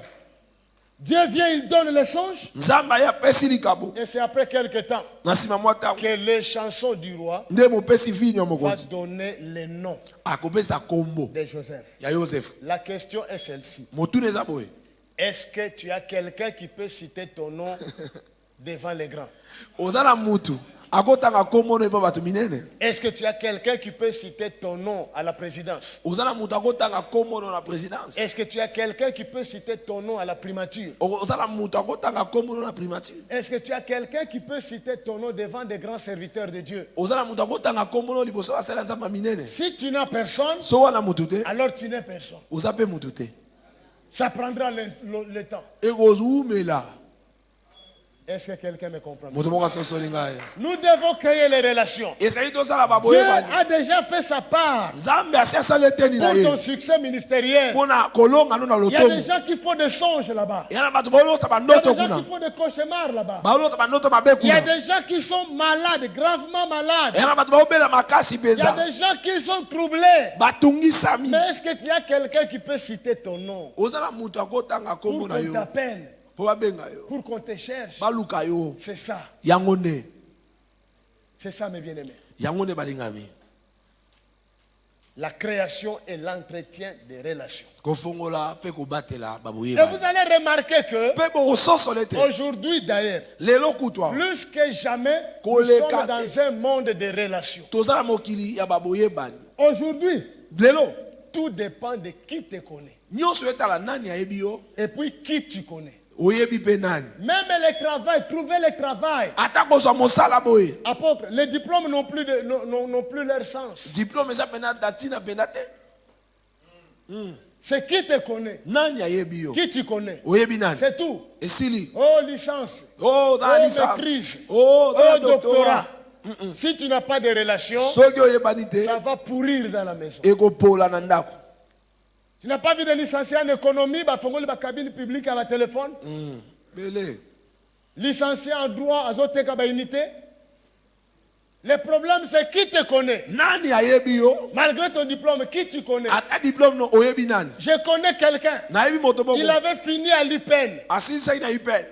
[SPEAKER 1] Dieu vient, il donne les songes.
[SPEAKER 3] Nzambe aye apesi likabo.
[SPEAKER 1] Et c'est après quelque temps
[SPEAKER 3] Na nsima mwa ntango
[SPEAKER 1] que les chansons du roi
[SPEAKER 3] nde mopesi vinyo
[SPEAKER 1] va
[SPEAKER 3] mokonzi
[SPEAKER 1] donner les noms
[SPEAKER 3] akopesa kombo
[SPEAKER 1] de Joseph.
[SPEAKER 3] ya Yosefu.
[SPEAKER 1] La question est celle-ci.
[SPEAKER 3] Motuna eza boye.
[SPEAKER 1] Est-ce que tu as quelqu'un qui peut citer ton nom devant les grands?
[SPEAKER 3] Oza na mutu akotanga kombo no epa bato minene.
[SPEAKER 1] Est-ce que tu as quelqu'un qui peut citer ton nom à la présidence?
[SPEAKER 3] Oza na mutu akotanga kombo no na présidence.
[SPEAKER 1] Est-ce que tu as quelqu'un qui peut citer ton nom à la primature?
[SPEAKER 3] Oza na mutu akotanga kombo no na primature.
[SPEAKER 1] Est-ce que tu as quelqu'un qui peut citer ton nom devant des grands serviteurs de Dieu?
[SPEAKER 3] Oza na mutu akotanga kombo no liboso basala nzamba minene.
[SPEAKER 1] Si tu n'as personne,
[SPEAKER 3] So wana mutu te,
[SPEAKER 1] alors tu n'es personne.
[SPEAKER 3] oza pe mutu te.
[SPEAKER 1] Ça prendra le temps.
[SPEAKER 3] Ekozumela.
[SPEAKER 1] Est-ce que quelqu'un me comprend?
[SPEAKER 3] Mutu moko asosoli ngai.
[SPEAKER 1] Nous devons créer les relations.
[SPEAKER 3] Esali tozala
[SPEAKER 1] Dieu
[SPEAKER 3] baboyebani.
[SPEAKER 1] a déjà fait sa part
[SPEAKER 3] Nzambe asi asala eteni na
[SPEAKER 1] pour ton
[SPEAKER 3] ye.
[SPEAKER 1] succès ministériel.
[SPEAKER 3] Mpona kolonga no na
[SPEAKER 1] Il y a des
[SPEAKER 3] lotomo.
[SPEAKER 1] gens qui font des songes là-bas.
[SPEAKER 3] Ya na bato balota
[SPEAKER 1] Il y a
[SPEAKER 3] bandoto
[SPEAKER 1] des gens
[SPEAKER 3] kuna.
[SPEAKER 1] qui font des cauchemars là-bas.
[SPEAKER 3] Balota bandoto mabe
[SPEAKER 1] Il y a
[SPEAKER 3] kuna.
[SPEAKER 1] des gens qui sont malades, gravement malades.
[SPEAKER 3] Ya na bato baobela makasi
[SPEAKER 1] Il y a
[SPEAKER 3] mpenza.
[SPEAKER 1] des gens qui sont troublés.
[SPEAKER 3] Batungisami.
[SPEAKER 1] Mais est-ce que tu as quelqu'un qui peut citer ton nom
[SPEAKER 3] Oza na mutu akotanga
[SPEAKER 1] pour
[SPEAKER 3] kombo na
[SPEAKER 1] qu'on
[SPEAKER 3] yo.
[SPEAKER 1] t'appelle,
[SPEAKER 3] Po babenga yo.
[SPEAKER 1] pour qu'on te cherche?
[SPEAKER 3] Baluka yo.
[SPEAKER 1] C'est ça.
[SPEAKER 3] Yango nde.
[SPEAKER 1] C'est ça, mes bien-aimés.
[SPEAKER 3] Yango nde balingami.
[SPEAKER 1] La création et l'entretien des relations.
[SPEAKER 3] Kofongola pe kobatela
[SPEAKER 1] Et
[SPEAKER 3] baboyeba.
[SPEAKER 1] vous allez remarquer que
[SPEAKER 3] Pe bokososole te.
[SPEAKER 1] aujourd'hui d'ailleurs,
[SPEAKER 3] Lelo kutwa.
[SPEAKER 1] plus que jamais, nous
[SPEAKER 3] Koleka
[SPEAKER 1] sommes
[SPEAKER 3] te.
[SPEAKER 1] dans un monde de relations.
[SPEAKER 3] Toza na mokili ya baboyebani.
[SPEAKER 1] Aujourd'hui,
[SPEAKER 3] Lelo.
[SPEAKER 1] tout dépend de qui te connaît.
[SPEAKER 3] Nyonso etala nani ayebi yo.
[SPEAKER 1] Et puis qui tu connais.
[SPEAKER 3] Oyebi pe nani.
[SPEAKER 1] Même le travail, trouver le travail.
[SPEAKER 3] Ata kozwa mosala boye.
[SPEAKER 1] Apôtre, les diplômes n'ont plus, n'ont plus leur sens.
[SPEAKER 3] Diplôme eza pena datina pena te.
[SPEAKER 1] C'est qui te connaît.
[SPEAKER 3] Nani ayebi yo.
[SPEAKER 1] Qui tu connais.
[SPEAKER 3] Oyebi nani.
[SPEAKER 1] C'est tout.
[SPEAKER 3] Esili.
[SPEAKER 1] Oh, licence.
[SPEAKER 3] Oh,
[SPEAKER 1] Oh,
[SPEAKER 3] za licence.
[SPEAKER 1] maîtrise.
[SPEAKER 3] Oh,
[SPEAKER 1] Oh,
[SPEAKER 3] za
[SPEAKER 1] doctorat.
[SPEAKER 3] doctorat.
[SPEAKER 1] Si tu n'as pas de relation,
[SPEAKER 3] Soki oyebani te.
[SPEAKER 1] ça va pourrir dans la maison.
[SPEAKER 3] Ekopola na ndako.
[SPEAKER 1] Tu n'as pas vu de licencié en économie, bah, fongoli ba cabine publique à la téléphone.
[SPEAKER 3] Bele.
[SPEAKER 1] Licencié en droit, azoteka ba unité. Le problème, c'est qui te connaît.
[SPEAKER 3] Nani ayebi yo.
[SPEAKER 1] Malgré ton diplôme, qui tu connais.
[SPEAKER 3] Ata diplôme no oyebi nani.
[SPEAKER 1] Je connais quelqu'un.
[SPEAKER 3] Nayebi moto moko.
[SPEAKER 1] Il avait fini à l'UPEN.
[SPEAKER 3] Asilisaki na IPN.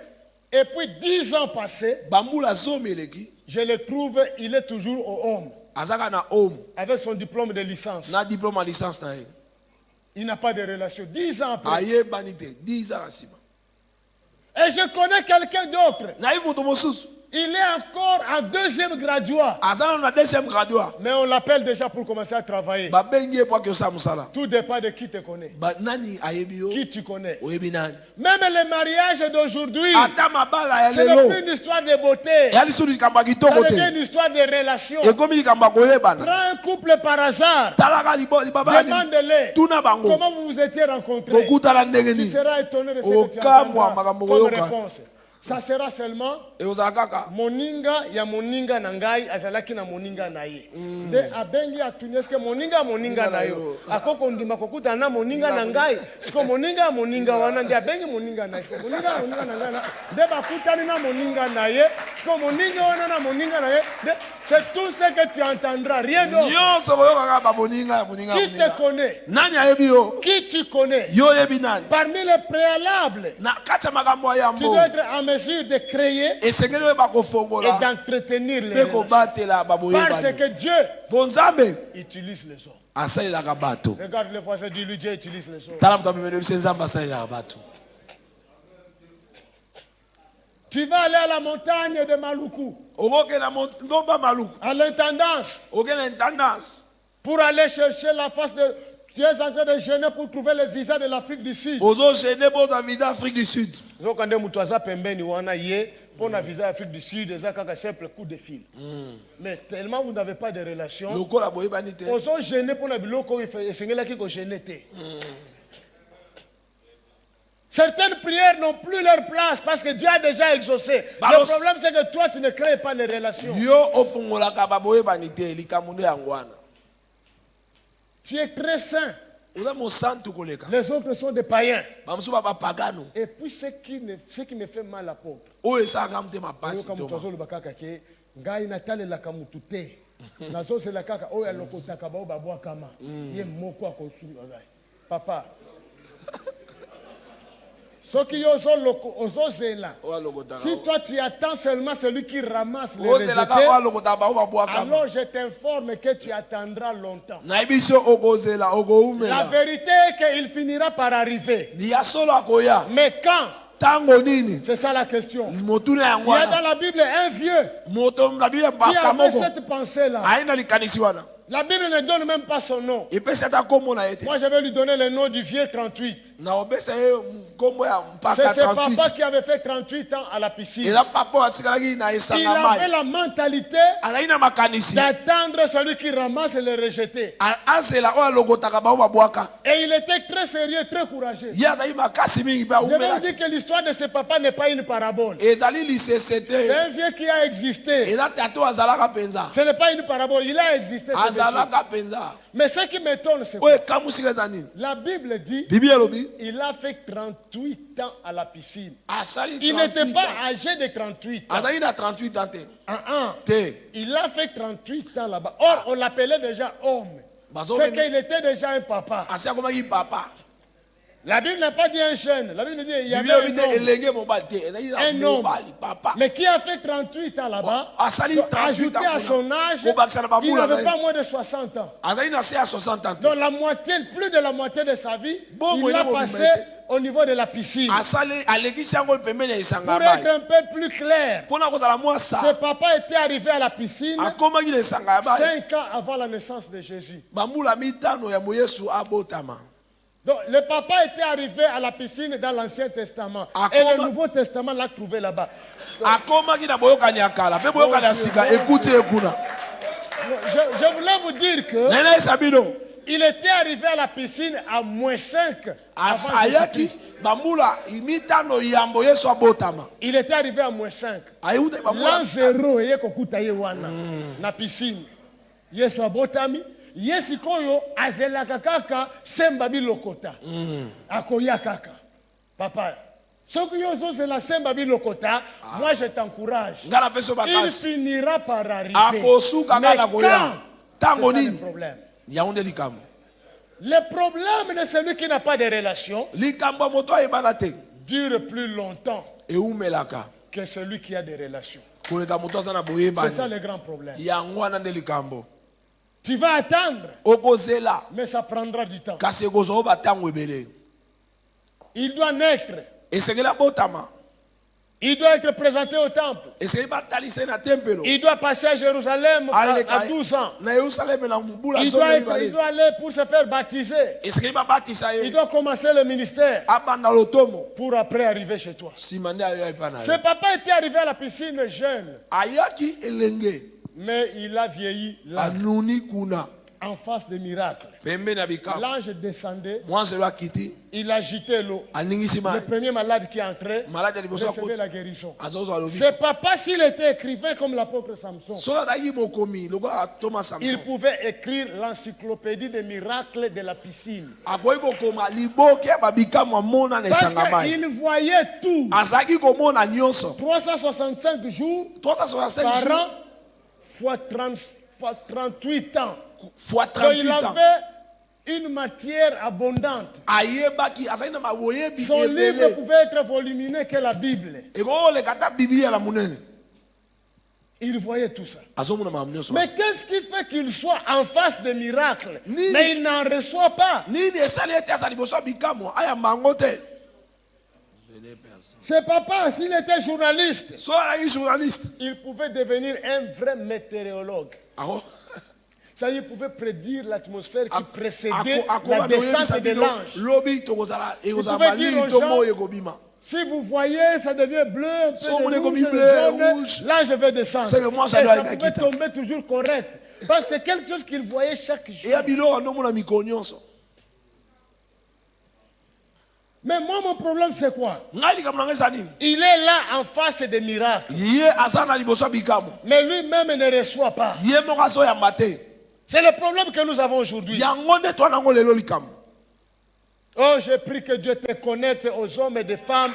[SPEAKER 1] Et puis 10 ans passés,
[SPEAKER 3] Bambula zomi eleki.
[SPEAKER 1] je le trouve, il est toujours au home.
[SPEAKER 3] Azaka na homme.
[SPEAKER 1] Avec son diplôme de licence.
[SPEAKER 3] Na diplôme en licence na ye.
[SPEAKER 1] Il n'a pas de relation. 10 ans après.
[SPEAKER 3] Ayebani te. 10 ans na nsima.
[SPEAKER 1] Et je connais quelqu'un d'autre.
[SPEAKER 3] Nayebi moto mosusu.
[SPEAKER 1] Il est encore en deuxième graduat.
[SPEAKER 3] Azala na deuxième graduat.
[SPEAKER 1] Mais on l'appelle déjà pour commencer à travailler.
[SPEAKER 3] Babengi ye po akiosa musala.
[SPEAKER 1] Tout dépend de qui te connaît.
[SPEAKER 3] Nani ayebi yo.
[SPEAKER 1] Qui tu connais.
[SPEAKER 3] Oyebi nani.
[SPEAKER 1] Même les mariages d'aujourd'hui,
[SPEAKER 3] Ata mabala ya
[SPEAKER 1] ce n'est
[SPEAKER 3] lelo.
[SPEAKER 1] plus une histoire de beauté.
[SPEAKER 3] Eyali sulu likambo ya
[SPEAKER 1] Ça
[SPEAKER 3] kitoko
[SPEAKER 1] devient
[SPEAKER 3] te.
[SPEAKER 1] une histoire de relation.
[SPEAKER 3] Ekomi likambo ya koyebana.
[SPEAKER 1] Prends un couple par hasard.
[SPEAKER 3] Talaka libaba
[SPEAKER 1] Demande-les.
[SPEAKER 3] tuna bango.
[SPEAKER 1] Comment vous vous étiez rencontrés.
[SPEAKER 3] Bokutala ndenge
[SPEAKER 1] Tu
[SPEAKER 3] nini.
[SPEAKER 1] seras étonné de ce que tu as
[SPEAKER 3] Okamwa
[SPEAKER 1] entendu
[SPEAKER 3] makambo
[SPEAKER 1] comme
[SPEAKER 3] yoka.
[SPEAKER 1] réponse. Ça sera seulement
[SPEAKER 3] ekozala kaka
[SPEAKER 1] moninga ya moninga na ngai azalaki na moninga na ye. Nde abengi atuni eske moninga na yo akoko ndima kokutana na moninga na ngai siko moninga wana nde abengi moninga na ye siko moninga na ngai nde bakutani na moninga na ye siko moninga wana na moninga na ye. C'est tout ce que tu entendras, rien d'autre.
[SPEAKER 3] nyonso koyokaka bamoninga ya moninga
[SPEAKER 1] Qui te connaît?
[SPEAKER 3] nani ayebi yo
[SPEAKER 1] Qui tu connais?
[SPEAKER 3] yo oyebi nani
[SPEAKER 1] Parmi les préalables,
[SPEAKER 3] na kati ya makambo ya
[SPEAKER 1] tu
[SPEAKER 3] yambo
[SPEAKER 1] dois être en mesure de créer
[SPEAKER 3] esengeli oyeba
[SPEAKER 1] et
[SPEAKER 3] kofongola
[SPEAKER 1] d'entretenir les
[SPEAKER 3] mpe
[SPEAKER 1] relations.
[SPEAKER 3] kobatela
[SPEAKER 1] Parce
[SPEAKER 3] baboyebani
[SPEAKER 1] que Dieu
[SPEAKER 3] mpo nzambe
[SPEAKER 1] utilise les hommes.
[SPEAKER 3] asalelaka bato
[SPEAKER 1] Regarde les voisins, dis-lui, Dieu utilise les hommes.
[SPEAKER 3] tala moto amemene biso nzambe asalelaka bato
[SPEAKER 1] Tu vas aller à la montagne de Maluku,
[SPEAKER 3] okokenda ngomba maluku
[SPEAKER 1] à l'intendance,
[SPEAKER 3] okenda intendance
[SPEAKER 1] pour aller chercher la face de... Tu es en train de gêner pour trouver le visa de l'Afrique du Sud.
[SPEAKER 3] ozogene boza visa afrique du sud
[SPEAKER 1] Quand mutu aza pembeni wana ye pour la visa Afrique du Sud, eza kaka simple coup de fil. Mais tellement vous n'avez pas de relation,
[SPEAKER 3] lokola boyebani te
[SPEAKER 1] ozo gêner pour la biloko esengelaki ko gêner te. Certaines prières n'ont plus leur place parce que Dieu a déjà exaucé.
[SPEAKER 3] Balos.
[SPEAKER 1] Le problème c'est que toi tu ne crées pas les relations.
[SPEAKER 3] yo ofungolaka baboyebani te likambo nde yango wana
[SPEAKER 1] Tu es très saint.
[SPEAKER 3] oza mosantu koleka
[SPEAKER 1] Les autres sont des païens.
[SPEAKER 3] bamosusu bapagano
[SPEAKER 1] Et puis ce qui me fait mal à peau.
[SPEAKER 3] oyo esalaka motema pasi
[SPEAKER 1] Oyoka mutu
[SPEAKER 3] toma
[SPEAKER 1] azoloba kaka ke ngai natalelaka mutu te nazozela kaka oyo alokotaka bao babwakama ye moko akosunga ngai papa soki yo ozozela
[SPEAKER 3] oyo alokotaka
[SPEAKER 1] si toi tu attends seulement celui qui ramasse les
[SPEAKER 3] ozelaka
[SPEAKER 1] rejetés,
[SPEAKER 3] oyo alokotaka bao babwakama
[SPEAKER 1] alors je t'informe que tu attendras longtemps.
[SPEAKER 3] nayebi so okozela
[SPEAKER 1] La
[SPEAKER 3] okoumela
[SPEAKER 1] vérité est qu'il finira par arriver.
[SPEAKER 3] ya solo akoya
[SPEAKER 1] Mais quand?
[SPEAKER 3] ntango nini
[SPEAKER 1] C'est ça la question.
[SPEAKER 3] motuna yango
[SPEAKER 1] Il y a dans
[SPEAKER 3] wana
[SPEAKER 1] la Bible un vieux
[SPEAKER 3] moto na bible
[SPEAKER 1] qui
[SPEAKER 3] baka
[SPEAKER 1] avait
[SPEAKER 3] moko
[SPEAKER 1] cette pensée-là.
[SPEAKER 3] aye na likanisi wana
[SPEAKER 1] La Bible ne donne même pas son nom.
[SPEAKER 3] epesi ata nkombo na ye te
[SPEAKER 1] Moi, je vais lui donner le nom du vieux 38.
[SPEAKER 3] na opesa ye nkombo ya
[SPEAKER 1] C'est
[SPEAKER 3] mpaka
[SPEAKER 1] ce papa
[SPEAKER 3] 38
[SPEAKER 1] qui avait fait 38 ans à la piscine.
[SPEAKER 3] eza papa oyo atikalaki na
[SPEAKER 1] Il
[SPEAKER 3] esanga
[SPEAKER 1] avait
[SPEAKER 3] mai
[SPEAKER 1] la mentalité
[SPEAKER 3] azali na makanisi
[SPEAKER 1] d'attendre celui qui ramasse et le rejeter.
[SPEAKER 3] azela oyo alokotaka bao babwaka
[SPEAKER 1] Et il était très sérieux, très courageux.
[SPEAKER 3] ye azali makasi mingi mpe
[SPEAKER 1] Je vais vous
[SPEAKER 3] aumelaki
[SPEAKER 1] dire que l'histoire de ce papa n'est pas une parabole.
[SPEAKER 3] ezali lisese
[SPEAKER 1] C'est
[SPEAKER 3] te
[SPEAKER 1] un vieux qui a existé.
[SPEAKER 3] eza tata oyo azalaka mpenza
[SPEAKER 1] Ce n'est pas une parabole, il a existé. ce monsieur.
[SPEAKER 3] azalaka mpenza
[SPEAKER 1] Mais ce qui m'étonne, c'est
[SPEAKER 3] oyo
[SPEAKER 1] que
[SPEAKER 3] ekamusika eza nini
[SPEAKER 1] la Bible dit
[SPEAKER 3] bibi elobi
[SPEAKER 1] il a fait 38 ans à la piscine.
[SPEAKER 3] asali
[SPEAKER 1] Il n'était
[SPEAKER 3] 38
[SPEAKER 1] pas
[SPEAKER 3] ans.
[SPEAKER 1] âgé de 38 ans.
[SPEAKER 3] azali na 38 ans te te
[SPEAKER 1] Il a fait 38 ans là-bas. Or, on l'appelait déjà homme.
[SPEAKER 3] Bazo
[SPEAKER 1] C'est
[SPEAKER 3] bene-
[SPEAKER 1] qu'il était déjà un papa.
[SPEAKER 3] asi akomaki papa
[SPEAKER 1] La Bible n'a pas dit un jeune. La Bible dit il y
[SPEAKER 3] bibi
[SPEAKER 1] avait
[SPEAKER 3] elobi
[SPEAKER 1] un
[SPEAKER 3] te
[SPEAKER 1] homme.
[SPEAKER 3] elenge mobali te ezali na
[SPEAKER 1] Un homme.
[SPEAKER 3] mobali papa
[SPEAKER 1] Mais qui a fait 38 ans là-bas,
[SPEAKER 3] asali
[SPEAKER 1] donc,
[SPEAKER 3] 38
[SPEAKER 1] ajouté à
[SPEAKER 3] ans
[SPEAKER 1] son âge,
[SPEAKER 3] kobakisa na
[SPEAKER 1] il
[SPEAKER 3] bambula
[SPEAKER 1] n'avait
[SPEAKER 3] na
[SPEAKER 1] pas
[SPEAKER 3] ye
[SPEAKER 1] moins de 60 ans.
[SPEAKER 3] azali na se ya 60 ans te
[SPEAKER 1] Donc la moitié, plus de la moitié de sa vie,
[SPEAKER 3] Bon,
[SPEAKER 1] il
[SPEAKER 3] moi,
[SPEAKER 1] l'a
[SPEAKER 3] il est
[SPEAKER 1] passé
[SPEAKER 3] bon,
[SPEAKER 1] au niveau de la piscine.
[SPEAKER 3] asali alekisi yango pembeni ya esanga
[SPEAKER 1] Pour
[SPEAKER 3] mai
[SPEAKER 1] être un peu plus clair,
[SPEAKER 3] mpona kozala
[SPEAKER 1] ce
[SPEAKER 3] mwasa
[SPEAKER 1] papa était arrivé à la piscine
[SPEAKER 3] akomaki na esanga ya mai
[SPEAKER 1] 5 ans avant la naissance de Jésus.
[SPEAKER 3] bambula mitano ya moyesu abotama
[SPEAKER 1] Donc, le papa était arrivé à la piscine dans l'Ancien Testament.
[SPEAKER 3] Ah,
[SPEAKER 1] Et le
[SPEAKER 3] comment-
[SPEAKER 1] Nouveau Testament l'a trouvé là-bas.
[SPEAKER 3] akomaki na boyokani ya kala mpe boyokani ya sika ekuti ye kuna
[SPEAKER 1] Je voulais vous dire que
[SPEAKER 3] nayesa bino
[SPEAKER 1] il était arrivé à la piscine à moins 5 avant
[SPEAKER 3] ayaki
[SPEAKER 1] Jésus-Christ.
[SPEAKER 3] bambula mitano yambo yesu abotama
[SPEAKER 1] Il était arrivé à moins 5.
[SPEAKER 3] ayeuta
[SPEAKER 1] L'an
[SPEAKER 3] bambula
[SPEAKER 1] 0 eye kokuta ye wana na piscine. Yesu abotami. Yesu koyo azelaka kaka semba bilokota. Akoya kaka. Papa. Soki yo ozozela semba bilokota, moi je t'encourage.
[SPEAKER 3] nga napesi yo
[SPEAKER 1] Il
[SPEAKER 3] bakasi
[SPEAKER 1] finira par arriver.
[SPEAKER 3] akosuka
[SPEAKER 1] Mais
[SPEAKER 3] kaka na
[SPEAKER 1] quand?
[SPEAKER 3] koya ntango
[SPEAKER 1] C'est ça le
[SPEAKER 3] nini
[SPEAKER 1] problème.
[SPEAKER 3] yango nde likambo
[SPEAKER 1] Le problème de celui qui n'a pas de relation
[SPEAKER 3] likambo ya moto ayebana te
[SPEAKER 1] dure plus longtemps
[SPEAKER 3] eumelaka
[SPEAKER 1] que celui qui a des relations.
[SPEAKER 3] koleka moto aza na
[SPEAKER 1] C'est ça
[SPEAKER 3] boyebani
[SPEAKER 1] le grand problème.
[SPEAKER 3] yango wana nde likambo
[SPEAKER 1] Tu vas attendre,
[SPEAKER 3] okozela
[SPEAKER 1] mais ça prendra du temps.
[SPEAKER 3] kasi ekozwa o batango ebele
[SPEAKER 1] Il doit naître.
[SPEAKER 3] esengeli abotama
[SPEAKER 1] Il doit être présenté au temple.
[SPEAKER 3] esengeli batalisa ye na tempelo
[SPEAKER 1] Il doit passer à Jérusalem à
[SPEAKER 3] aleka
[SPEAKER 1] 12 ans.
[SPEAKER 3] na yerusaleme na mbula
[SPEAKER 1] Il
[SPEAKER 3] soki
[SPEAKER 1] doit
[SPEAKER 3] mibale
[SPEAKER 1] aller pour se faire baptiser.
[SPEAKER 3] esengeli babatisa
[SPEAKER 1] Il
[SPEAKER 3] ye
[SPEAKER 1] doit commencer le ministère
[SPEAKER 3] abanda lotomo
[SPEAKER 1] pour après arriver chez toi.
[SPEAKER 3] nsima nde ayo epa na
[SPEAKER 1] Ce
[SPEAKER 3] ye
[SPEAKER 1] papa était arrivé à la piscine jeune,
[SPEAKER 3] ayaki elenge
[SPEAKER 1] mais il a vieilli là.
[SPEAKER 3] anuni kuna
[SPEAKER 1] en face des miracles.
[SPEAKER 3] pembeni ya bikamwa
[SPEAKER 1] L'ange descendait,
[SPEAKER 3] mwanzelo akiti
[SPEAKER 1] il agitait l'eau.
[SPEAKER 3] aningisi
[SPEAKER 1] Le
[SPEAKER 3] mai
[SPEAKER 1] premier malade qui entrait
[SPEAKER 3] maladi ya liboso
[SPEAKER 1] recevait
[SPEAKER 3] akoti
[SPEAKER 1] la guérison.
[SPEAKER 3] azozwa lobi
[SPEAKER 1] C'est pas s'il était écrivain comme l'apôtre Samson.
[SPEAKER 3] soki azalaki mokomi lokola thomas
[SPEAKER 1] Il
[SPEAKER 3] samson
[SPEAKER 1] pouvait écrire l'encyclopédie des miracles de la piscine.
[SPEAKER 3] akoki kokoma liboke ya babikamwa mona na esanga
[SPEAKER 1] Parce
[SPEAKER 3] mai
[SPEAKER 1] qu'il voyait tout.
[SPEAKER 3] azalaki komona nyonso
[SPEAKER 1] 365 jours
[SPEAKER 3] 365
[SPEAKER 1] par
[SPEAKER 3] jours
[SPEAKER 1] an fois 38 ans.
[SPEAKER 3] fois
[SPEAKER 1] Donc il
[SPEAKER 3] 38 ans
[SPEAKER 1] avait une matière abondante.
[SPEAKER 3] ayebaki azalaki na maboyebi
[SPEAKER 1] Son livre
[SPEAKER 3] ebele
[SPEAKER 1] pouvait être volumineux que la Bible.
[SPEAKER 3] ekoleka ata biblia na monene
[SPEAKER 1] Il voyait tout ça.
[SPEAKER 3] azomona makambo nyonso
[SPEAKER 1] Mais qu'est-ce qui fait qu'il soit en face des miracles,
[SPEAKER 3] Nini.
[SPEAKER 1] mais il n'en reçoit pas?
[SPEAKER 3] nini esali ete aza liboso ya bikamwa ayamba yango te
[SPEAKER 1] C'est papa, s'il était journaliste,
[SPEAKER 3] so azalaki journaliste
[SPEAKER 1] il pouvait devenir un vrai météorologue.
[SPEAKER 3] ako
[SPEAKER 1] Ça, il pouvait prédire l'atmosphère qui précédait
[SPEAKER 3] akoba
[SPEAKER 1] la descente de l'ange.
[SPEAKER 3] lobi tokozala ekozala
[SPEAKER 1] pouvait dire
[SPEAKER 3] malili
[SPEAKER 1] aux
[SPEAKER 3] to
[SPEAKER 1] gens,
[SPEAKER 3] moyo ekobima
[SPEAKER 1] Si vous voyez, ça devient bleu, un peu
[SPEAKER 3] So,
[SPEAKER 1] de
[SPEAKER 3] on est comme
[SPEAKER 1] rouge,
[SPEAKER 3] bleu,
[SPEAKER 1] de jaune,
[SPEAKER 3] rouge.
[SPEAKER 1] là je vais descendre.
[SPEAKER 3] C'est que moi, ça
[SPEAKER 1] Et
[SPEAKER 3] doit
[SPEAKER 1] ça
[SPEAKER 3] être
[SPEAKER 1] pouvait
[SPEAKER 3] quitte.
[SPEAKER 1] tomber toujours correct. Parce que c'est quelque chose qu'il voyait chaque jour.
[SPEAKER 3] eya biloko ndomona mikolo nyonso
[SPEAKER 1] Mais moi, mon problème, c'est quoi?
[SPEAKER 3] ngai likambo na ngai eza nini
[SPEAKER 1] Il est là en face des miracles.
[SPEAKER 3] ye aza na liboso ya bikamwa
[SPEAKER 1] Mais lui-même ne reçoit pas.
[SPEAKER 3] ye moko azoyamba te
[SPEAKER 1] C'est le problème que nous avons aujourd'hui.
[SPEAKER 3] yango nde toa nango lelo likambo
[SPEAKER 1] Oh, j'ai pris que Dieu te connecte aux hommes et des femmes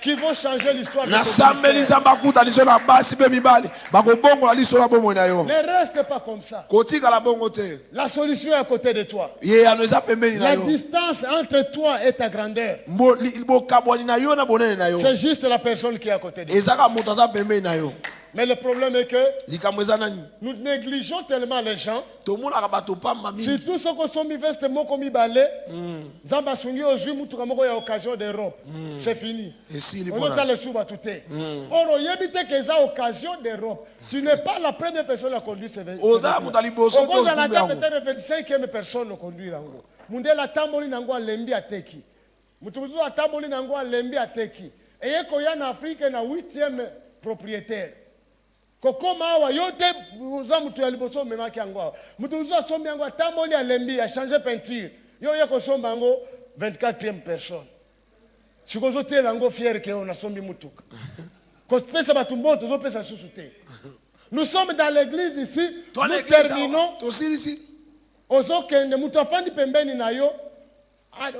[SPEAKER 1] qui vont changer l'histoire de ton
[SPEAKER 3] nasambeli
[SPEAKER 1] ministère.
[SPEAKER 3] nzambe akuta liso na basi mpe mibali bakobongola liso na bomoi na yo
[SPEAKER 1] Ne reste pas comme ça.
[SPEAKER 3] kotikala bongo te
[SPEAKER 1] La solution est à côté de toi.
[SPEAKER 3] ye yano eza pembeni na
[SPEAKER 1] La
[SPEAKER 3] yo
[SPEAKER 1] distance entre toi et ta grandeur,
[SPEAKER 3] bokabwani na yo na bonene na yo
[SPEAKER 1] c'est juste la personne qui est à côté de toi.
[SPEAKER 3] ezaka moto aza pembeni na yo
[SPEAKER 1] Mais le problème est que
[SPEAKER 3] likambo eza nani
[SPEAKER 1] nous négligeons tellement les gens.
[SPEAKER 3] tomonaka bato pamba mingi
[SPEAKER 1] Surtout ceux qui sont mis veste moko mibale. Nzamba sungi ozwi mutuka moko ya occasion d'Europe. C'est fini.
[SPEAKER 3] esili
[SPEAKER 1] On
[SPEAKER 3] mpona
[SPEAKER 1] a le sous tout. Or, oyebi te que ça occasion d'Europe. Tu n'es pas la première personne à conduire ce véhicule.
[SPEAKER 3] oza moto aliboso
[SPEAKER 1] Au cause de la
[SPEAKER 3] tozume
[SPEAKER 1] tête,
[SPEAKER 3] yango
[SPEAKER 1] peut-être 25e personne à conduire yango. Mundela tamboli nango alembi ateki. Mutu mutu atamboli nango alembi ateki. Eye koya na Afrique na 8e propriétaire. Kokoma awa yote uza mutu ya liboso memaki yango awa. Mutu mutu asombi yango atamboli alembi a changer peinture. Yo ye kosomba yango 24e personne. Sikozo te yango fier ke on asombi mutuka. Kospesa batumbo tozopesa susu te. Nous sommes dans l'église ici,
[SPEAKER 3] toa na
[SPEAKER 1] nous
[SPEAKER 3] eglise
[SPEAKER 1] terminons.
[SPEAKER 3] awa tosilisi
[SPEAKER 1] Ozokende mutu afandi pembeni na yo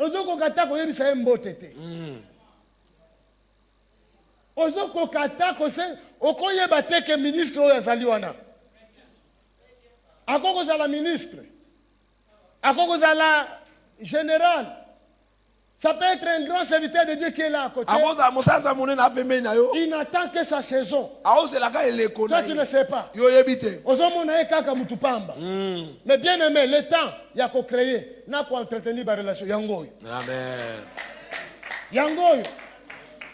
[SPEAKER 1] ozokokata koyebisa ye mbote te ozokokata kose okoyeba te ke ministre oyo azali wana akokozala ministre akokozala général. Ça peut être un grand serviteur de Dieu qui est là à côté.
[SPEAKER 3] akozala mosanza monene apembeni na yo
[SPEAKER 1] Il n'attend que sa saison.
[SPEAKER 3] aozelaka eleko na
[SPEAKER 1] Toi, tu ne
[SPEAKER 3] ye
[SPEAKER 1] sais pas.
[SPEAKER 3] yo oyebi te
[SPEAKER 1] Ozomona ye kaka mutu pamba. Mais bien aimé, le temps, il y a qu'à créer, n'a qu'à entretenir la relation. Yangoy.
[SPEAKER 3] amen
[SPEAKER 1] Yangoy.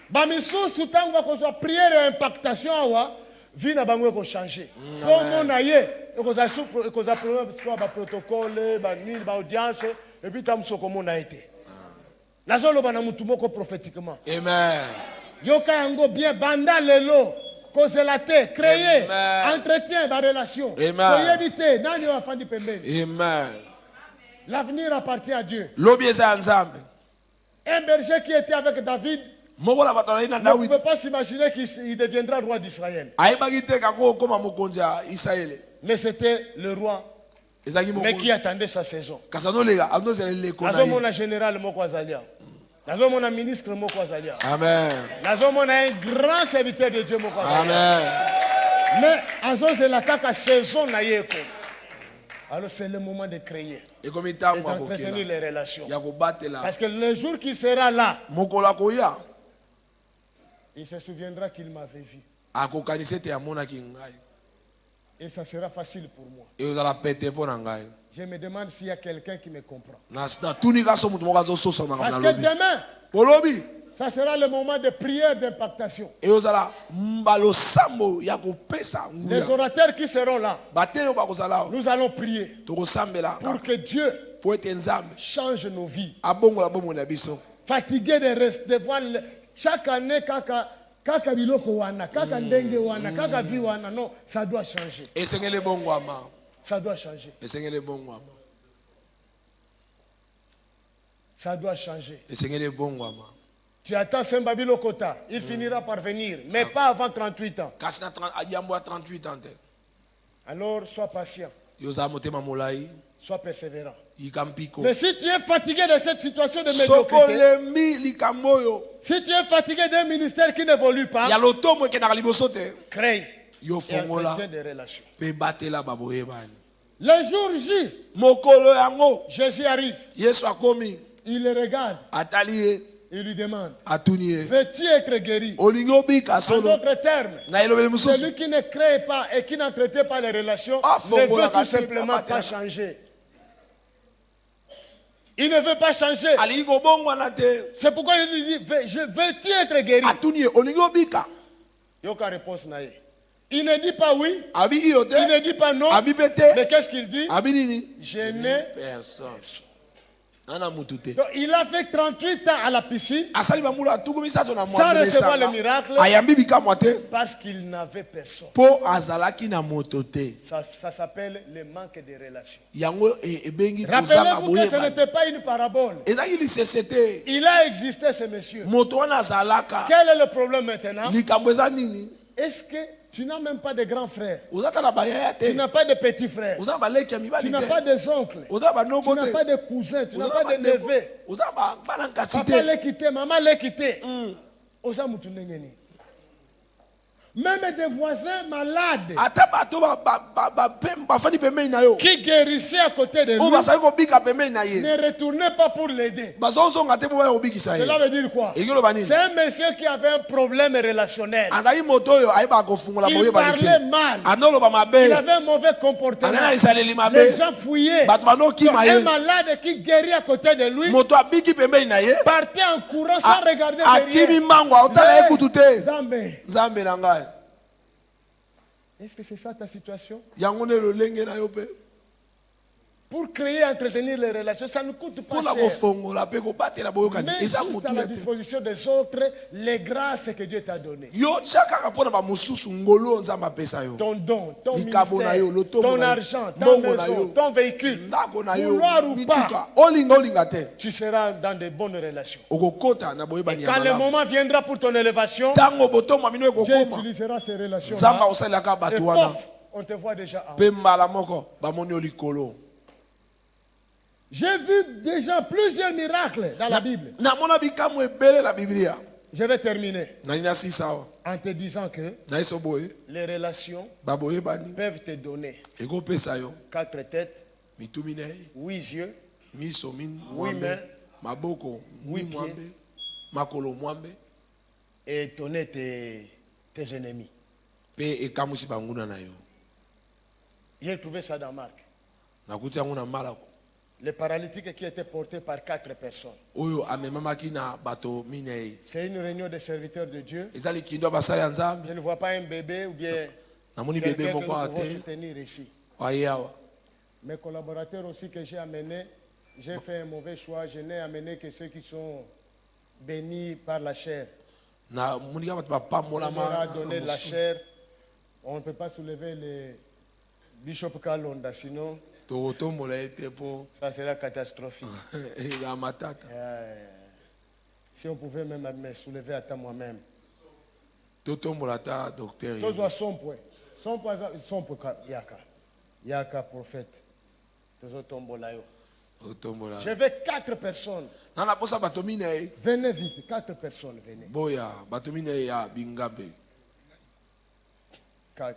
[SPEAKER 1] Bamisusu tango bakozwa prière et impactation awa, vie na bango eko changer. Comme on a ye, ekoza problème parce que ba protocole, ba nini, ba audience, et puis tamso comme on a été. Nazoloba na mutu moko prophétiquement.
[SPEAKER 3] amen
[SPEAKER 1] Yoka yango bien banda lelo. Kozela te, créer,
[SPEAKER 3] Amen.
[SPEAKER 1] entretien, ba relation.
[SPEAKER 3] Amen.
[SPEAKER 1] Koyebi te, nani wa fandi pembeni.
[SPEAKER 3] amen
[SPEAKER 1] L'avenir appartient à Dieu.
[SPEAKER 3] lobi eza ya nzambe
[SPEAKER 1] Un berger qui était avec David
[SPEAKER 3] moko na bato azali na
[SPEAKER 1] ne
[SPEAKER 3] dawidi
[SPEAKER 1] pouvait pas s'imaginer qu'il deviendra roi d'Israël.
[SPEAKER 3] ayebaki te kako okóma mokonzi ya isalaele
[SPEAKER 1] Mais c'était le roi,
[SPEAKER 3] ezalaki
[SPEAKER 1] mais qui
[SPEAKER 3] mokonzi
[SPEAKER 1] attendait sa saison.
[SPEAKER 3] kasi anoleka anozela eleko na ye
[SPEAKER 1] Nazomona général moko azalia. Nazomona ministre moko azalia.
[SPEAKER 3] amen
[SPEAKER 1] Nazomona un grand serviteur de Dieu moko azalia.
[SPEAKER 3] amen
[SPEAKER 1] Mais azozela kaka saison na yeko. Alors c'est le moment de créer
[SPEAKER 3] ekomi
[SPEAKER 1] et
[SPEAKER 3] ntango ya
[SPEAKER 1] d'entretenir
[SPEAKER 3] kokela
[SPEAKER 1] les relations.
[SPEAKER 3] ya kobatela
[SPEAKER 1] Parce que le jour qui sera là,
[SPEAKER 3] mokolo akoya
[SPEAKER 1] il se souviendra qu'il m'avait vu.
[SPEAKER 3] akokanisa ete amonaki ngai
[SPEAKER 1] Et ça sera facile pour moi.
[SPEAKER 3] ezala pete mpo na ngai
[SPEAKER 1] Je me demande s'il y a quelqu'un qui me comprend.
[SPEAKER 3] natuni kaso moto moko azososa makambo
[SPEAKER 1] Parce
[SPEAKER 3] na
[SPEAKER 1] que
[SPEAKER 3] lobi
[SPEAKER 1] demain,
[SPEAKER 3] olobi
[SPEAKER 1] ça sera le moment de prière d'impactation.
[SPEAKER 3] ezala mbalosambo ya kopesa
[SPEAKER 1] Les
[SPEAKER 3] nguya
[SPEAKER 1] orateurs qui seront là,
[SPEAKER 3] bateyo bakozala awa
[SPEAKER 1] nous allons prier
[SPEAKER 3] tokosambela
[SPEAKER 1] pour
[SPEAKER 3] kaka
[SPEAKER 1] que Dieu
[SPEAKER 3] po ete nzambe
[SPEAKER 1] change nos vies.
[SPEAKER 3] abongola bomoi na biso
[SPEAKER 1] Fatigué de voir chaque année kaka biloko wana, kaka ndenge wana, kaka vie wana. Non, ça doit changer.
[SPEAKER 3] esengeli ebongwama
[SPEAKER 1] Ça doit changer.
[SPEAKER 3] esengeli ebongwama
[SPEAKER 1] Ça doit changer.
[SPEAKER 3] esengeli ebongwama
[SPEAKER 1] Tu attends Sembabilo Kota, il finira par venir, mais pas avant 38 ans.
[SPEAKER 3] kasi na yambo ya 38 ans te
[SPEAKER 1] Alors sois patient,
[SPEAKER 3] yo ozala motema molai
[SPEAKER 1] sois persévérant.
[SPEAKER 3] yika mpiko
[SPEAKER 1] Mais si tu es fatigué de cette situation de
[SPEAKER 3] soko
[SPEAKER 1] médiocrité,
[SPEAKER 3] olembi likambo oyo
[SPEAKER 1] si tu es fatigué d'un ministère qui n'évolue pas,
[SPEAKER 3] ya lotombo ekendaka liboso te
[SPEAKER 1] crée
[SPEAKER 3] yo
[SPEAKER 1] et
[SPEAKER 3] fongola
[SPEAKER 1] entretient des relations.
[SPEAKER 3] mpe batela baboyebani
[SPEAKER 1] Le jour J,
[SPEAKER 3] mokolo yango
[SPEAKER 1] Jésus arrive,
[SPEAKER 3] yesu akomi
[SPEAKER 1] il le regarde,
[SPEAKER 3] atali ye
[SPEAKER 1] il lui demande,
[SPEAKER 3] atuni ye
[SPEAKER 1] veux-tu être guéri?
[SPEAKER 3] olingi obika
[SPEAKER 1] En
[SPEAKER 3] solo
[SPEAKER 1] d'autres termes,
[SPEAKER 3] na elobeli mosusu
[SPEAKER 1] celui qui ne crée pas et qui n'entretient pas les relations
[SPEAKER 3] Ah,
[SPEAKER 1] ne
[SPEAKER 3] faut
[SPEAKER 1] veut
[SPEAKER 3] voir
[SPEAKER 1] tout
[SPEAKER 3] la
[SPEAKER 1] simplement
[SPEAKER 3] tête,
[SPEAKER 1] pas
[SPEAKER 3] la
[SPEAKER 1] changer. Il ne veut pas changer.
[SPEAKER 3] alingi kobongwana te
[SPEAKER 1] C'est pourquoi il lui dit, veux-tu être guéri?
[SPEAKER 3] atuni ye olingi obika
[SPEAKER 1] Yoka réponse naïe. Il ne dit pas oui,
[SPEAKER 3] abi iyo
[SPEAKER 1] il
[SPEAKER 3] te
[SPEAKER 1] ne dit pas non,
[SPEAKER 3] abi mpe te
[SPEAKER 1] mais qu'est-ce qu'il dit?
[SPEAKER 3] abi nini
[SPEAKER 1] Je n'ai.
[SPEAKER 3] personne ana mutu te
[SPEAKER 1] Donc, il a fait 38 ans à la piscine
[SPEAKER 3] asali bambulu atuku misato na
[SPEAKER 1] sans recevoir le
[SPEAKER 3] mwambe
[SPEAKER 1] miracle
[SPEAKER 3] ayambi bikamwa te
[SPEAKER 1] parce qu'il n'avait personne.
[SPEAKER 3] mpo azalaki na moto te
[SPEAKER 1] Ça s'appelle le manque de relations.
[SPEAKER 3] yango ebengi kozanga
[SPEAKER 1] Rappelez-vous que ce
[SPEAKER 3] boyebani
[SPEAKER 1] n'était pas une parabole.
[SPEAKER 3] ezalaki lisese te
[SPEAKER 1] Il a existé ce monsieur.
[SPEAKER 3] moto wana azalaka
[SPEAKER 1] Quel est le problème maintenant?
[SPEAKER 3] likambo eza nini
[SPEAKER 1] Est-ce que tu n'as même pas de grands frères?
[SPEAKER 3] oza ta na bayaya
[SPEAKER 1] Tu
[SPEAKER 3] te
[SPEAKER 1] n'as pas de petits frères?
[SPEAKER 3] oza na baleki ya
[SPEAKER 1] Tu
[SPEAKER 3] mibali
[SPEAKER 1] n'as pas
[SPEAKER 3] te
[SPEAKER 1] des oncles?
[SPEAKER 3] oza na
[SPEAKER 1] Tu
[SPEAKER 3] banoko
[SPEAKER 1] n'as
[SPEAKER 3] te
[SPEAKER 1] pas de cousins? Tu n'as
[SPEAKER 3] oza
[SPEAKER 1] pas
[SPEAKER 3] na
[SPEAKER 1] de
[SPEAKER 3] bandeko
[SPEAKER 1] neveux?
[SPEAKER 3] oza na bana nkasi
[SPEAKER 1] Papa
[SPEAKER 3] te
[SPEAKER 1] l'a quitté, maman l'a quitté. Oza mutu ndenge nini? Même des voisins malades
[SPEAKER 3] ata bato bafandi pembeni na yo
[SPEAKER 1] qui guérissaient à côté de
[SPEAKER 3] oyo
[SPEAKER 1] lui
[SPEAKER 3] bazali kobika pembeni na ye
[SPEAKER 1] ne retournaient pas pour l'aider.
[SPEAKER 3] bazozonga te mpo baya kobikisa ye
[SPEAKER 1] Cela veut dire quoi?
[SPEAKER 3] elingi oloba nini
[SPEAKER 1] C'est un monsieur qui avait un problème relationnel.
[SPEAKER 3] azali moto oyo ayebaka kofungola
[SPEAKER 1] Il
[SPEAKER 3] boyebani
[SPEAKER 1] parlait
[SPEAKER 3] te
[SPEAKER 1] mal.
[SPEAKER 3] andoloba
[SPEAKER 1] Il
[SPEAKER 3] mabe
[SPEAKER 1] avait un mauvais comportement.
[SPEAKER 3] azali na esaleli mabe
[SPEAKER 1] Les gens fouillaient.
[SPEAKER 3] bato
[SPEAKER 1] Donc,
[SPEAKER 3] banokima
[SPEAKER 1] un
[SPEAKER 3] ye
[SPEAKER 1] malade qui guérit à côté de lui
[SPEAKER 3] moto abiki pembeni na ye
[SPEAKER 1] partait en courant sans regarder
[SPEAKER 3] akimi
[SPEAKER 1] derrière.
[SPEAKER 3] mbango aotala ye kutu te
[SPEAKER 1] Zambé.
[SPEAKER 3] nzambe na ngai
[SPEAKER 1] Est-ce que c'est ça ta situation?
[SPEAKER 3] yango nde lolenge na yo mpe
[SPEAKER 1] Pour créer et entretenir les relations, ça ne coûte pas
[SPEAKER 3] mpona
[SPEAKER 1] cher.
[SPEAKER 3] kofongola mpe kobatela boyokani
[SPEAKER 1] Mais
[SPEAKER 3] eza
[SPEAKER 1] juste à
[SPEAKER 3] motu
[SPEAKER 1] la
[SPEAKER 3] ya te
[SPEAKER 1] disposition des autres, les grâces que Dieu t'a données.
[SPEAKER 3] yo tia kaka mpona bamosusu ngolu oyo nzambe apesa yo
[SPEAKER 1] Ton don, ton
[SPEAKER 3] Likabo na yo,
[SPEAKER 1] ministère,
[SPEAKER 3] lotombo
[SPEAKER 1] ton
[SPEAKER 3] na yo,
[SPEAKER 1] argent, ta
[SPEAKER 3] mbongo na
[SPEAKER 1] maison,
[SPEAKER 3] yo,
[SPEAKER 1] ton véhicule.
[SPEAKER 3] ndako na yo
[SPEAKER 1] Vouloir ou pas,
[SPEAKER 3] mituka olinga te
[SPEAKER 1] tu seras dans de bonnes relations.
[SPEAKER 3] okokota na boyebani ya
[SPEAKER 1] Quand le
[SPEAKER 3] malamu
[SPEAKER 1] moment viendra pour ton élévation,
[SPEAKER 3] ntango botomwa bino
[SPEAKER 1] Dieu
[SPEAKER 3] ekokoma
[SPEAKER 1] utilisera ces
[SPEAKER 3] nzambe
[SPEAKER 1] relations-là.
[SPEAKER 3] akosalelaka
[SPEAKER 1] Et
[SPEAKER 3] bato wana
[SPEAKER 1] pof, on te voit déjà en haut.
[SPEAKER 3] mpe mbala moko bamoni yo likolo
[SPEAKER 1] J'ai vu déjà plusieurs miracles dans la Bible.
[SPEAKER 3] namona bikamwa ebele na biblia
[SPEAKER 1] Je vais terminer
[SPEAKER 3] nali nasisa awa
[SPEAKER 1] en te disant que
[SPEAKER 3] nayeso boye
[SPEAKER 1] les relations
[SPEAKER 3] baboyebani
[SPEAKER 1] peuvent te donner
[SPEAKER 3] ekopesa yo
[SPEAKER 1] 4 têtes,
[SPEAKER 3] mitu minei
[SPEAKER 1] 8 yeux,
[SPEAKER 3] miso
[SPEAKER 1] Oui,
[SPEAKER 3] mwambe
[SPEAKER 1] mais-
[SPEAKER 3] maboko
[SPEAKER 1] Oui,
[SPEAKER 3] mwambe makolo mwambe
[SPEAKER 1] et étonner tes ennemis.
[SPEAKER 3] mpe ekamwisi banguna na yo
[SPEAKER 1] J'ai trouvé ça dans Marc.
[SPEAKER 3] nakuti yango na malako
[SPEAKER 1] Les paralytiques qui étaient portés par 4 personnes.
[SPEAKER 3] oyo amemamaki na bato minei
[SPEAKER 1] C'est une réunion des serviteurs de Dieu.
[SPEAKER 3] eza likindo ya basali ya nzambe
[SPEAKER 1] Je ne vois pas un bébé ou bien
[SPEAKER 3] namoni
[SPEAKER 1] quelqu'un
[SPEAKER 3] bebe
[SPEAKER 1] que nous
[SPEAKER 3] moko awa
[SPEAKER 1] pouvons
[SPEAKER 3] te
[SPEAKER 1] soutenir ici.
[SPEAKER 3] aye awa
[SPEAKER 1] Mes collaborateurs aussi que j'ai amenés, j'ai fait un mauvais choix. Je n'ai amené que ceux qui sont bénis par la chair.
[SPEAKER 3] namonika bato
[SPEAKER 1] On leur
[SPEAKER 3] bapambolama
[SPEAKER 1] a donné la chair. On ne peut pas soulever le Bishop Kalonda, sinon
[SPEAKER 3] tokotombola ye te mpo
[SPEAKER 1] ça sera catastrophique.
[SPEAKER 3] ya matata
[SPEAKER 1] Si on pouvait même me soulever à temps moi-même.
[SPEAKER 3] totombola ata docteur
[SPEAKER 1] Tous voient son point. Son point, Yaka. Yaka, prophète. Tous tombola yo.
[SPEAKER 3] totombola
[SPEAKER 1] Je veux 4 personnes.
[SPEAKER 3] na naposa bato minei
[SPEAKER 1] Venez vite, 4 personnes, venez.
[SPEAKER 3] boya bato minei ya bingambe
[SPEAKER 1] 4.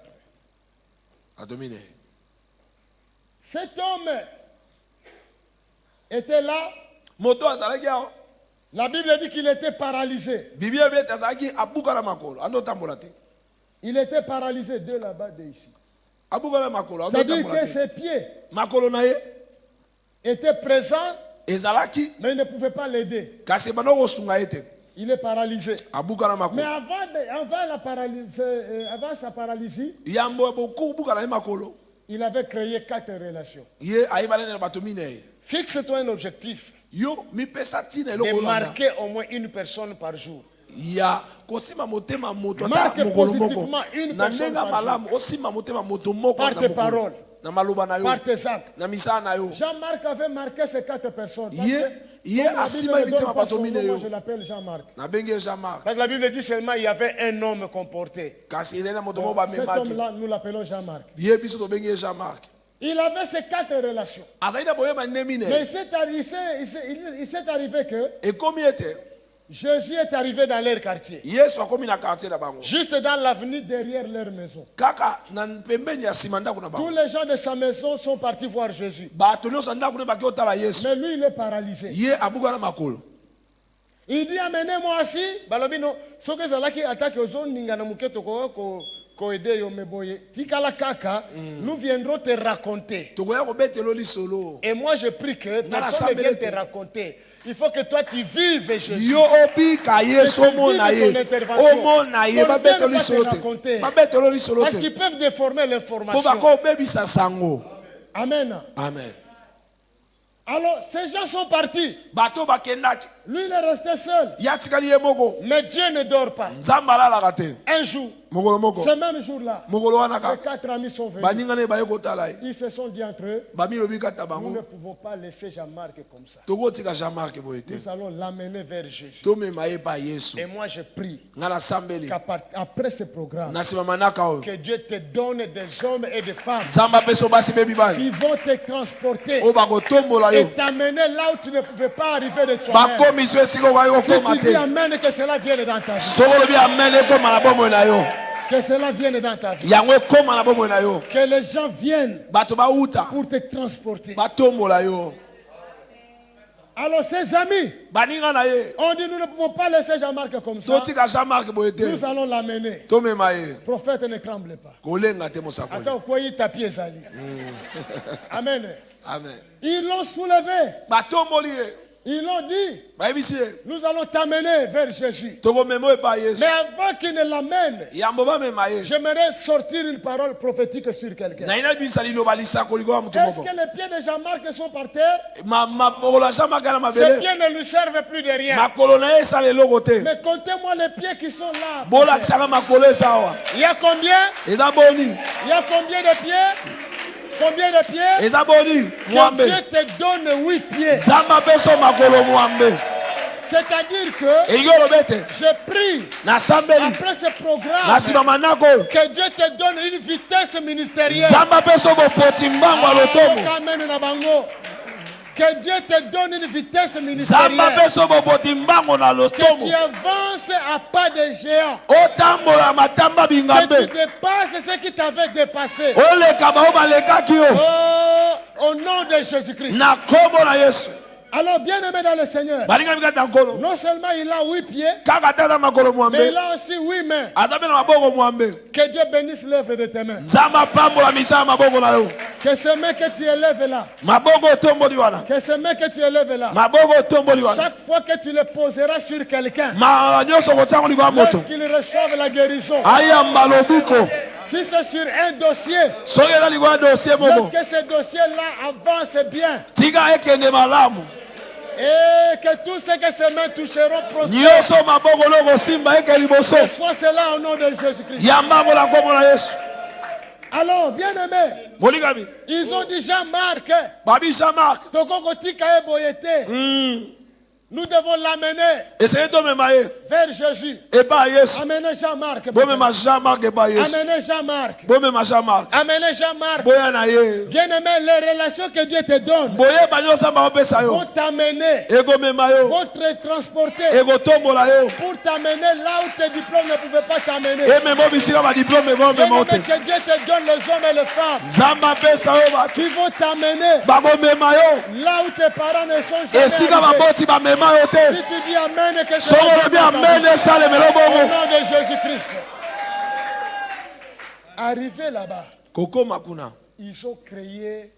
[SPEAKER 3] bato minei
[SPEAKER 1] Cet homme était là.
[SPEAKER 3] moto azalaki awa
[SPEAKER 1] La Bible dit qu'il était paralysé.
[SPEAKER 3] biblia ebi ete azalaki abuka na makolo andotambola te
[SPEAKER 1] Il était paralysé de là-bas, de ici.
[SPEAKER 3] abuka na makolo
[SPEAKER 1] C'est-à-dire
[SPEAKER 3] andotambola
[SPEAKER 1] que
[SPEAKER 3] te
[SPEAKER 1] ses pieds
[SPEAKER 3] makolo na ye
[SPEAKER 1] étaient présents,
[SPEAKER 3] ezalaki
[SPEAKER 1] mais il ne pouvait pas l'aider.
[SPEAKER 3] kasi ebanda kosunga ye te
[SPEAKER 1] Il est paralysé.
[SPEAKER 3] abuka na
[SPEAKER 1] Mais
[SPEAKER 3] makolo
[SPEAKER 1] avant sa paralysie,
[SPEAKER 3] yambo bokubuka na ye makolo
[SPEAKER 1] il avait créé 4 relations.
[SPEAKER 3] ye ayebana na bato minei
[SPEAKER 1] Fixe-toi un objectif
[SPEAKER 3] yo mipesa ntina
[SPEAKER 1] de
[SPEAKER 3] eloko olanda
[SPEAKER 1] marquer au moins une personne par jour.
[SPEAKER 3] ya kosimba motema moto
[SPEAKER 1] Marque
[SPEAKER 3] ata mokolo moko
[SPEAKER 1] positivement une
[SPEAKER 3] na
[SPEAKER 1] personne
[SPEAKER 3] ndenge
[SPEAKER 1] par
[SPEAKER 3] malamu osimba motema moto moko
[SPEAKER 1] Par
[SPEAKER 3] na
[SPEAKER 1] tes
[SPEAKER 3] mokolo.
[SPEAKER 1] paroles.
[SPEAKER 3] na maloba na yo
[SPEAKER 1] par tes actes.
[SPEAKER 3] na misala na yo
[SPEAKER 1] Jean-Marc avait marqué ces 4 personnes. Parce
[SPEAKER 3] Ye-
[SPEAKER 1] que,
[SPEAKER 3] ye
[SPEAKER 1] comme la
[SPEAKER 3] asima
[SPEAKER 1] Bible ne
[SPEAKER 3] ibitema
[SPEAKER 1] donne pas
[SPEAKER 3] bato
[SPEAKER 1] son
[SPEAKER 3] mine
[SPEAKER 1] nom,
[SPEAKER 3] yo.
[SPEAKER 1] moi je l'appelle Jean-Marc.
[SPEAKER 3] na bengi Jean-Marc
[SPEAKER 1] Parce que la Bible dit seulement il y avait un homme comporté.
[SPEAKER 3] kasi ezali na moto moko
[SPEAKER 1] Cet
[SPEAKER 3] bamemaki
[SPEAKER 1] homme-là, nous l'appelons Jean-Marc.
[SPEAKER 3] ye biso tobengi Jean-Marc
[SPEAKER 1] Il avait ces 4 relations.
[SPEAKER 3] azali na boyeba nde
[SPEAKER 1] Mais
[SPEAKER 3] mine
[SPEAKER 1] il s'est arrivé que
[SPEAKER 3] ekomi ete
[SPEAKER 1] Jésus est arrivé dans leur quartier.
[SPEAKER 3] yesu akomi na quartier na bango
[SPEAKER 1] Juste dans l'avenue derrière leur maison.
[SPEAKER 3] kaka na pembeni ya nsima ndako na
[SPEAKER 1] Tous
[SPEAKER 3] bango
[SPEAKER 1] les gens de sa maison sont partis voir Jésus.
[SPEAKER 3] bato nyonso ya ndako nde baki otala yesu
[SPEAKER 1] Mais lui, il est paralysé.
[SPEAKER 3] ye abuka na makolo
[SPEAKER 1] Il dit, amenez-moi aussi. Balobino, ce que c'est là qui attaque aux zones, n'ingana muketo ko aider yo meboye. Tikala kaka, nous viendrons te raconter.
[SPEAKER 3] tokoya kobetelo lisolo
[SPEAKER 1] Et moi, je prie que
[SPEAKER 3] Dans la
[SPEAKER 1] personne ne
[SPEAKER 3] assemblée
[SPEAKER 1] vienne
[SPEAKER 3] de-
[SPEAKER 1] te raconter. Il faut que toi, tu vives Jésus.
[SPEAKER 3] yo obika yesu omona ye omona ye babetelo lisolo te babetelo lisolo
[SPEAKER 1] Parce
[SPEAKER 3] te
[SPEAKER 1] qu'ils peuvent déformer
[SPEAKER 3] mpo
[SPEAKER 1] l'information.
[SPEAKER 3] bakobebisa sango
[SPEAKER 1] Amen.
[SPEAKER 3] amen
[SPEAKER 1] Alors, ces gens sont partis.
[SPEAKER 3] bato bakendaki
[SPEAKER 1] Lui, il est resté seul.
[SPEAKER 3] ye atikali ye moko
[SPEAKER 1] Mais Dieu ne dort pas.
[SPEAKER 3] nzambe alalaka te
[SPEAKER 1] Un jour,
[SPEAKER 3] mokolo moko
[SPEAKER 1] ce même jour-là,
[SPEAKER 3] mokolo wana
[SPEAKER 1] les
[SPEAKER 3] kaka
[SPEAKER 1] 4 amis sont venus.
[SPEAKER 3] baninga ne baye kotala ye
[SPEAKER 1] Ils se sont dit entre eux,
[SPEAKER 3] bamilobi kata
[SPEAKER 1] nous ne
[SPEAKER 3] bango
[SPEAKER 1] pouvons pas laisser Jean-Marc comme ça.
[SPEAKER 3] tokotika Jean-Marc boye te
[SPEAKER 1] Nous allons l'amener vers Jésus.
[SPEAKER 3] tomema ye pa yesu
[SPEAKER 1] Et moi, je prie
[SPEAKER 3] nga nasambeli
[SPEAKER 1] qu'après ce programme,
[SPEAKER 3] na nsima manaka oyo
[SPEAKER 1] que Dieu te donne des hommes et des femmes
[SPEAKER 3] nzambe apesa basi be mibali
[SPEAKER 1] qui vont te transporter
[SPEAKER 3] oyo bakotombola
[SPEAKER 1] et
[SPEAKER 3] yo
[SPEAKER 1] t'amener là où tu ne pouvais pas arriver de toi-même.
[SPEAKER 3] bakomiso esika okoki
[SPEAKER 1] Si
[SPEAKER 3] kokoma
[SPEAKER 1] tu dis
[SPEAKER 3] te
[SPEAKER 1] Amen, que cela vienne dans ta vie.
[SPEAKER 3] soko olobi amen ekoma na bomoi na yo
[SPEAKER 1] Que cela vienne dans ta vie.
[SPEAKER 3] yango ekoma na bomoi na yo
[SPEAKER 1] Que les gens viennent
[SPEAKER 3] bato bauta
[SPEAKER 1] pour te transporter.
[SPEAKER 3] batombola yo
[SPEAKER 1] Alors, ses amis
[SPEAKER 3] baninga na ye
[SPEAKER 1] ont dit, nous ne pouvons pas laisser Jean-Marc comme ça.
[SPEAKER 3] totika Jean-Marc boye te
[SPEAKER 1] Nous allons l'amener.
[SPEAKER 3] tomema ye
[SPEAKER 1] Prophète, ne tremble pas.
[SPEAKER 3] kolenga te mosakoli
[SPEAKER 1] Attends, quoi, il tapis Ezali. Amen.
[SPEAKER 3] amen
[SPEAKER 1] Ils l'ont soulevé.
[SPEAKER 3] batomboli ye
[SPEAKER 1] Ils l'ont dit,
[SPEAKER 3] bayebisi ye
[SPEAKER 1] nous allons t'amener vers Jésus.
[SPEAKER 3] tokomema oyo epa yesu
[SPEAKER 1] Mais avant qu'il ne l'amène,
[SPEAKER 3] yambo bamema ye
[SPEAKER 1] j'aimerais sortir une parole prophétique sur quelqu'un.
[SPEAKER 3] naina bisa liloba lisakoli koya moto
[SPEAKER 1] Est-ce
[SPEAKER 3] moko
[SPEAKER 1] que les pieds de Jean-Marc sont par terre?
[SPEAKER 3] makolo ya Jean-Marc na
[SPEAKER 1] Ses
[SPEAKER 3] mabele
[SPEAKER 1] pieds ne lui servent plus de rien.
[SPEAKER 3] makolo na ye esala eloko te
[SPEAKER 1] Mais comptez-moi les pieds qui sont là.
[SPEAKER 3] bolakisaka makolo eza awa
[SPEAKER 1] Il y a combien?
[SPEAKER 3] eza boni
[SPEAKER 1] Il y a combien de pieds? Combien de pieds?
[SPEAKER 3] eza boni
[SPEAKER 1] Que
[SPEAKER 3] mwambe
[SPEAKER 1] Dieu te donne 8 pieds.
[SPEAKER 3] nzambe apeso makolo mwambe
[SPEAKER 1] C'est-à-dire que
[SPEAKER 3] elingi olobi ete
[SPEAKER 1] je prie
[SPEAKER 3] nasambeli
[SPEAKER 1] après ce
[SPEAKER 3] na
[SPEAKER 1] programme
[SPEAKER 3] nsima manako oyo
[SPEAKER 1] que Dieu te donne une vitesse ministérielle.
[SPEAKER 3] nzambe apeso bopoti mbango ya lotomo
[SPEAKER 1] Amen na bango. Que Dieu te donne une vitesse
[SPEAKER 3] nzambe
[SPEAKER 1] ministérielle.
[SPEAKER 3] apeso bopoti mbango na
[SPEAKER 1] Que
[SPEAKER 3] lotomo
[SPEAKER 1] tu avances à pas de géant.
[SPEAKER 3] otambola matamba
[SPEAKER 1] Que
[SPEAKER 3] bingambe
[SPEAKER 1] tu dépasses ce qui t'avait dépassé.
[SPEAKER 3] oleka bao balekaki yo
[SPEAKER 1] Oh, au nom de Jésus-Christ.
[SPEAKER 3] na kombo na yesu
[SPEAKER 1] Alors, bien aimé dans le Seigneur,
[SPEAKER 3] balingami kata nkolo
[SPEAKER 1] non seulement il a 8 pieds,
[SPEAKER 3] kaka ata aza makolo
[SPEAKER 1] mais
[SPEAKER 3] mwambe
[SPEAKER 1] il a aussi 8 mains.
[SPEAKER 3] aza mpe na maboko mwambe
[SPEAKER 1] Que Dieu bénisse l'œuvre de tes mains.
[SPEAKER 3] nzambe apambola misala ya maboko na yo
[SPEAKER 1] Que ces mains que tu élèves là,
[SPEAKER 3] maboko otomboli wana
[SPEAKER 1] que ces mains que tu élèves là,
[SPEAKER 3] maboko otomboli wana
[SPEAKER 1] chaque fois que tu les poseras sur quelqu'un,
[SPEAKER 3] mawa nyonso kotiango likolo ya moto
[SPEAKER 1] lorsqu'il reçoive la guérison,
[SPEAKER 3] ayamba lobiko
[SPEAKER 1] si c'est sur un dossier,
[SPEAKER 3] soki eza likolo ya dosie moko
[SPEAKER 1] lorsque ce dossier-là avance bien,
[SPEAKER 3] tika ekende malamu
[SPEAKER 1] et que tout ce que ces mains toucheront prospère,
[SPEAKER 3] nyonso maboko lokosimba eke liboso
[SPEAKER 1] soit cela au nom de Jésus-Christ.
[SPEAKER 3] yambango na nkombo na yesu
[SPEAKER 1] Alors, bien aimé,
[SPEAKER 3] molikami
[SPEAKER 1] ils ont dit Jean-Marc,
[SPEAKER 3] babi Jean-Marc
[SPEAKER 1] Tokoko tika eboyete, nous devons l'amener
[SPEAKER 3] eseye tomema ye
[SPEAKER 1] vers Jésus.
[SPEAKER 3] epa ya yesu
[SPEAKER 1] Amenez Jean-Marc.
[SPEAKER 3] bomema Jean-Marc epa ya yesu
[SPEAKER 1] Amenez Jean-Marc.
[SPEAKER 3] bomema Jean-Marc
[SPEAKER 1] Amenez Jean-Marc.
[SPEAKER 3] boya na ye
[SPEAKER 1] Bien aimé, les relations que Dieu te donne
[SPEAKER 3] boyeba nyonso amba bapesa yo
[SPEAKER 1] vont t'amener,
[SPEAKER 3] ekomema yo
[SPEAKER 1] vont te transporter
[SPEAKER 3] ekotombola yo
[SPEAKER 1] pour t'amener là où tes diplômes ne pouvaient pas t'amener.
[SPEAKER 3] emema bisika badiplome
[SPEAKER 1] Bien
[SPEAKER 3] ekomema yo
[SPEAKER 1] aimé,
[SPEAKER 3] te
[SPEAKER 1] que Dieu te donne les hommes et les femmes
[SPEAKER 3] nzambe apesa yo bato
[SPEAKER 1] qui vont t'amener
[SPEAKER 3] bakomema yo
[SPEAKER 1] là où tes parents ne sont jamais
[SPEAKER 3] esika
[SPEAKER 1] arrivés.
[SPEAKER 3] baboti bamema yo
[SPEAKER 1] Si
[SPEAKER 3] te
[SPEAKER 1] tu dis Amen et que
[SPEAKER 3] soko olobi amen esalemela
[SPEAKER 1] au
[SPEAKER 3] bongo
[SPEAKER 1] nom de Jésus-Christ. Arrivé là-bas,
[SPEAKER 3] kokoma kuna
[SPEAKER 1] ils ont créé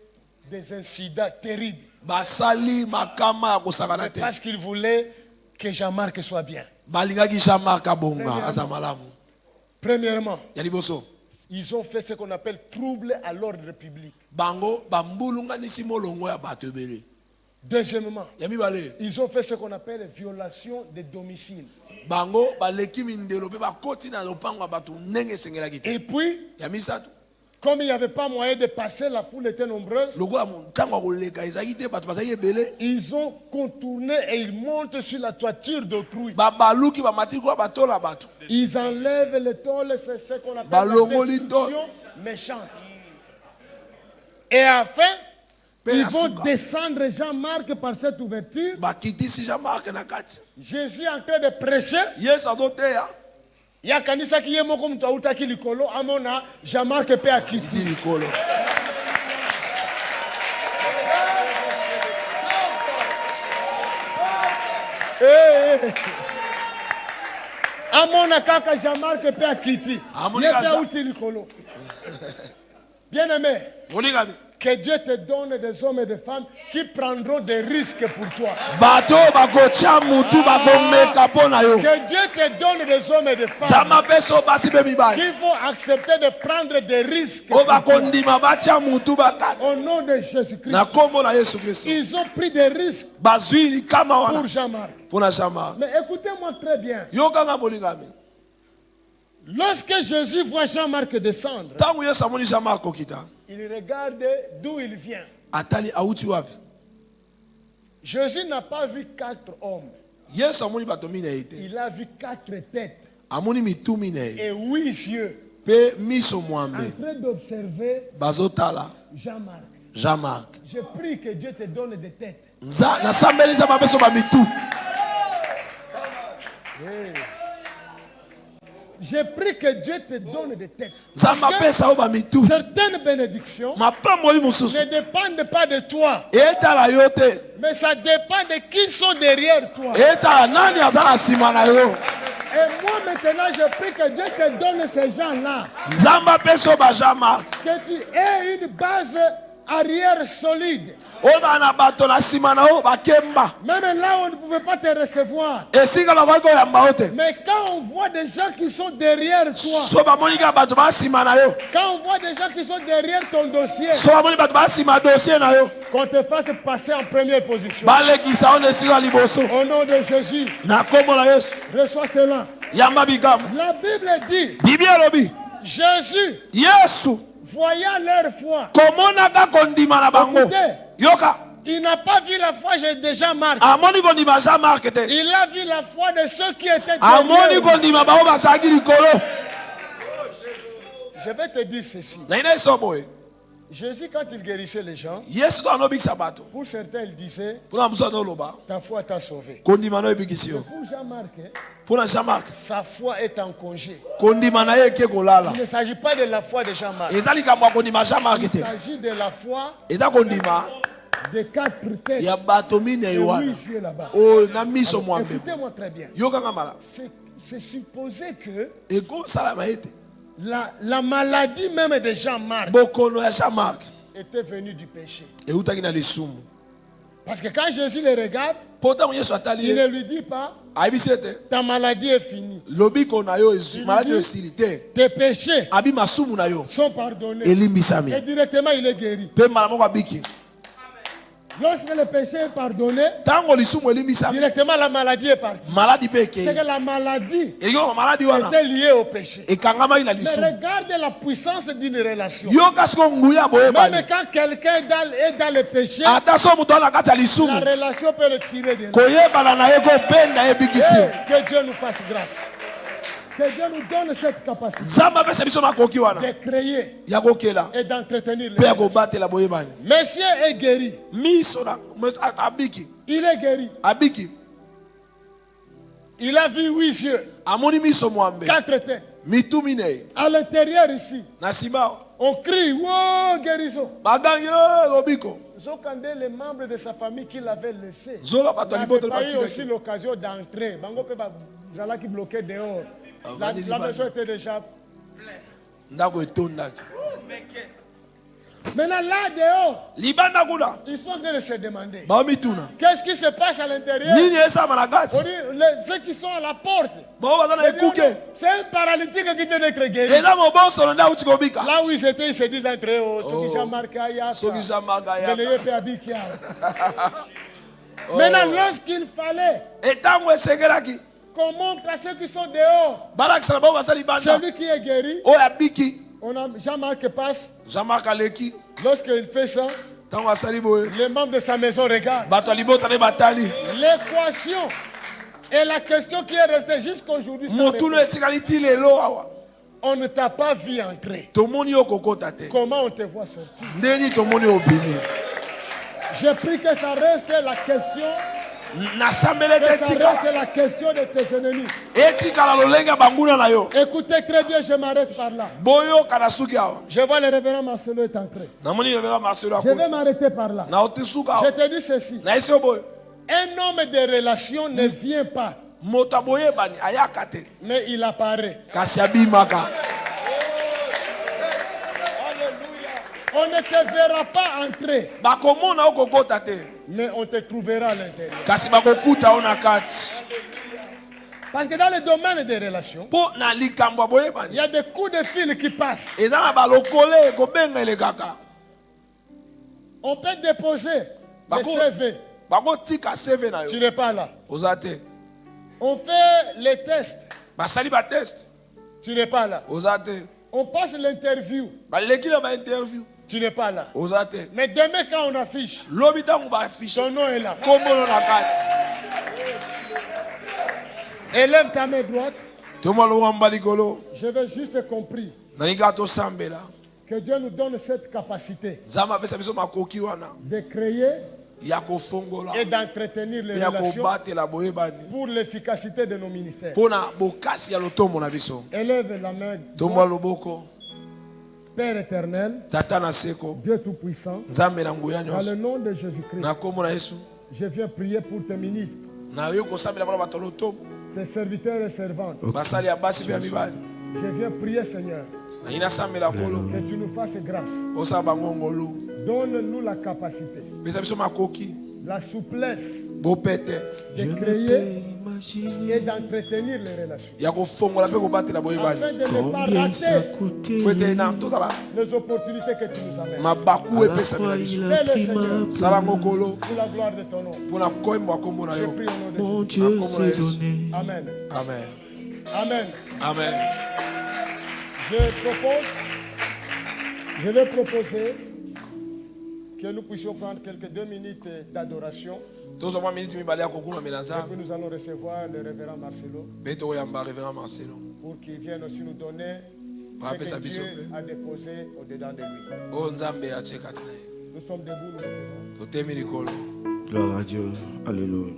[SPEAKER 1] des incidents terribles
[SPEAKER 3] basali makama ya kosakana te
[SPEAKER 1] parce qu'ils voulaient que Jean-Marc soit bien.
[SPEAKER 3] balingaki Jean-Marc abonga aza malamu
[SPEAKER 1] Premièrement,
[SPEAKER 3] ya liboso
[SPEAKER 1] ils ont fait ce qu'on appelle trouble à l'ordre public.
[SPEAKER 3] bango bambulunganisi molongo ya bato ebele
[SPEAKER 1] Deuxièmement,
[SPEAKER 3] ya mibale
[SPEAKER 1] ils ont fait ce qu'on appelle violation de domicile.
[SPEAKER 3] bango baleki mindelo mpe bakoti na lopango ya bato ndenge esengelaki te
[SPEAKER 1] Et puis,
[SPEAKER 3] ya misato
[SPEAKER 1] Comme il n'y avait pas moyen de passer, la foule était nombreuse. Ils ont contourné et ils montent sur la toiture d'autrui. Ils enlèvent les tôles, c'est ce qu'on appelle la destruction méchante. Et enfin, ils vont descendre Jean-Marc par cette ouverture. Jésus est en train de prêcher. Il y a kanisa qui est moko mtu autaki likolo amona Jean-Marc pe akiti likolo. Amona kaka Jean-Marc pe akiti. Yete auti likolo. Bien aimé. Que Dieu te donne des hommes et des femmes qui prendront des risques pour toi. Que Dieu te donne des hommes et des femmes qui vont accepter de prendre des risques au nom de Jésus-Christ. Ils ont pris des risques pour Jean-Marc. Mais écoutez-moi très bien. Lorsque Jésus voit Jean-Marc descendre, il regarde d'où il vient. Jésus n'a pas vu 4 hommes. Il a vu 4 têtes et 8 yeux en train d'observer Jean-Marc. Je prie que Dieu te donne des têtes. J'ai pris que Dieu te donne des têtes. Certaines bénédictions ne dépendent pas de toi, mais ça dépend de qui sont derrière toi. Et moi maintenant, je prie que Dieu te donne ces gens-là. Que tu aies une base arrière solide. Même là on ne pouvait pas te recevoir. Mais quand on voit des gens qui sont derrière toi, quand on voit des gens qui sont derrière ton dossier, qu'on te fasse passer en première position. Au nom de Jésus, reçois cela. La Bible dit, Jésus, voyant leur foi, écoutez, il n'a pas vu la foi de Jean-Marc. Il a vu la foi de ceux qui étaient derrière. Je vais te dire ceci. Jésus, quand il guérissait les gens, pour certains, il disait, ta foi t'a sauvé. Pour Jean-Marc, sa foi est en congé. Il ne s'agit pas de la foi de Jean-Marc. Il s'agit de la foi de 4 têtes et 8 yeux là-bas. Écoutez-moi très bien. C'est supposé que la maladie même de Jean-Marc était venue du péché. Parce que quand Jésus les regarde, il ne lui dit pas, ta maladie est finie. Tes péchés sont pardonnés. Et directement il est guéri. Lorsque le péché est pardonné, directement la maladie est partie. C'est que la maladie était liée au péché. Mais regarde la puissance d'une relation. Même quand quelqu'un est dans le péché, la relation peut le tirer de là. Que Dieu nous fasse grâce. Que Dieu nous donne cette capacité de créer et d'entretenir les gens. Monsieur est guéri. Il est guéri. Il a vu 8 yeux, 4 têtes. À l'intérieur ici, on crie, wow, guérison. Zokande, les membres de sa famille qui l'avaient laissé, n'avaient pas eu aussi l'occasion d'entrer. Vous allez qui bloquer dehors. La maison était déjà pleine. Maintenant là dehors, ils sont en train de se demander qu'est-ce qui se passe à l'intérieur. Ceux qui sont à la porte, c'est un paralytique qui vient d'être guéri. Là où ils étaient, ils se disent entre eux, maintenant lorsqu'il fallait qu'on montre à ceux qui sont dehors, celui qui est guéri, On a Jean-Marc passe.
[SPEAKER 3] Jean-Marc aleki
[SPEAKER 1] Lorsqu'il fait ça,
[SPEAKER 3] ntango asali boye
[SPEAKER 1] les membres de sa maison regardent.
[SPEAKER 3] bato ya libota nde batali
[SPEAKER 1] L'équation et la question qui est restée jusqu'aujourd'hui, sans
[SPEAKER 3] motuna
[SPEAKER 1] réponse.
[SPEAKER 3] etikali ti lelo awa
[SPEAKER 1] On ne t'a pas vu entrer.
[SPEAKER 3] tomoni yo kokota te
[SPEAKER 1] Comment on te voit sortir?
[SPEAKER 3] ndeni tomoni yo obimi
[SPEAKER 1] J'ai pris que ça reste la question,
[SPEAKER 3] nasambele
[SPEAKER 1] que
[SPEAKER 3] te
[SPEAKER 1] ça
[SPEAKER 3] etika
[SPEAKER 1] reste la question de tes ennemis.
[SPEAKER 3] etikala lolenge ya banguna na yo
[SPEAKER 1] Écoutez très bien, je m'arrête par là.
[SPEAKER 3] boyoka na suki awa
[SPEAKER 1] Je vois le révérend Marcelo est entré.
[SPEAKER 3] namoni yoveka marcelo
[SPEAKER 1] Je vais
[SPEAKER 3] akoti
[SPEAKER 1] m'arrêter par là.
[SPEAKER 3] na oti suka
[SPEAKER 1] Je
[SPEAKER 3] awa
[SPEAKER 1] te dis ceci.
[SPEAKER 3] nayesi yo boye
[SPEAKER 1] Un homme de relation ne vient pas,
[SPEAKER 3] moto aboyebani ayaka te
[SPEAKER 1] mais il apparaît.
[SPEAKER 3] kasi abimaka
[SPEAKER 1] On ne te verra pas entrer,
[SPEAKER 3] bakomona yo kokota te
[SPEAKER 1] mais on te trouvera à l'intérieur.
[SPEAKER 3] kasi bakokuta yo na kati
[SPEAKER 1] Parce que dans le domaine des relations,
[SPEAKER 3] mpo na likambo ya
[SPEAKER 1] il
[SPEAKER 3] boyebani
[SPEAKER 1] y a des coups de fil qui passent.
[SPEAKER 3] eza na balokole kobenga elekaka
[SPEAKER 1] On peut déposer des
[SPEAKER 3] Bako-
[SPEAKER 1] CV.
[SPEAKER 3] bakotika seve na
[SPEAKER 1] Tu
[SPEAKER 3] yo
[SPEAKER 1] n'es pas là.
[SPEAKER 3] oza te
[SPEAKER 1] On fait les tests.
[SPEAKER 3] basali bateste
[SPEAKER 1] Tu n'es pas là.
[SPEAKER 3] oza te
[SPEAKER 1] On passe l'interview.
[SPEAKER 3] baleki na bainterview
[SPEAKER 1] Tu n'es pas là.
[SPEAKER 3] oza te
[SPEAKER 1] Mais demain, quand on affiche,
[SPEAKER 3] lobi ntango baafishe
[SPEAKER 1] ton nom est là.
[SPEAKER 3] kombono na kati
[SPEAKER 1] Élève ta main droite.
[SPEAKER 3] tomwa lowamba likolo
[SPEAKER 1] Je veux juste compris
[SPEAKER 3] nalinga tosambela
[SPEAKER 1] que Dieu nous donne cette capacité
[SPEAKER 3] nzambe apesa biso makoki wana
[SPEAKER 1] de créer
[SPEAKER 3] ya kofongola
[SPEAKER 1] et d'entretenir les
[SPEAKER 3] mpe ya
[SPEAKER 1] relations
[SPEAKER 3] kobatela boyebani
[SPEAKER 1] pour l'efficacité de nos ministères.
[SPEAKER 3] mpo na bokasi ya lotombo na biso
[SPEAKER 1] Élève la main
[SPEAKER 3] tomwa
[SPEAKER 1] droite.
[SPEAKER 3] loboko
[SPEAKER 1] Père éternel,
[SPEAKER 3] tata na seko
[SPEAKER 1] Dieu tout-puissant,
[SPEAKER 3] nzambe na nguya
[SPEAKER 1] dans le
[SPEAKER 3] nyonso
[SPEAKER 1] nom de Jésus-Christ,
[SPEAKER 3] na nkombo na yesu
[SPEAKER 1] je viens prier pour tes ministres,
[SPEAKER 3] nayoki kosambela mpona bato ya lotombo
[SPEAKER 1] tes serviteurs et servantes.
[SPEAKER 3] basali ya basi mpe ya mibali
[SPEAKER 1] Je viens prier, Seigneur,
[SPEAKER 3] nayi nasambela nkolo
[SPEAKER 1] que tu nous fasses grâce.
[SPEAKER 3] osala bango ngolu
[SPEAKER 1] Donne-nous la capacité,
[SPEAKER 3] pesa biso makoki
[SPEAKER 1] la souplesse
[SPEAKER 3] bopete
[SPEAKER 1] de créer et d'entretenir les relations,
[SPEAKER 3] ya kofongola mpe kobatela boyebani
[SPEAKER 1] afin de ne pas rater
[SPEAKER 3] po ete na tozala
[SPEAKER 1] les opportunités que tu nous amènes.
[SPEAKER 3] mabaku epesamela biso
[SPEAKER 1] Fais-le, Seigneur,
[SPEAKER 3] sala ngo nkolo
[SPEAKER 1] pour la gloire de ton nom.
[SPEAKER 3] mpona koyembo ya nkombo na
[SPEAKER 1] Je
[SPEAKER 3] yo
[SPEAKER 1] prie au nom de
[SPEAKER 4] Mon
[SPEAKER 1] Jésus.
[SPEAKER 3] na
[SPEAKER 4] Dieu
[SPEAKER 3] nkombo na
[SPEAKER 4] s'est
[SPEAKER 3] yesu
[SPEAKER 4] donné.
[SPEAKER 1] Amen.
[SPEAKER 3] amen
[SPEAKER 1] Amen.
[SPEAKER 3] amen
[SPEAKER 1] Je vais proposer que nous puissions prendre quelques 2 minutes d'adoration.
[SPEAKER 3] tozwa mwa miniti mibale ya kokumamela
[SPEAKER 1] Et
[SPEAKER 3] nzambe
[SPEAKER 1] puis nous allons recevoir le révérend Marcelo
[SPEAKER 3] mpe tokoyamba révérend marcelo
[SPEAKER 1] pour qu'il vienne aussi nous donner
[SPEAKER 3] Rappelez
[SPEAKER 1] ce
[SPEAKER 3] sa
[SPEAKER 1] que
[SPEAKER 3] biso
[SPEAKER 1] Dieu
[SPEAKER 3] pe.
[SPEAKER 1] a déposé au-dedans de lui.
[SPEAKER 3] oyo nzambe atie kati na ye
[SPEAKER 1] Nous sommes debout, nous le faisons.
[SPEAKER 3] totemi likolo
[SPEAKER 4] Gloire à Dieu. Alléluia.